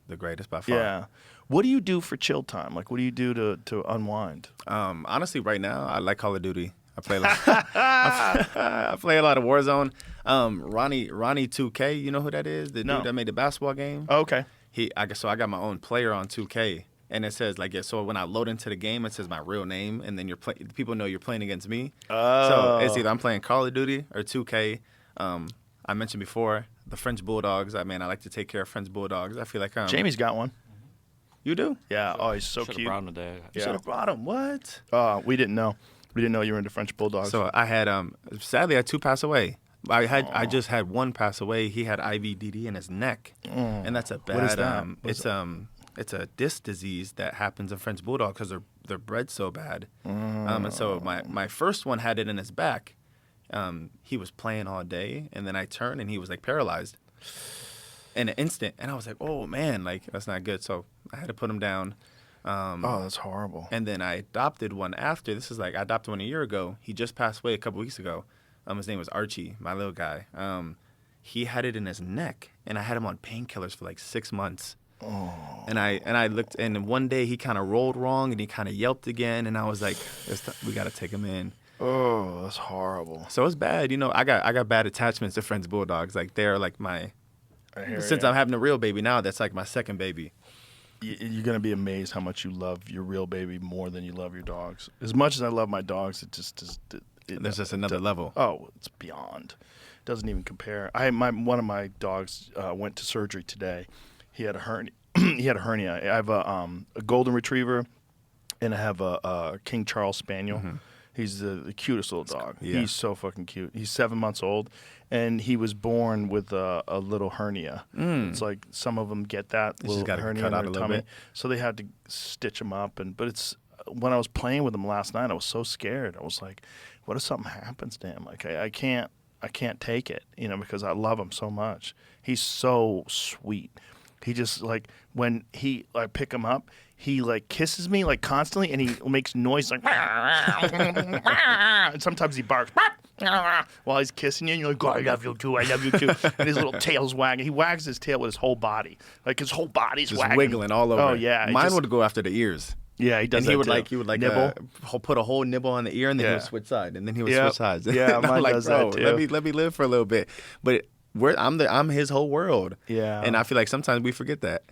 The greatest by far. Yeah. What do you do for chill time? Like, what do you do to unwind? Honestly, right now, I like Call of Duty. I play a lot. I play a lot of Warzone. Ronnie 2K, you know who that is? The dude that made the basketball game? Oh, okay. I got my own player on 2K, and it says like, so when I load into the game, it says my real name, and then people know you're playing against me. So it's either I'm playing Call of Duty or 2K. I mentioned before the French Bulldogs. I like to take care of French Bulldogs. I feel like Jamie's got one. You do? Yeah. Oh, he's so Should've cute. brought him today. You should have brought him. What? We didn't know. We didn't know you were into French Bulldogs. So I had sadly I had 2 pass away. I just had 1 pass away. He had IVDD in his neck, and that's a bad. What is that? It's a disc disease that happens in French Bulldog because they're bred so bad. And so my first one had it in his back. He was playing all day, and then I turned, and he was like paralyzed in an instant. And I was like, oh man, like that's not good. So I had to put him down. That's horrible. And then I adopted one after. I adopted one a year ago. He just passed away a couple weeks ago. His name was Archie, my little guy. He had it in his neck, and I had him on painkillers for like 6 months. And I looked, and one day he kind of rolled wrong, and he kind of yelped again, and I was like, we got to take him in. Oh, that's horrible. So it's bad. You know, I got bad attachments to French Bulldogs. Like they're like since I'm having a real baby now, that's like my second baby. You're going to be amazed how much you love your real baby more than you love your dogs. As much as I love my dogs, it just there's just another level. Oh, it's beyond. It doesn't even compare. One of my dogs went to surgery today. He had a hernia. I have a golden retriever, and I have a King Charles Spaniel. He's the cutest little dog. Yeah. He's so fucking cute. He's 7 months old, and he was born with a little hernia. It's like some of them get that little hernia in their tummy, so they had to stitch him up. But it's when I was playing with him last night, I was so scared. I was like, what if something happens to him? Like I can't take it, because I love him so much. He's so sweet. He just like when I pick him up, he like kisses me like constantly, and he makes noise like, and sometimes he barks while he's kissing you, and you're like, oh, I love you too, and his little tail's wagging. He wags his tail with his whole body, like his whole body's just wagging. wiggling all over. Oh yeah, mine would go after the ears. Yeah, he does. And that he would nibble. Put a whole nibble on the ear, and then he would switch side, and then he would switch sides. Yeah, and I'm mine like, does bro, that too. let me live for a little bit. But I'm his whole world. Yeah, and I feel like sometimes we forget that.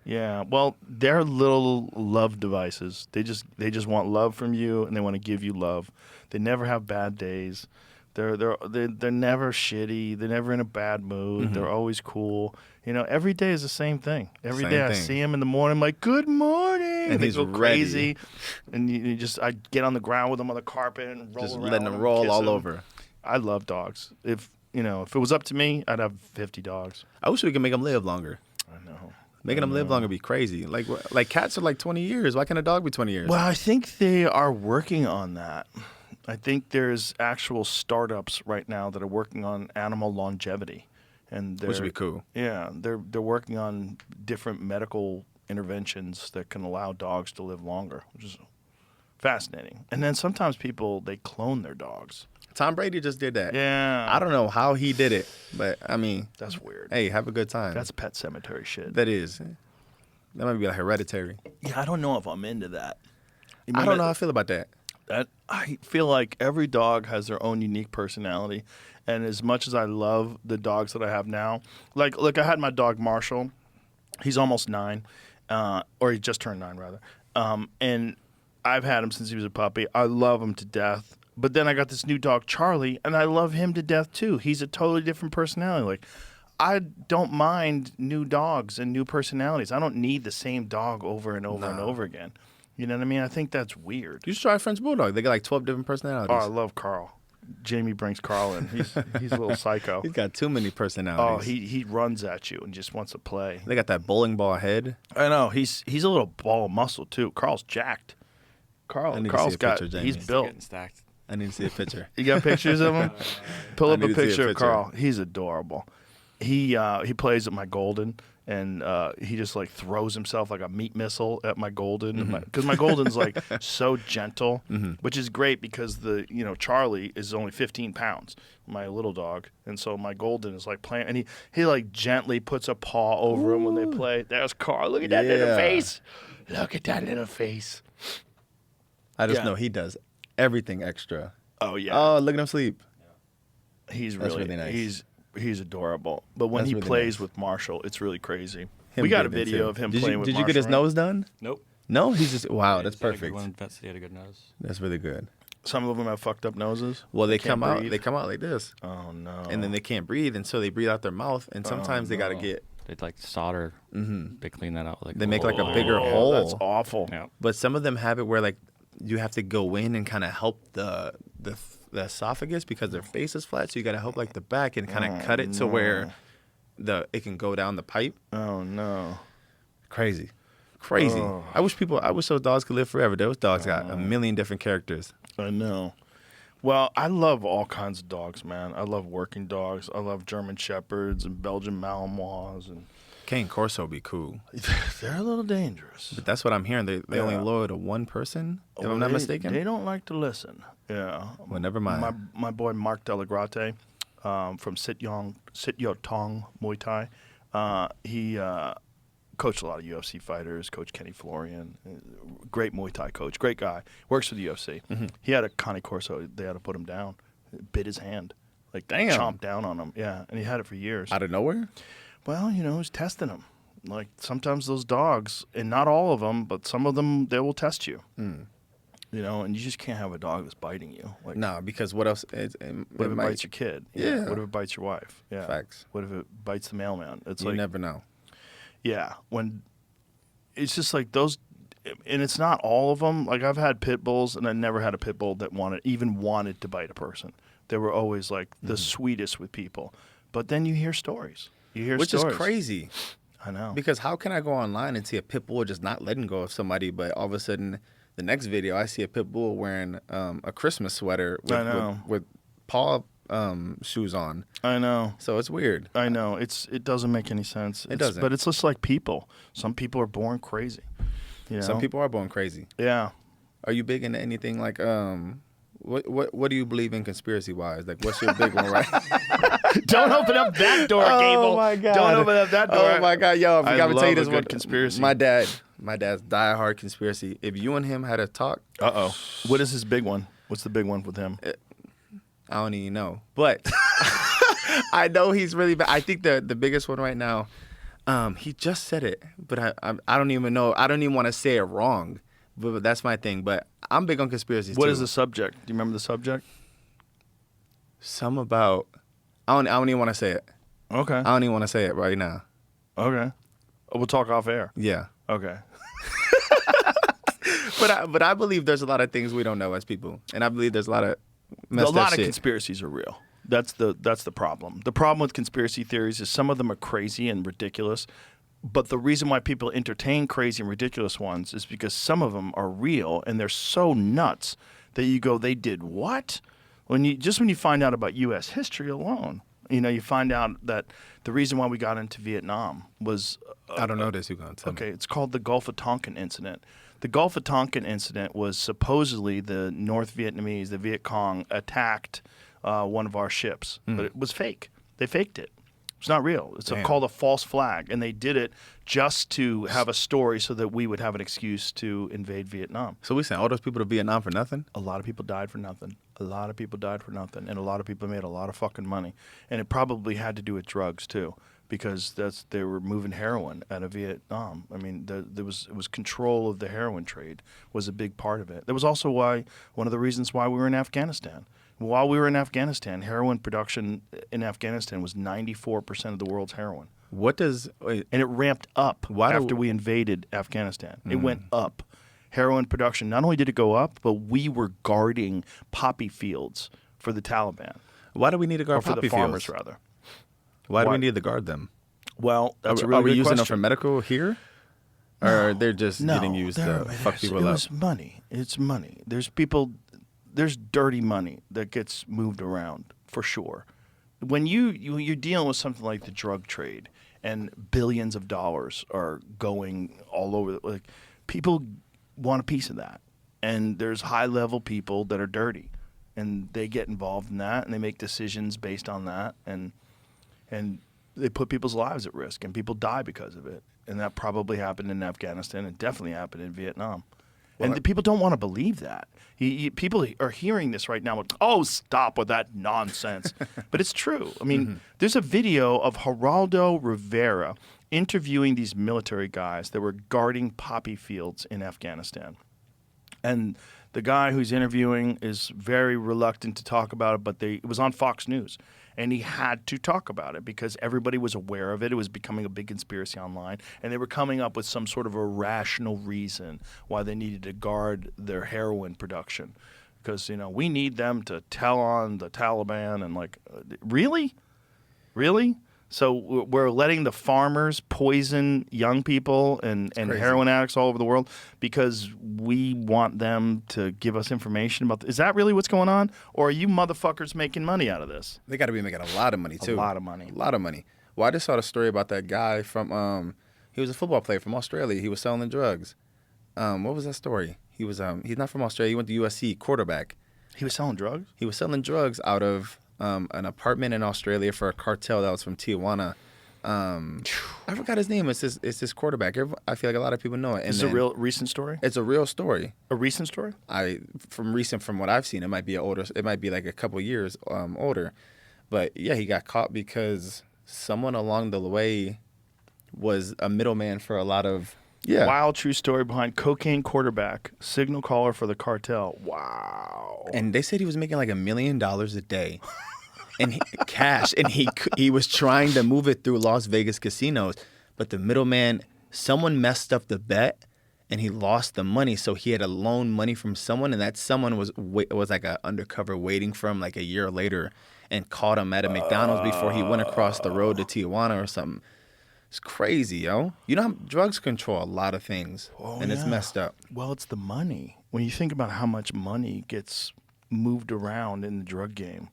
Yeah, well, they're little love devices. They just want love from you, and they want to give you love. They never have bad days. They're never shitty. They're never in a bad mood. They're always cool. Every day is the same thing. Every day I see him in the morning, I'm like, good morning, and they go crazy. And I get on the ground with them on the carpet and roll just around, letting them roll all them. over. I love dogs. If it was up to me, I'd have 50 dogs. I wish we could make them live longer. I know. Making them live longer would be crazy. Like cats are like 20 years. Why can't a dog be 20 years? Well, I think they are working on that. I think there's actual startups right now that are working on animal longevity, and Which would be cool. Yeah, they're working on different medical interventions that can allow dogs to live longer, which is fascinating. And then sometimes people they clone their dogs. Tom Brady just did that. Yeah, I don't know how he did it, but I mean, that's weird. Hey, have a good time. That's Pet Cemetery shit. That is. That might be like hereditary. Yeah, I don't know if I'm into that. I don't know how I feel about that. I feel like every dog has their own unique personality, and as much as I love the dogs that I have now, like I had my dog Marshall, he's almost 9, or he just turned 9 rather, and I've had him since he was a puppy. I love him to death. But then I got this new dog Charlie, and I love him to death too. He's a totally different personality. Like I don't mind new dogs and new personalities. I don't need the same dog over and over and over again. You know what I mean? I think that's weird. You should try French Bulldog. They got like 12 different personalities. Oh, I love Carl. Jamie brings Carl in. He's a little psycho. He's got too many personalities. Oh, he runs at you and just wants to play. They got that bowling ball head. I know. He's a little ball of muscle too. Carl's jacked. Carl's got. He's built. Getting stacked. I need to see a picture. You got pictures of him? Pull up a need to see a picture of picture. Carl. He's adorable. He plays at my Golden, and he just like throws himself like a meat missile at my Golden, because my Golden's like so gentle, which is great because Charlie is only 15 pounds, my little dog, and so my Golden is like playing, and he like gently puts a paw over him when they play. There's Carl. Look at that little face. Look at that little face. I just know he does everything extra. Oh yeah. Oh, look at him sleep. He's That's really nice. He's adorable. But when That's he really plays nice. with Marshall, it's really crazy. Him We got a getting it, video too. of him Did playing you, with Did Marshall. you get his right? nose done? Nope. No, he's just wow. He That's just had a perfect. good one. Vet said he had a good nose. That's really good. Some of them have fucked up noses. Well, they can't come out. breathe. They come out like this, Oh no. and then they can't breathe, and so they breathe out their mouth, and sometimes they gotta get. They'd like solder. They clean that out. Like They make like a oh. bigger Oh, hole. that's awful. Yeah. But some of them have it where like you have to go in and kind of help the esophagus because their face is flat, so you gotta help like the back and kind of cut it to where it can go down the pipe. Oh no. Crazy. I wish those dogs could live forever. Those dogs got a million different characters. I know. Well, I love all kinds of dogs, man. I love working dogs. I love German Shepherds and Belgian Malinois, and Cane Corso would be cool. they're a little dangerous. But that's what I'm hearing. They only loyal to one person, if I'm not mistaken. They don't like to listen. Yeah. Well, never mind. My boy Mark Delagrate from Sit Yo Tong Muay Thai. He coached a lot of UFC fighters. Coach Kenny Florian, great Muay Thai coach, great guy. Works for the UFC. He had a Cane Corso. They had to put him down. It bit his hand. Like Damn. chomped down on him. Yeah, and he had it for years. Out of nowhere? Well, he's testing him. Like sometimes those dogs, and not all of them, but some of them, they will test you. And you just can't have a dog that's biting you. Like, No, because what else? what if it bites your kid? Yeah. What if it bites your wife? Yeah. Facts. What if it bites the mailman? It's You like, never know. yeah, when it's just like those, and it's not all of them. Like I've had pit bulls, and I never had a pit bull that wanted to bite a person. They were always like the sweetest with people. But then you hear stories. Which is crazy. I know. Because how can I go online and see a pit bull just not letting go of somebody, but all of a sudden The next video, I see a pit bull wearing a Christmas sweater I know. with paw shoes on. I know. So it's weird. I know. It doesn't make any sense. It doesn't. But it's just like people. Some people are born crazy. You know? Some people are born crazy. Yeah. Are you big into anything like what do you believe in conspiracy wise? Like, what's your big one, right? Don't open up that door, Gable. Oh my God! Don't open up that door. Oh my God, yo! I forgot to tell you this one. one. Conspiracy. My dad's diehard conspiracy. If you and him had a talk, What is his big one? What's the big one with him? I don't even know, but I know he's really bad. I think the biggest one right now. He just said it, but I don't even know. I don't even want to say it wrong. But that's my thing. But I'm big on conspiracies. What too. is the subject? Do you remember the subject? Some about. I don't even want to say it. Okay. I don't even want to say it right now. Okay. We'll talk off air. Yeah. Okay. But I believe there's a lot of things we don't know as people, and I believe there's a lot of messed A lot up of shit. conspiracies are real. That's the problem. The problem with conspiracy theories is some of them are crazy and ridiculous, but the reason why people entertain crazy and ridiculous ones is because some of them are real and they're so nuts that you go, they did what? When you find out about U.S. history alone, you find out that the reason why we got into Vietnam was I don't know this. You're gonna tell me. okay. It's called the Gulf of Tonkin incident. The Gulf of Tonkin incident was supposedly the North Vietnamese, the Viet Cong, attacked one of our ships, but it was fake. They faked it. It's not real. It's called a false flag, and they did it just to have a story so that we would have an excuse to invade Vietnam. So we sent all those people to Vietnam for nothing? A lot of people died for nothing. And a lot of people made a lot of fucking money. And it probably had to do with drugs too, because they were moving heroin out of Vietnam. I mean, it was control of the heroin trade was a big part of it. That was also one of the reasons why we were in Afghanistan. While we were in Afghanistan, heroin production in Afghanistan was 94% of the world's heroin. And it ramped up after we invaded Afghanistan. It went up. Heroin production, not only did it go up, but we were guarding poppy fields for the Taliban. Why do we need to guard or for poppy the farmers, fields? rather. Why do we need to guard them? Well, that's a Are really we good using them question. for medical here? Or they're just getting used to fuck people up? It's money. It's money. There's dirty money that gets moved around for sure. When you're dealing with something like the drug trade and billions of dollars are going all over, like people want a piece of that, and there's high level people that are dirty, and they get involved in that, and they make decisions based on that, and they put people's lives at risk, and people die because of it, and that probably happened in Afghanistan, and definitely happened in Vietnam. And the people don't want to believe that. People are hearing this right now. Oh, stop with that nonsense. But it's true. I mean, there's a video of Geraldo Rivera interviewing these military guys that were guarding poppy fields in Afghanistan. And the guy who's interviewing is very reluctant to talk about it, but it was on Fox News. And he had to talk about it because everybody was aware of it. It was becoming a big conspiracy online. And they were coming up with some sort of a rational reason why they needed to guard their heroin production. Because, we need them to tell on the Taliban. And really? Really? So we're letting the farmers poison young people and heroin addicts all over the world because we want them to give us information about is that really what's going on? Or are you motherfuckers making money out of this? They got to be making a lot of money, too. A lot of money. A lot of money. Well, I just saw the story about that guy from, he was a football player from Australia. He was selling drugs. What was that story? He's not from Australia. He went to USC, quarterback. He was selling drugs? He was selling drugs out of an apartment in Australia for a cartel that was from Tijuana. I forgot his name. It's this quarterback. I feel like a lot of people know it. Is it a real recent story? It's a real story. A recent story? From what I've seen, it might be it might be like a couple years older. But yeah, he got caught because someone along the way was a middleman for a lot of Wild true story behind cocaine quarterback, signal caller for the cartel. Wow. And they said he was making like $1 million a day. And cash, and he was trying to move it through Las Vegas casinos, but the middleman, someone messed up the bet, and he lost the money. So he had to loan money from someone, and that someone was like an undercover waiting for him like a year later, and caught him at a McDonald's before he went across the road to Tijuana or something. It's crazy, yo. You know how drugs control a lot of things, and it's messed up. Well, it's the money. when you think about how much money gets moved around in the drug game,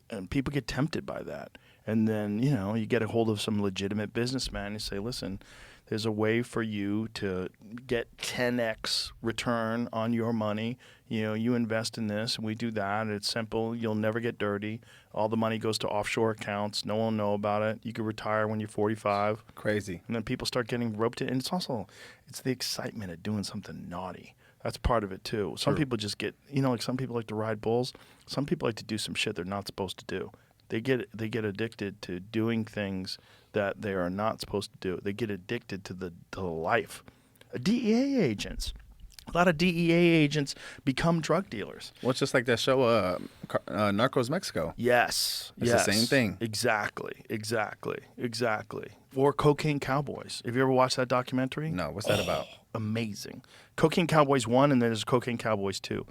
and people get tempted by that. And then, you get a hold of some legitimate businessman and say, listen, there's a way for you to get 10x return on your money. You invest in this and we do that. And it's simple. You'll never get dirty. All the money goes to offshore accounts. No one will know about it. You can retire when you're 45. Crazy. And then people start getting roped in. And it's the excitement of doing something naughty. That's part of it too. Some people just get, like some people like to ride bulls. Some people like to do some shit they're not supposed to do. They get addicted to doing things that they are not supposed to do. They get addicted to the life. DEA agents. A lot of DEA agents become drug dealers. Well, it's just like that show, Narcos Mexico. Yes. It's the same thing. Exactly. Or Cocaine Cowboys. Have you ever watched that documentary? No, what's that about? Amazing. Cocaine Cowboys 1 and then there's Cocaine Cowboys 2.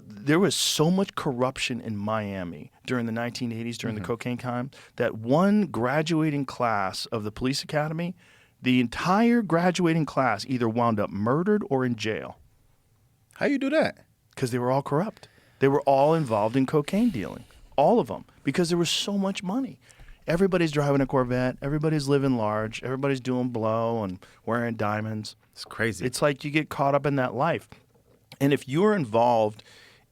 There was so much corruption in Miami during the 1980s, during the cocaine time, that one graduating class of the police academy, the entire graduating class either wound up murdered or in jail. How you do that? Because they were all corrupt. They were all involved in cocaine dealing. All of them. Because there was so much money. Everybody's driving a Corvette. Everybody's living large. Everybody's doing blow and wearing diamonds. It's crazy. It's like you get caught up in that life. And if you're involved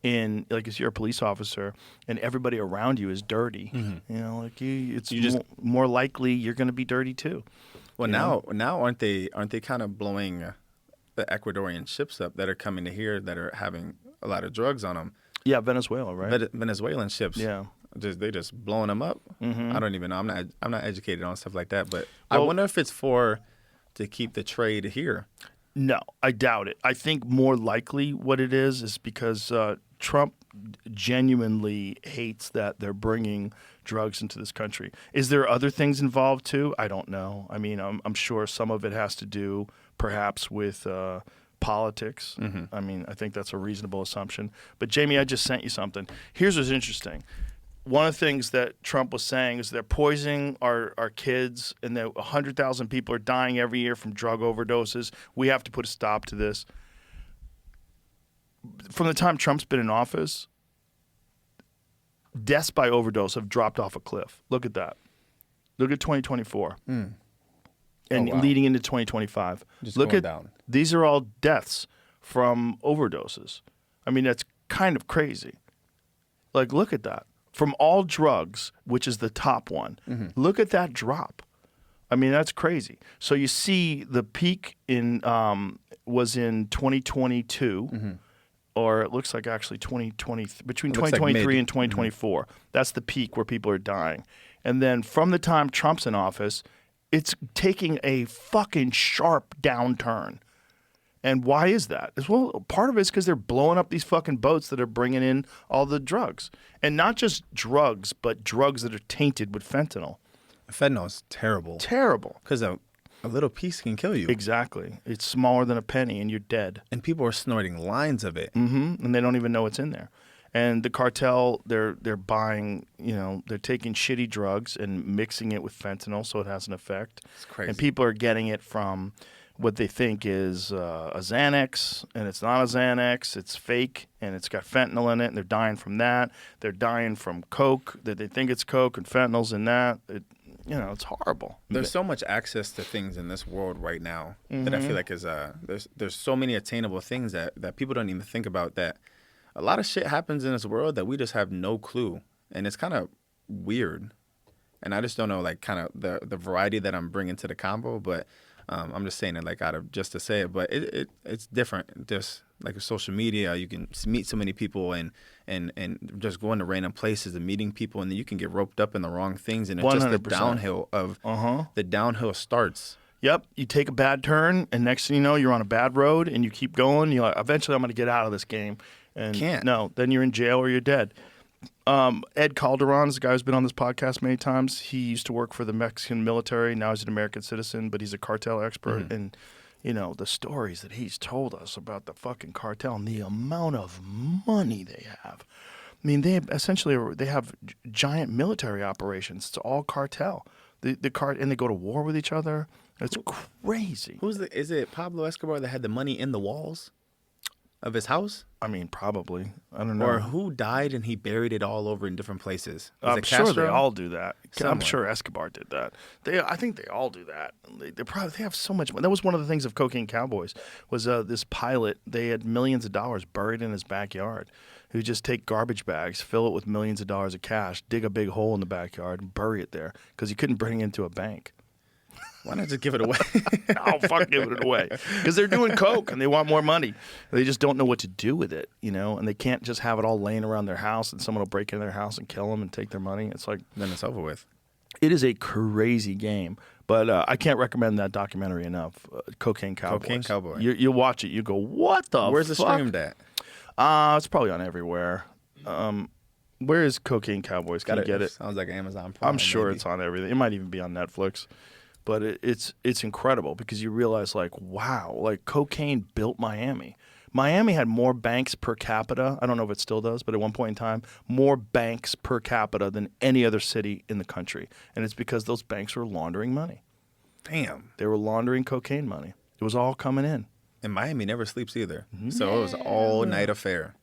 in, like, if you're a police officer and everybody around you is dirty, it's more likely you're going to be dirty too. Well, now aren't they kind of blowing the Ecuadorian ships up that are coming to here that are having a lot of drugs on them? Yeah, Venezuela, right? Venezuelan ships. Yeah. They just blowing them up. I don't even know. I'm not educated on stuff like that, but Well, I wonder if it's to keep the trade here. No, I doubt it. I think more likely what it is because Trump genuinely hates that they're bringing drugs into this country. Is there other things involved too? I don't know. I mean, I'm sure some of it has to do perhaps with politics. I mean, I think that's a reasonable assumption. But Jamie, I just sent you something. Here's what's interesting. One of the things that Trump was saying is they're poisoning our kids and that 100,000 people are dying every year from drug overdoses. We have to put a stop to this. From the time Trump's been in office, deaths by overdose have dropped off a cliff. Look at that. Look at 2024. And leading into 2025. Just Look going at down. These are all deaths from overdoses. I mean, that's kind of crazy. Like, look at that. From all drugs, which is the top one, look at that drop. I mean, that's crazy. So you see the peak was in 2022, or it looks like actually 2020, between 2023 and 2024. That's the peak where people are dying. And then from the time Trump's in office, it's taking a fucking sharp downturn. And why is that? Well, part of it is because they're blowing up these fucking boats that are bringing in all the drugs. And not just drugs, but drugs that are tainted with fentanyl. Fentanyl is terrible. Terrible. Because a little piece can kill you. Exactly. It's smaller than a penny and you're dead. And people are snorting lines of it. And they don't even know what's in there. And the cartel, they're buying, they're taking shitty drugs and mixing it with fentanyl so it has an effect. It's crazy. And people are getting it from what they think is a Xanax, and it's not a Xanax. It's fake, and it's got fentanyl in it, and they're dying from that. They're dying from coke, that they think it's coke, and fentanyl's in that. It's horrible. There's so much access to things in this world right now that I feel like is there's so many attainable things that people don't even think about, that a lot of shit happens in this world that we just have no clue, and it's kind of weird. And I just don't know, like, kind of the variety that I'm bringing to the combo, but I'm just saying it like out of just to say it, but it's different. Just like with social media, you can meet so many people and just going to random places and meeting people, and then you can get roped up in the wrong things, and it's just the 100%. downhill of the downhill starts. Yep, you take a bad turn, and next thing you know, you're on a bad road, and you keep going. You're like, eventually, I'm going to get out of this game. And Can't. No, then you're in jail or you're dead. Ed Calderon is a guy who's been on this podcast many times. He used to work for the Mexican military. Now he's an American citizen, but he's a cartel expert. And, the stories that he's told us about the fucking cartel and the amount of money they have. I mean, they have giant military operations. It's all cartel. And they go to war with each other. It's crazy. Is it Pablo Escobar that had the money in the walls? of his house? I mean, probably. I don't know. Or who died and he buried it all over in different places? Was I'm it sure they Castro? all do that. I'm Someone. sure Escobar did that. I think they all do that. They have so much money. That was one of the things of Cocaine Cowboys was this pilot. They had millions of dollars buried in his backyard. He would just take garbage bags, fill it with millions of dollars of cash, dig a big hole in the backyard, and bury it there because he couldn't bring it into a bank. Why not just give it away? Oh, fuck, giving it away. Because they're doing coke and they want more money. They just don't know what to do with it, and they can't just have it all laying around their house and someone will break into their house and kill them and take their money. It's like, Then it's over with. it is a crazy game. But I can't recommend that documentary enough, Cocaine Cowboys. Cocaine Cowboy. You'll watch it. You go, what the Where's it fuck? streamed at? It's probably on everywhere. Where is Cocaine Cowboys? Can you get it? Sounds like Amazon Prime. I'm sure maybe. it's on everything. It might even be on Netflix. But it's incredible because you realize, like, wow, like cocaine built Miami. Miami had more banks per capita. I don't know if it still does, but at one point in time, more banks per capita than any other city in the country. And it's because those banks were laundering money. Damn. They were laundering cocaine money. It was all coming in. And Miami never sleeps either. So it was all night affair.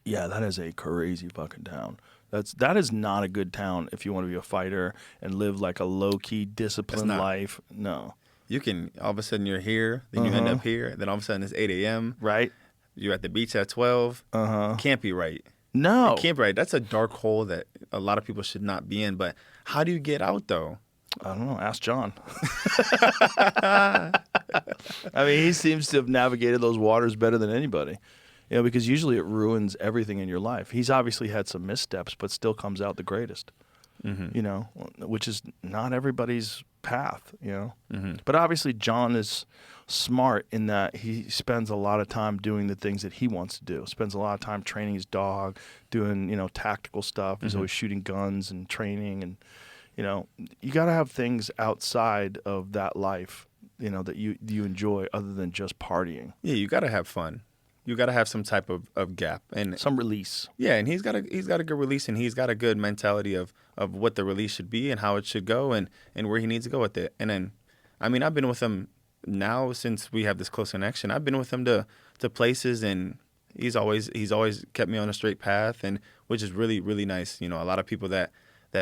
Yeah, that is a crazy fucking town. That is not a good town if you want to be a fighter and live like a low-key, disciplined not. life. No. You can, all of a sudden you're here, then you end up here, then all of a sudden it's 8 a.m. Right? You're at the beach at 12. Can't be right. No. It can't be right. That's a dark hole that a lot of people should not be in. But how do you get out, though? I don't know. Ask John. I mean, he seems to have navigated those waters better than anybody. Because usually it ruins everything in your life. He's obviously had some missteps, but still comes out the greatest. Which is not everybody's path. But obviously John is smart in that he spends a lot of time doing the things that he wants to do. Spends a lot of time training his dog, doing tactical stuff. He's always shooting guns and training, and you got to have things outside of that life, that you enjoy other than just partying. Yeah, you got to have fun. You got to have some type of gap and Some release. Yeah, and he's got a good release, and he's got a good mentality of what the release should be and how it should go and where he needs to go with it. And then, I mean, I've been with him now since we have this close connection. I've been with him to places, and he's always kept me on a straight path, and which is really, really nice. A lot of people that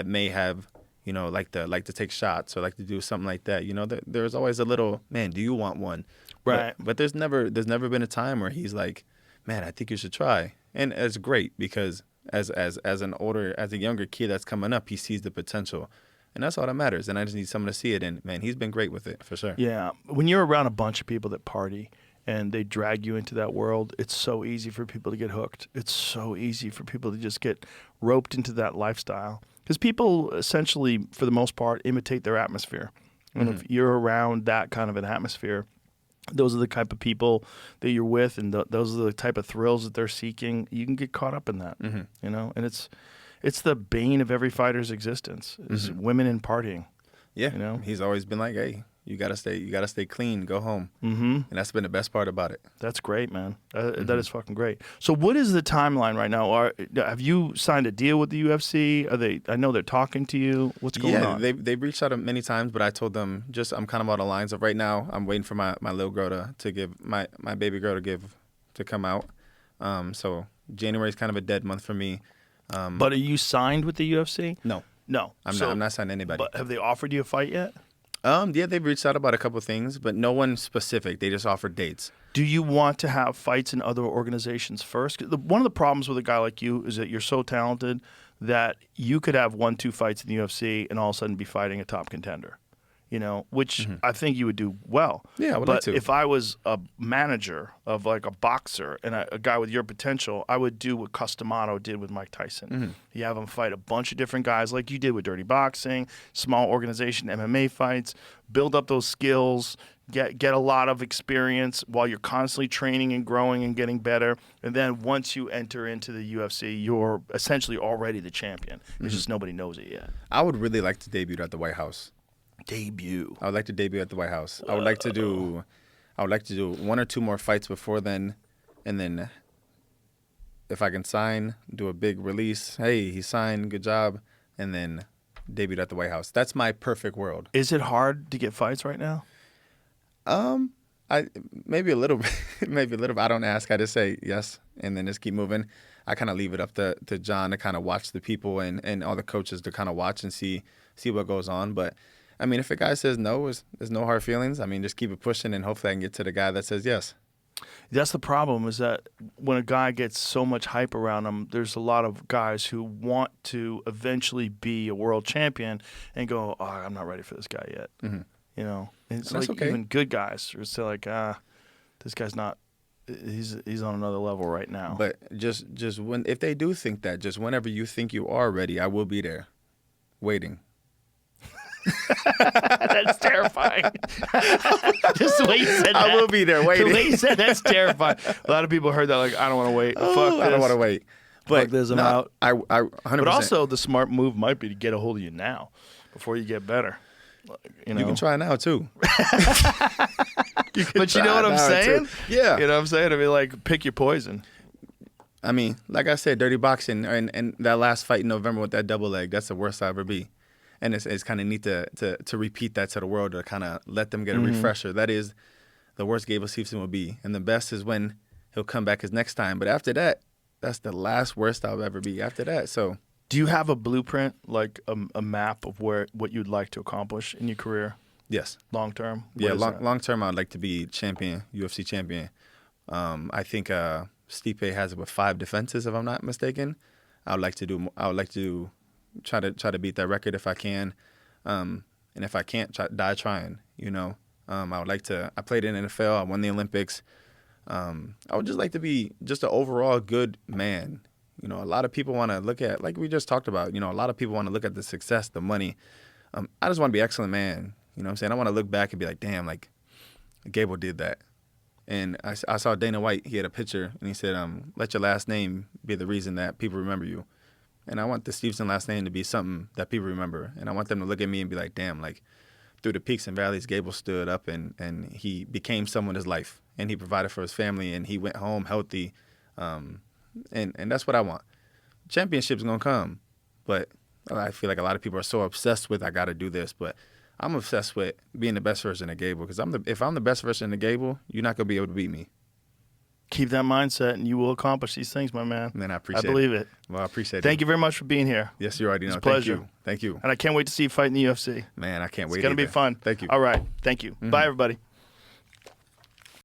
may have like to take shots or like to do something like that. There's always a little, man, do you want one? Right. But there's never been a time where he's like, man, I think you should try. And it's great because as a younger kid that's coming up, he sees the potential. And that's all that matters. And I just need someone to see it. And man, he's been great with it for sure. Yeah. When you're around a bunch of people that party and they drag you into that world, it's so easy for people to get hooked. It's so easy for people to just get roped into that lifestyle. Because people essentially, for the most part, imitate their atmosphere. And if you're around that kind of an atmosphere, those are the type of people that you're with, and those are the type of thrills that they're seeking. You can get caught up in that, and it's the bane of every fighter's existence is women and partying. Yeah, he's always been like, hey, you gotta stay clean, go home, and that's been the best part about it. That's great, man. That is fucking great. So, what is the timeline right now? Have you signed a deal with the UFC? I know they're talking to you. What's going on? Yeah, they've reached out many times, but I told them I'm kind of on the lines of right now. I'm waiting for my little girl to give my baby girl to come out. So January is kind of a dead month for me. But are you signed with the UFC? No, I'm not signing anybody. But have they offered you a fight yet? Yeah, they've reached out about a couple of things, but no one specific. They just offered dates. Do you want to have fights in other organizations first? One of the problems with a guy like you is that you're so talented that you could have 1-2 fights in the UFC and all of a sudden be fighting a top contender, which I think you would do well. Yeah, I would but like to. If I was a manager of like a boxer and a guy with your potential, I would do what Customato did with Mike Tyson. You have him fight a bunch of different guys like you did with Dirty Boxing, small organization MMA fights, build up those skills, get a lot of experience while you're constantly training and growing and getting better. And then once you enter into the UFC, you're essentially already the champion. It's just nobody knows it yet. I would really like to debut at the White House. Debut. I would like to debut at the White House. I would like to do 1 or 2 more fights before then, and then if I can sign, do a big release. Hey, he signed, good job, and then debut at the White House. That's my perfect world. Is it hard to get fights right now? Maybe a little bit. Maybe a little bit. I don't ask. I just say yes, and then just keep moving. I kind of leave it up to Jon to kind of watch the people and all the coaches to kind of watch and see what goes on. But, I mean, if a guy says no, there's no hard feelings. I mean, just keep it pushing, and hopefully I can get to the guy that says yes. That's the problem, is that when a guy gets so much hype around him, there's a lot of guys who want to eventually be a world champion and go, oh, I'm not ready for this guy yet. Mm-hmm. You know, and it's And that's like okay. even good guys are still like, this guy's not. He's on another level right now. But just when if they do think that, just whenever you think you are ready, I will be there, waiting. That's terrifying. Just the way you said that. I will be there waiting. The way you said that's terrifying. A lot of people heard that like, I don't want to wait. Fuck this. I don't want to wait. But Fuck this, I'm no, out. I 100%. But also, the smart move might be to get a hold of you now, before you get better. You know? you can try now too. But you know what I'm saying? Yeah. You know what I'm saying? I mean, like, pick your poison. I mean, like I said, dirty boxing and that last fight in November with that double leg, that's the worst I'll ever be. And it's kind of neat to repeat that to the world, to kind of let them get a refresher. That is the worst Gable Steveson will be. And the best is when he'll come back his next time. But after that, that's the last worst I'll ever be after that. So, Do you have a blueprint, like a map of what you'd like to accomplish in your career, yes. long term? Yeah, long term, I'd like to be champion, UFC champion. I think Stipe has it with 5 defenses, if I'm not mistaken. I would like to try to beat that record if I can, and if I can't, die trying. You know, I would like to. I played in the NFL. I won the Olympics. I would just like to be just an overall good man. You know, a lot of people want to look at, like we just talked about. You know, a lot of people want to look at the success, the money. I just want to be an excellent man. You know what I'm saying? I want to look back and be like, damn, like Gable did that. And I saw Dana White. He had a picture, and he said, let your last name be the reason that people remember you. And I want the Steveson last name to be something that people remember. And I want them to look at me and be like, damn, like through the peaks and valleys, Gable stood up and he became someone in his life. And he provided for his family, and he went home healthy. And that's what I want. Championship's going to come. But I feel like a lot of people are so obsessed with, I got to do this. But I'm obsessed with being the best version of Gable, because if I'm the best version of Gable, you're not going to be able to beat me. Keep that mindset, and you will accomplish these things, my man. Man, I appreciate it. I believe it. Well, I appreciate it. Thank you very much for being here. Yes, you already know. It's a pleasure. Thank you. And I can't wait to see you fight in the UFC. Man, I can't wait. It's going to be fun. Thank you. All right. Thank you. Bye, everybody.